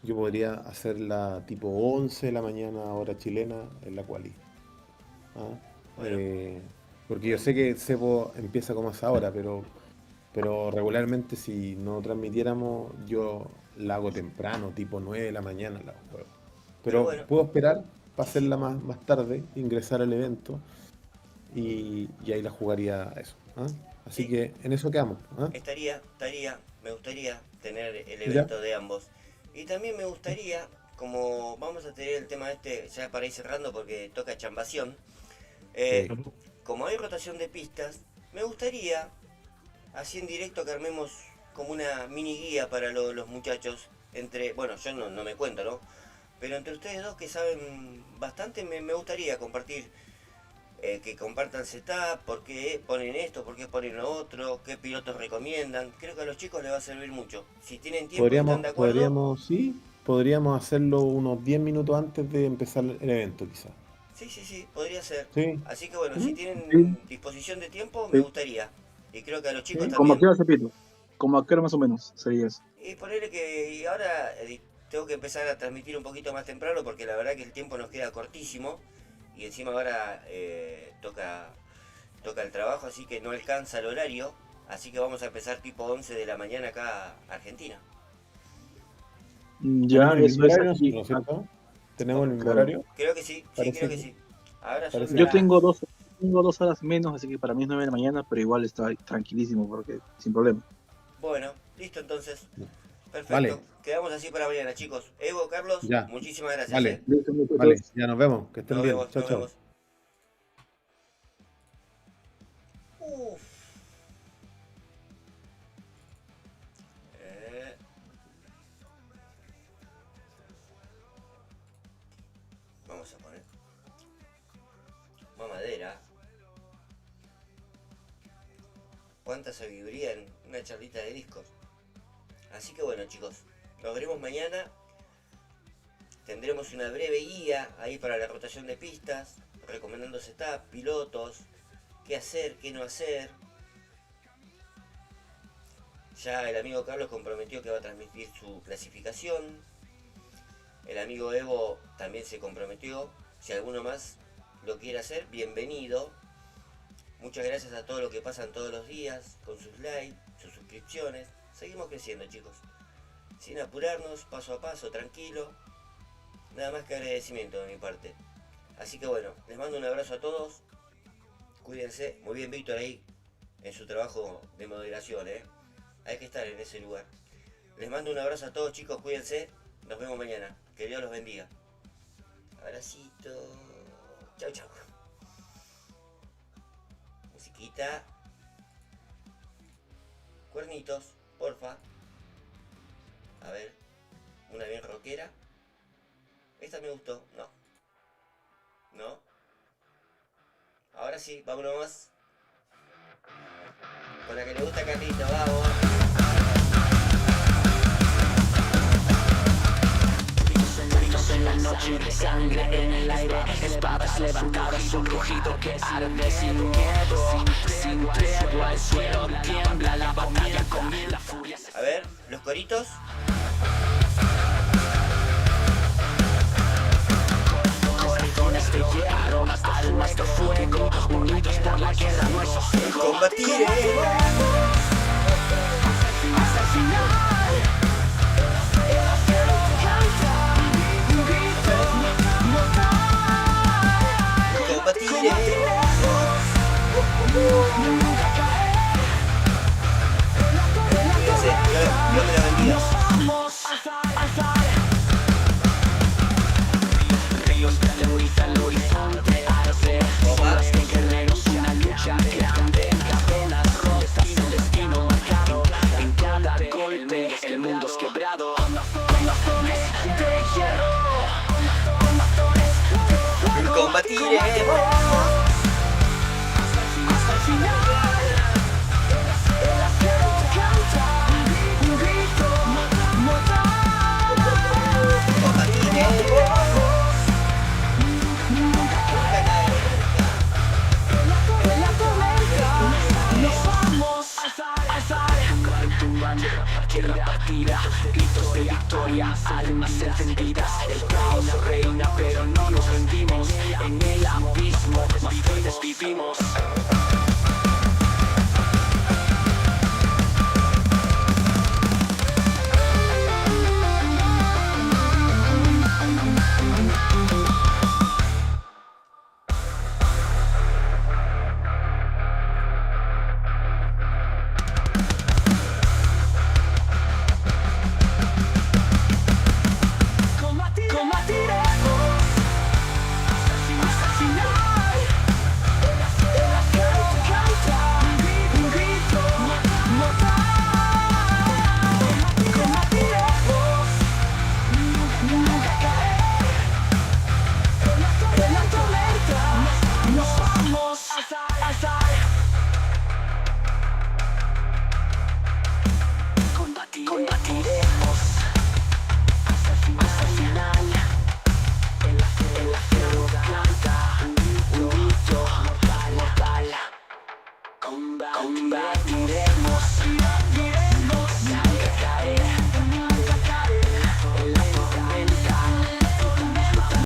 yo podría hacerla tipo 11 de la mañana, hora chilena, en la quali. ¿Ah? Bueno. Porque yo sé que Cepo empieza como a esa hora, pero regularmente si no transmitiéramos, yo la hago temprano, tipo 9 de la mañana la juego. Pero bueno. puedo esperar para hacerla más tarde, ingresar al evento y ahí la jugaría eso. ¿Ah? Así Sí. que en eso quedamos. ¿Ah? Me gustaría tener el Ya. evento de ambos. Y también me gustaría, como vamos a tener el tema ya para ir cerrando porque toca chambación, Sí. como hay rotación de pistas, me gustaría, así en directo, que armemos como una mini guía para los muchachos, bueno, yo no me cuento, ¿no? Pero entre ustedes dos que saben bastante, me gustaría compartir, que compartan setup, por qué ponen esto, por qué ponen lo otro, qué pilotos recomiendan. Creo que a los chicos les va a servir mucho. Si tienen tiempo y están de acuerdo. Podríamos hacerlo unos 10 minutos antes de empezar el evento, quizás. Sí, podría ser. Sí. Así que bueno, ¿Mm? si tienen Sí. disposición de tiempo, me Sí. gustaría. Y creo que a los chicos Sí. Como también. a qué hora, Cepito, como a qué hora más o menos sería eso. Y ponerle que y ahora tengo que empezar a transmitir un poquito más temprano porque la verdad que el tiempo nos queda cortísimo. Y encima ahora toca el trabajo, así que no alcanza el horario. Así que vamos a empezar tipo 11 de la mañana acá, Argentina. Ya, ¿Tenemos el eso mismo es horario, aquí. ¿no es cierto? ¿Tenemos el mismo Claro. horario? Creo que sí, Parece creo que que- sí. Ahora son parece Yo las... tengo 2 horas menos, así que para mí es 9 de la mañana, pero igual está tranquilísimo porque sin problema. Bueno, listo entonces. Perfecto. Vale. Quedamos así para mañana, chicos. Evo, Carlos, Ya. muchísimas gracias. Vale. Listo, muchachos. Vale, ya nos vemos. Que estén Nos bien. vemos, Chao, nos chao. vemos. Uf. Vamos a poner mamadera. Cuánta sabiduría en una charlita de discos. Así que bueno, chicos, nos veremos mañana. Tendremos una breve guía ahí para la rotación de pistas, recomendando setup, pilotos, qué hacer, qué no hacer. Ya el amigo Carlos comprometió que va a transmitir su clasificación. El amigo Evo también se comprometió. Si alguno más lo quiere hacer, bienvenido. Muchas gracias a todos los que pasan todos los días con sus likes, sus suscripciones. Seguimos creciendo, chicos. Sin apurarnos, paso a paso, tranquilo. Nada más que agradecimiento de mi parte. Así que bueno, les mando un abrazo a todos. Cuídense. Muy bien, Víctor, ahí en su trabajo de moderación, Hay que estar en ese lugar. Les mando un abrazo a todos, chicos. Cuídense. Nos vemos mañana. Que Dios los bendiga. Abracito. Chau, chau. Musiquita. Cuernitos, porfa. A ver. Una bien rockera. Esta me gustó. No. No. Ahora sí, vámonos más. Con la que le gusta a Carlito, vamos. En la noche, sangre en el aire, espadas levantadas, un rugido que arde sin miedo, sin tregua, el suelo tiembla, la batalla comienza, la furia se... A ver, los coritos. Corazones de hierro, almas de fuego, unidos por la guerra, no hay sosiego. Combatiré. Hasta el final. Un grito mortal. Combatiré. Nunca caer. Cuídense. Dios me la bendiga. combatiremos. Hasta el final, el acero canta un grito mortal. Combatiremos. En la tormenta nos vamos a alzar con tu bandera partida, gritos de victoria, almas encendidas. El caos reina, pero no nos rendimos. En el abismo más fuertes vivimos.